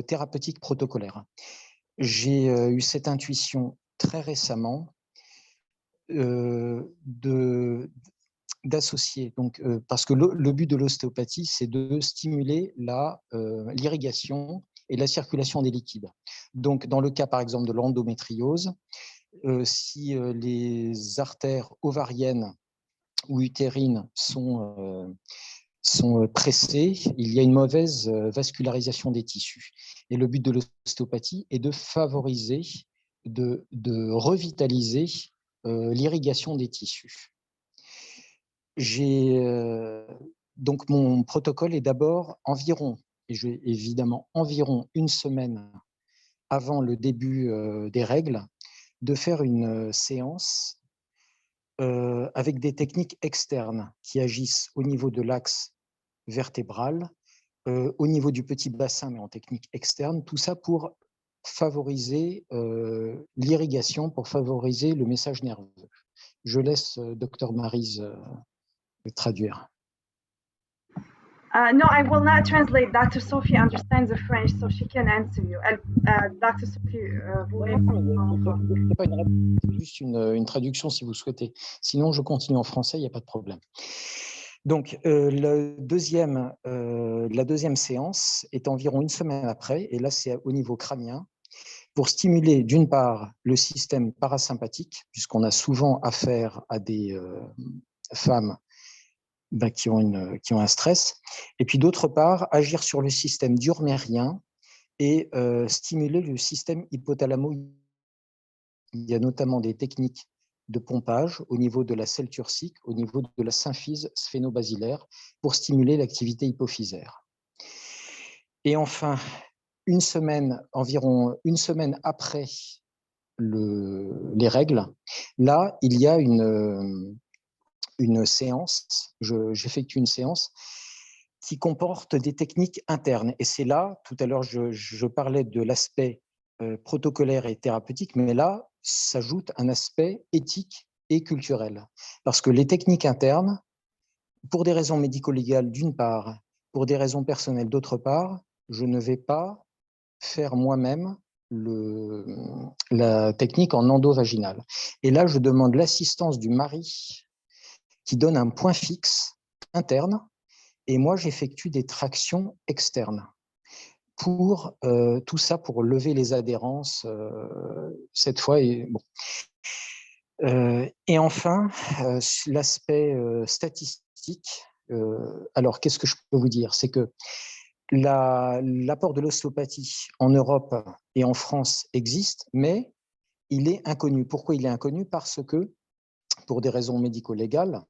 thérapeutique protocolaire. J'ai eu cette intuition très récemment d'associer, parce que le but de l'ostéopathie, c'est de stimuler l'irrigation et la circulation des liquides. Donc, dans le cas, par exemple, de l'endométriose, si les artères ovariennes ou utérines sont pressées, il y a une mauvaise vascularisation des tissus. Et le but de l'ostéopathie est de favoriser, de revitaliser l'irrigation des tissus. Donc, mon protocole est d'abord environ 1 semaine avant le début des règles, de faire une séance avec des techniques externes qui agissent au niveau de l'axe vertébral, au niveau du petit bassin, mais en technique externe, tout ça pour favoriser l'irrigation, pour favoriser le message nerveux. Je laisse Dr Maryse traduire. No, I will not translate. Dr. Sophie understands the French, so she can answer you. Dr. Sophie, c'est juste une traduction si vous souhaitez. Sinon, je continue en français, il n'y a pas de problème. Donc, la deuxième séance est environ 1 semaine après, et là, c'est au niveau crânien, pour stimuler d'une part le système parasympathique, puisqu'on a souvent affaire à des femmes qui ont un stress, et puis d'autre part, agir sur le système diurmérien et stimuler le système hypothalamo. Il y a notamment des techniques de pompage au niveau de la selle turcique, au niveau de la symphyse sphénobasilaire, pour stimuler l'activité hypophysaire. Et enfin, environ une semaine après les règles, là, il y a une séance, j'effectue une séance qui comporte des techniques internes. Et c'est là, tout à l'heure, je parlais de l'aspect protocolaire et thérapeutique, mais là, s'ajoute un aspect éthique et culturel. Parce que les techniques internes, pour des raisons médico-légales d'une part, pour des raisons personnelles d'autre part, je ne vais pas faire moi-même la technique en endovaginal. Et là, je demande l'assistance du mari qui donne un point fixe interne, et moi, j'effectue des tractions externes pour tout ça, pour lever les adhérences cette fois. Et, bon. Et enfin, l'aspect statistique. Alors, qu'est-ce que je peux vous dire? C'est que l'apport de l'ostéopathie en Europe et en France existe, mais il est inconnu. Pourquoi il est inconnu? Parce que, pour des raisons médico-légales,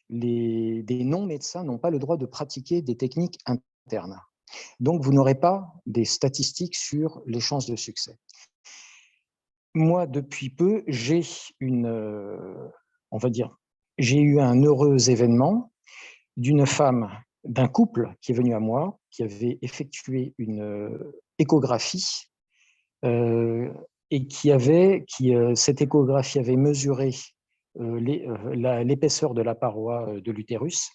des non-médecins n'ont pas le droit de pratiquer des techniques internes. Donc, vous n'aurez pas des statistiques sur les chances de succès. Moi, depuis peu, j'ai on va dire, j'ai eu un heureux événement d'une femme, d'un couple qui est venu à moi, qui avait effectué une échographie et cette échographie avait mesuré l'épaisseur de la paroi de l'utérus.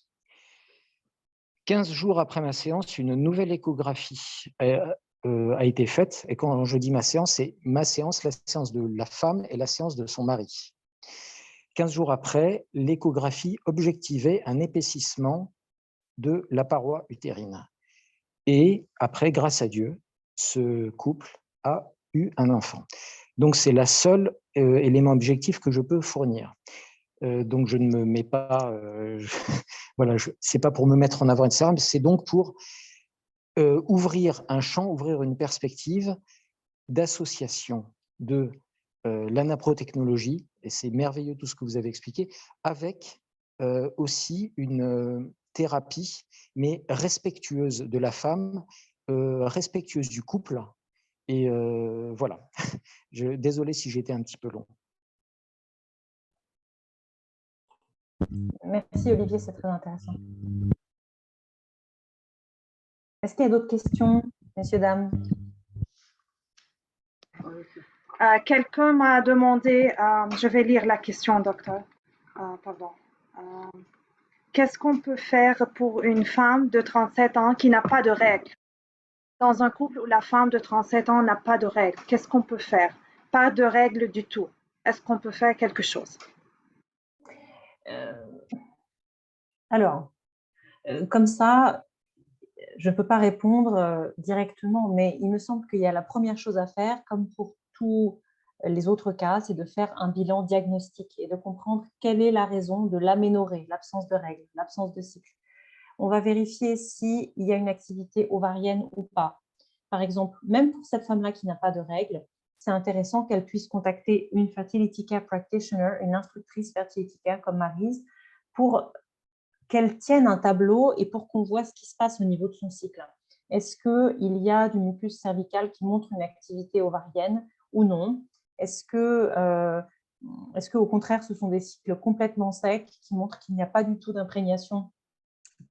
15 jours après ma séance, une nouvelle échographie a été faite. Et quand je dis ma séance, c'est ma séance, la séance de la femme et la séance de son mari. 15 jours après, l'échographie objectivait un épaississement de la paroi utérine. Et après, grâce à Dieu, ce couple a eu un enfant. Donc, c'est le seul élément objectif que je peux fournir. Donc, je ne me mets pas... voilà, c'est pas pour me mettre en avant, etc., mais c'est donc pour ouvrir un champ, ouvrir une perspective d'association de l'anaprotechnologie, et c'est merveilleux tout ce que vous avez expliqué, avec aussi une thérapie, mais respectueuse de la femme, respectueuse du couple. Et voilà. Désolé si j'étais un petit peu long. Merci Olivier, c'est très intéressant. Est-ce qu'il y a d'autres questions, messieurs, dames? Quelqu'un m'a demandé, je vais lire la question, docteur. Pardon. Qu'est-ce qu'on peut faire pour une femme de 37 ans qui n'a pas de règles? Dans un couple où la femme de 37 ans n'a pas de règles, qu'est-ce qu'on peut faire? Pas de règles du tout. Est-ce qu'on peut faire quelque chose? Alors, comme ça, je ne peux pas répondre directement, mais il me semble qu'il y a la première chose à faire, comme pour tous les autres cas, c'est de faire un bilan diagnostique et de comprendre quelle est la raison de l'aménorrhée, l'absence de règles, l'absence de cycle. On va vérifier s'il y a une activité ovarienne ou pas. Par exemple, même pour cette femme-là qui n'a pas de règles, c'est intéressant qu'elle puisse contacter une fertility care practitioner, une instructrice fertility care comme Maryse, pour qu'elle tienne un tableau et pour qu'on voit ce qui se passe au niveau de son cycle. Est-ce qu'il y a du mucus cervical qui montre une activité ovarienne ou non? Est-ce qu'au contraire, ce sont des cycles complètement secs qui montrent qu'il n'y a pas du tout d'imprégnation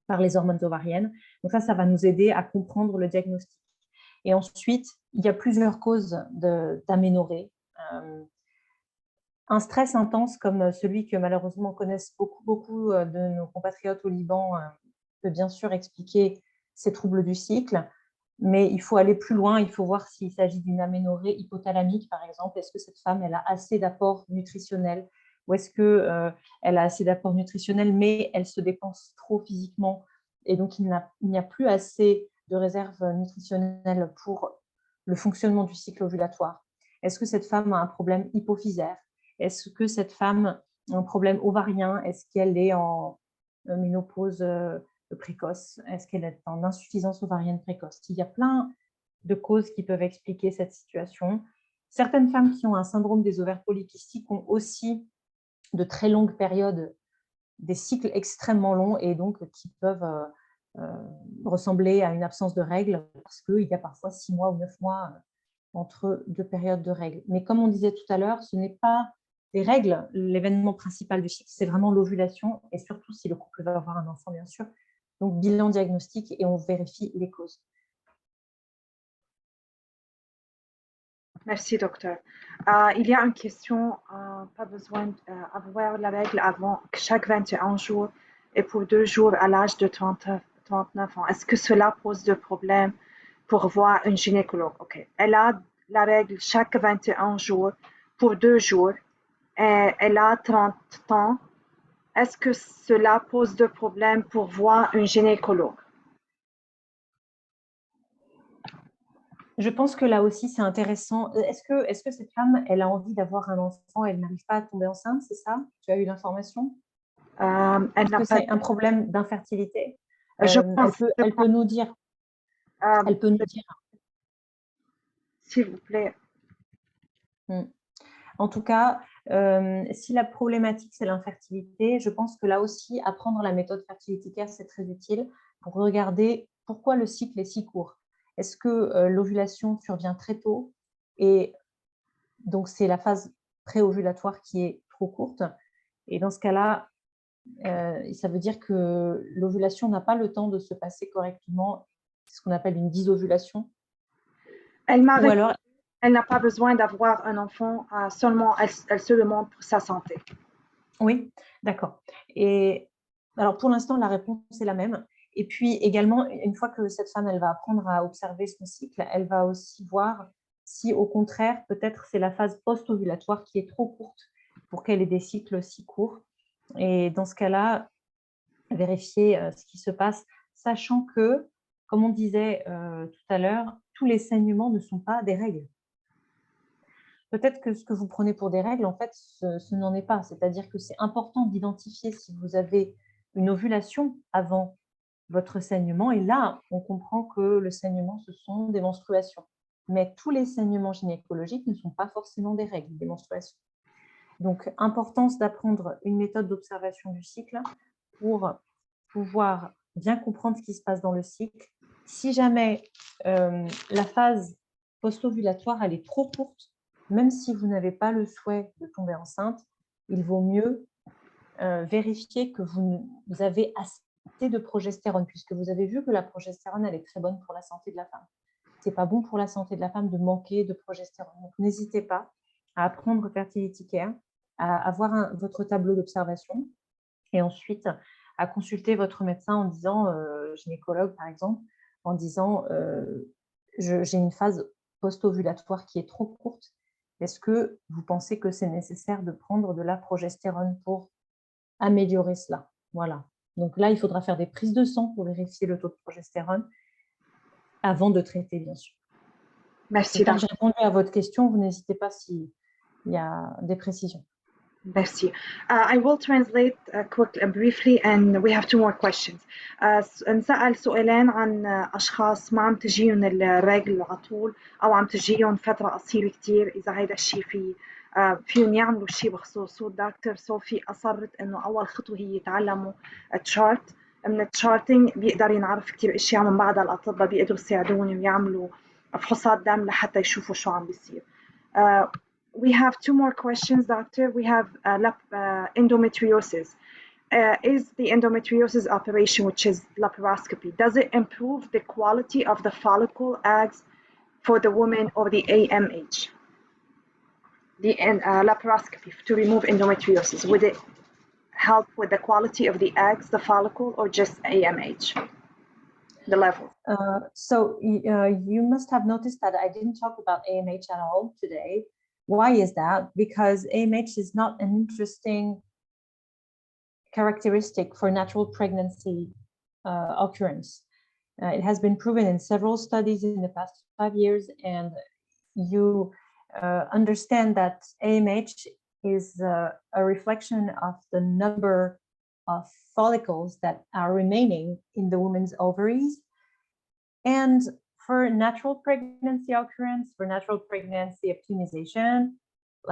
par les hormones ovariennes? Donc ça va nous aider à comprendre le diagnostic. Et ensuite, il y a plusieurs causes d'aménorrhée. Un stress intense comme celui que malheureusement connaissent beaucoup de nos compatriotes au Liban peut bien sûr expliquer ces troubles du cycle, mais il faut aller plus loin, il faut voir s'il s'agit d'une aménorrhée hypothalamique par exemple. Est-ce que cette femme elle a assez d'apports nutritionnels ou est-ce qu'elle a assez d'apports nutritionnels mais elle se dépense trop physiquement et donc il n'y a plus assez de réserves nutritionnelles pour le fonctionnement du cycle ovulatoire? Est-ce que cette femme a un problème hypophysaire? Est-ce que cette femme a un problème ovarien? Est-ce qu'elle est en ménopause précoce? Est-ce qu'elle est en insuffisance ovarienne précoce? Il y a plein de causes qui peuvent expliquer cette situation. Certaines femmes qui ont un syndrome des ovaires polykystiques ont aussi de très longues périodes, des cycles extrêmement longs et donc qui peuvent ressembler à une absence de règles parce qu'il y a parfois 6 mois ou 9 mois entre deux périodes de règles. Mais comme on disait tout à l'heure, ce n'est pas les règles, l'événement principal du cycle, c'est vraiment l'ovulation et surtout si le couple va avoir un enfant, bien sûr. Donc, bilan diagnostique et on vérifie les causes. Merci, docteur. Il y a une question, pas besoin d'avoir la règle avant chaque 21 jours et pour 2 jours à l'âge de 39 ans. Est-ce que cela pose de problème pour voir un gynécologue? Ok. Elle a la règle chaque 21 jours pour 2 jours et elle a 30 ans. Est-ce que cela pose de problème pour voir un gynécologue? Je pense que là aussi, c'est intéressant. Est-ce que cette femme, elle a envie d'avoir un enfant, elle n'arrive pas à tomber enceinte, c'est ça? Tu as eu l'information? Elle Est-ce n'a que pas. c'est un problème d'infertilité? Je pense. Elle peut nous dire. Elle peut nous dire. S'il vous plaît. En tout cas, si la problématique, c'est l'infertilité, je pense que là aussi, apprendre la méthode fertilité care, c'est très utile pour regarder pourquoi le cycle est si court. Est-ce que l'ovulation survient très tôt et donc c'est la phase préovulatoire qui est trop courte? Et dans ce cas-là, ça veut dire que l'ovulation n'a pas le temps de se passer correctement, c'est ce qu'on appelle une dysovulation. Ou alors, elle n'a pas besoin d'avoir un enfant, seulement elle se demande pour sa santé. Oui, d'accord. Et alors pour l'instant, la réponse est la même. Et puis également, une fois que cette femme, elle va apprendre à observer son cycle, elle va aussi voir si au contraire, peut-être c'est la phase post-ovulatoire qui est trop courte pour qu'elle ait des cycles si courts. Et dans ce cas-là, vérifier ce qui se passe, sachant que, comme on disait tout à l'heure, tous les saignements ne sont pas des règles. Peut-être que ce que vous prenez pour des règles, en fait, ce n'en est pas. C'est-à-dire que c'est important d'identifier si vous avez une ovulation avant votre saignement. Et là, on comprend que le saignement, ce sont des menstruations. Mais tous les saignements gynécologiques ne sont pas forcément des règles, des menstruations. Donc, importance d'apprendre une méthode d'observation du cycle pour pouvoir bien comprendre ce qui se passe dans le cycle. Si jamais la phase post-ovulatoire, elle est trop courte, même si vous n'avez pas le souhait de tomber enceinte, il vaut mieux vérifier que vous avez assez de progestérone, puisque vous avez vu que la progestérone, elle est très bonne pour la santé de la femme. Ce n'est pas bon pour la santé de la femme de manquer de progestérone. Donc, n'hésitez pas à apprendre Fertility Care, à avoir votre tableau d'observation et ensuite à consulter votre médecin en disant, gynécologue par exemple, en disant j'ai une phase post-ovulatoire qui est trop courte. Est-ce que vous pensez que c'est nécessaire de prendre de la progestérone pour améliorer cela? Voilà. Donc là, il faudra faire des prises de sang pour vérifier le taux de progestérone avant de traiter, bien sûr. Merci. J'espère que j'ai répondu à votre question. Vous n'hésitez pas s'il y a des précisions. Merci. I will translate quickly, briefly, and we have two more questions. نسأل سؤالين عن أشخاص ما عم تجيهم الرجل على طول أو عم تجيهم فترة قصيرة كتير، إذا هيدا الشيء فيهم يعملوا شيء بخصوصه. دكتور صوفي أصرت إنه أول خطوة هي يتعلموا تشارت. من التشارتينج بيقدر ينعرف كتير أشياء، من بعدها الأطباء بيقدروا يساعدونهم يعملوا فحوصات دم لحتى يشوفوا شو عم بيصير. We have two more questions, doctor. We have endometriosis. Is the endometriosis operation, which is laparoscopy, does it improve the quality of the follicle eggs for the woman or the AMH? The laparoscopy to remove endometriosis, would it help with the quality of the eggs, the follicle, or just AMH? The level. So you must have noticed that I didn't talk about AMH at all today. Why is that? Because AMH is not an interesting characteristic for natural pregnancy occurrence. It has been proven in several studies in the past 5 years, and you understand that AMH is a reflection of the number of follicles that are remaining in the woman's ovaries. And for natural pregnancy occurrence, for natural pregnancy optimization,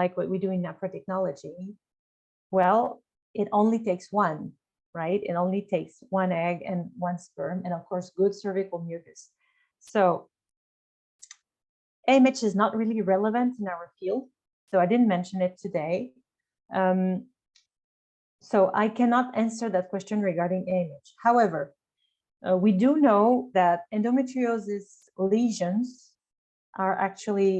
like what we do in NAPRA technology, well, it only takes one, right? It only takes one egg and one sperm, and of course, good cervical mucus. So AMH is not really relevant in our field, so I didn't mention it today. So I cannot answer that question regarding AMH. However, we do know that endometriosis lesions are actually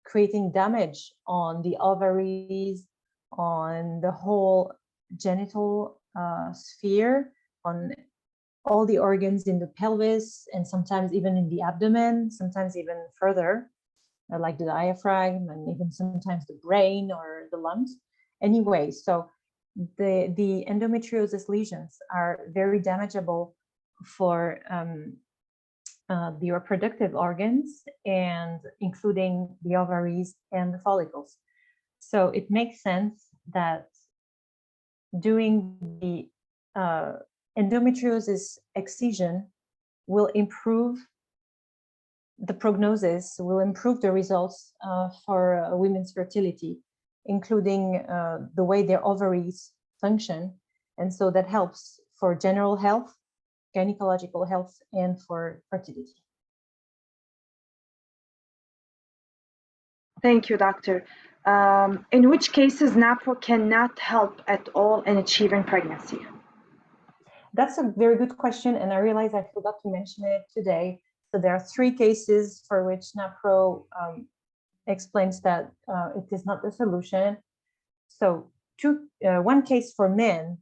creating damage on the ovaries, on the whole genital sphere, on all the organs in the pelvis, and sometimes even in the abdomen, sometimes even further, like the diaphragm, and even sometimes the brain or the lungs. Anyway, so the endometriosis lesions are very damageable for the reproductive organs, and including the ovaries and the follicles. So it makes sense that doing the endometriosis excision will improve the prognosis, will improve the results for women's fertility, including the way their ovaries function. And so that helps for general health, gynecological health, and for fertility. Thank you, doctor. In which cases NAPRO cannot help at all in achieving pregnancy? That's a very good question, and I realize I forgot to mention it today. So there are 3 cases for which NAPRO explains that it is not the solution. So one case for men,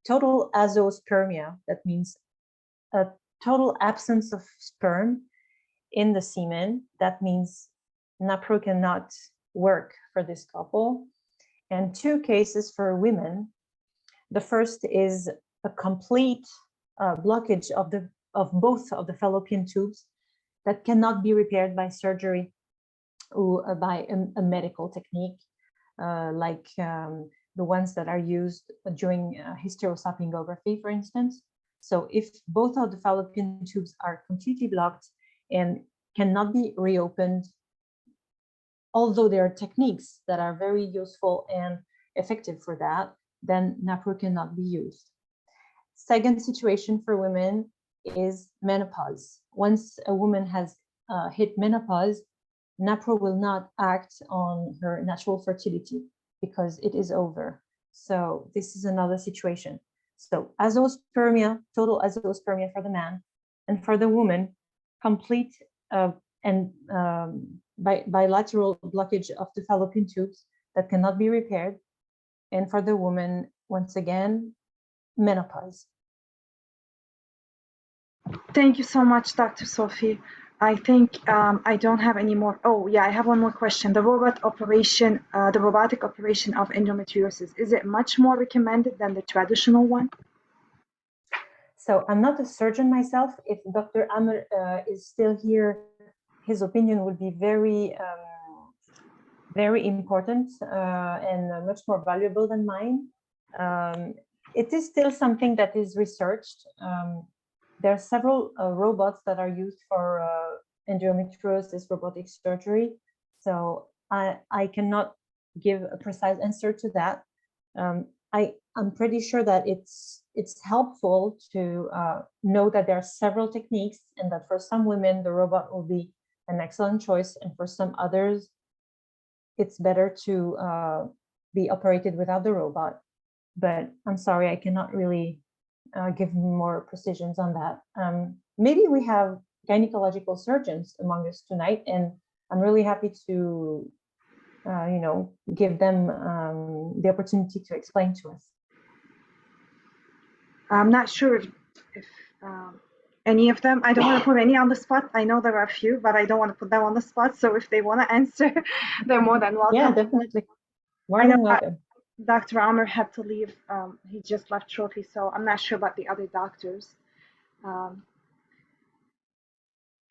total azoospermia, that means a total absence of sperm in the semen. That means NAPRO cannot work for this couple. And 2 cases for women. The first is a complete blockage of both of the fallopian tubes that cannot be repaired by surgery or by a medical technique, like the ones that are used during hysterosalpingography, for instance. So if both of the fallopian tubes are completely blocked and cannot be reopened, although there are techniques that are very useful and effective for that, then NAPRO cannot be used. Second situation for women is menopause. Once a woman has hit menopause, NAPRO will not act on her natural fertility because it is over. So this is another situation. So azoospermia, total azoospermia for the man, and for the woman, complete and bilateral blockage of the fallopian tubes that cannot be repaired. And for the woman, once again, menopause. Thank you so much, Dr. Sophie. I think I don't have any more. Oh, yeah, I have one more question. The robotic operation of endometriosis, is it much more recommended than the traditional one? So I'm not a surgeon myself. If Dr. Amer is still here, his opinion would be very, very important and much more valuable than mine. It is still something that is researched. There are several robots that are used for endometriosis robotic surgery. So I cannot give a precise answer to that. I'm pretty sure that it's helpful to know that there are several techniques, and that for some women, the robot will be an excellent choice. And for some others, it's better to be operated without the robot. But I'm sorry, I cannot really give more precisions on that. Maybe we have gynecological surgeons among us tonight, and I'm really happy to, give them the opportunity to explain to us. I'm not sure if any of them, I don't want to put any on the spot. I know there are a few, but I don't want to put them on the spot. So if they want to answer, they're more than welcome. Yeah, definitely. More than welcome. Dr. Amer had to leave. He just left shortly, so I'm not sure about the other doctors.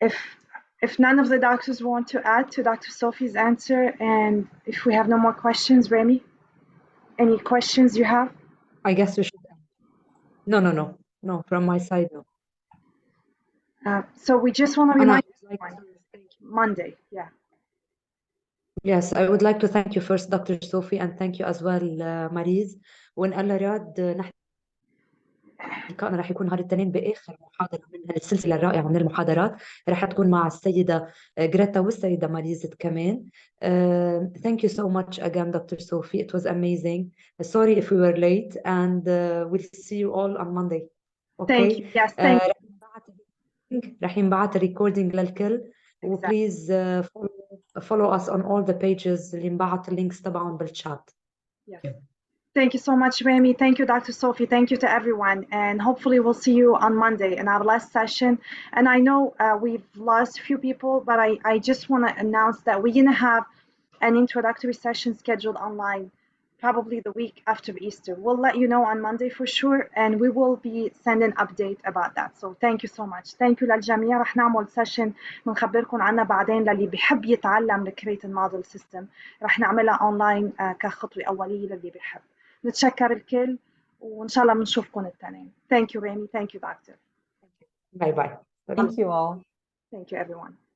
If none of the doctors want to add to Dr. Sophie's answer, and if we have no more questions, Remy, any questions you have? I guess we should. No, from my side, no. So we just want to remind everyone, Monday, yeah. Yes, I would like to thank you first, Dr. Sophie, and thank you as well, Mariz. وإن الله راد نحن لقائنا رح يكون نهار الاثنين بآخر محاضرة من السلسلة الرائعة من المحاضرات رح تكون مع السيدة جريتا والسيدة ماريزت كمان. Thank you so much again, Dr. Sophie. It was amazing. Sorry if we were late, and we'll see you all on Monday. Okay? Thank you. Yes, thank you. رح ينبعث الريكوردينج للكل. وبليز follow us on all the pages اللي انبعث اللينكس تبعهم بالشات. Yes. Thank you so much, Remy. Thank you, Dr. Sophie. Thank you to everyone. And hopefully we'll see you on Monday in our last session. And I know we've lost a few people, but I just want to announce that we're going to have an introductory session scheduled online probably the week after Easter. We'll let you know on Monday for sure, and we will be sending update about that. So thank you so much. Thank you للجميع. رح نعمل سيشن بنخبركم عنها بعدين للي بيحب يتعلم الكريت الموديل سيستم. رح نعملها اونلاين كخطوة أولية للي بيحب. نتشكر الكل وإن شاء الله بنشوفكم التنين. Thank you Remy. Thank you doctor. Bye bye. Thank you all. Thank you everyone.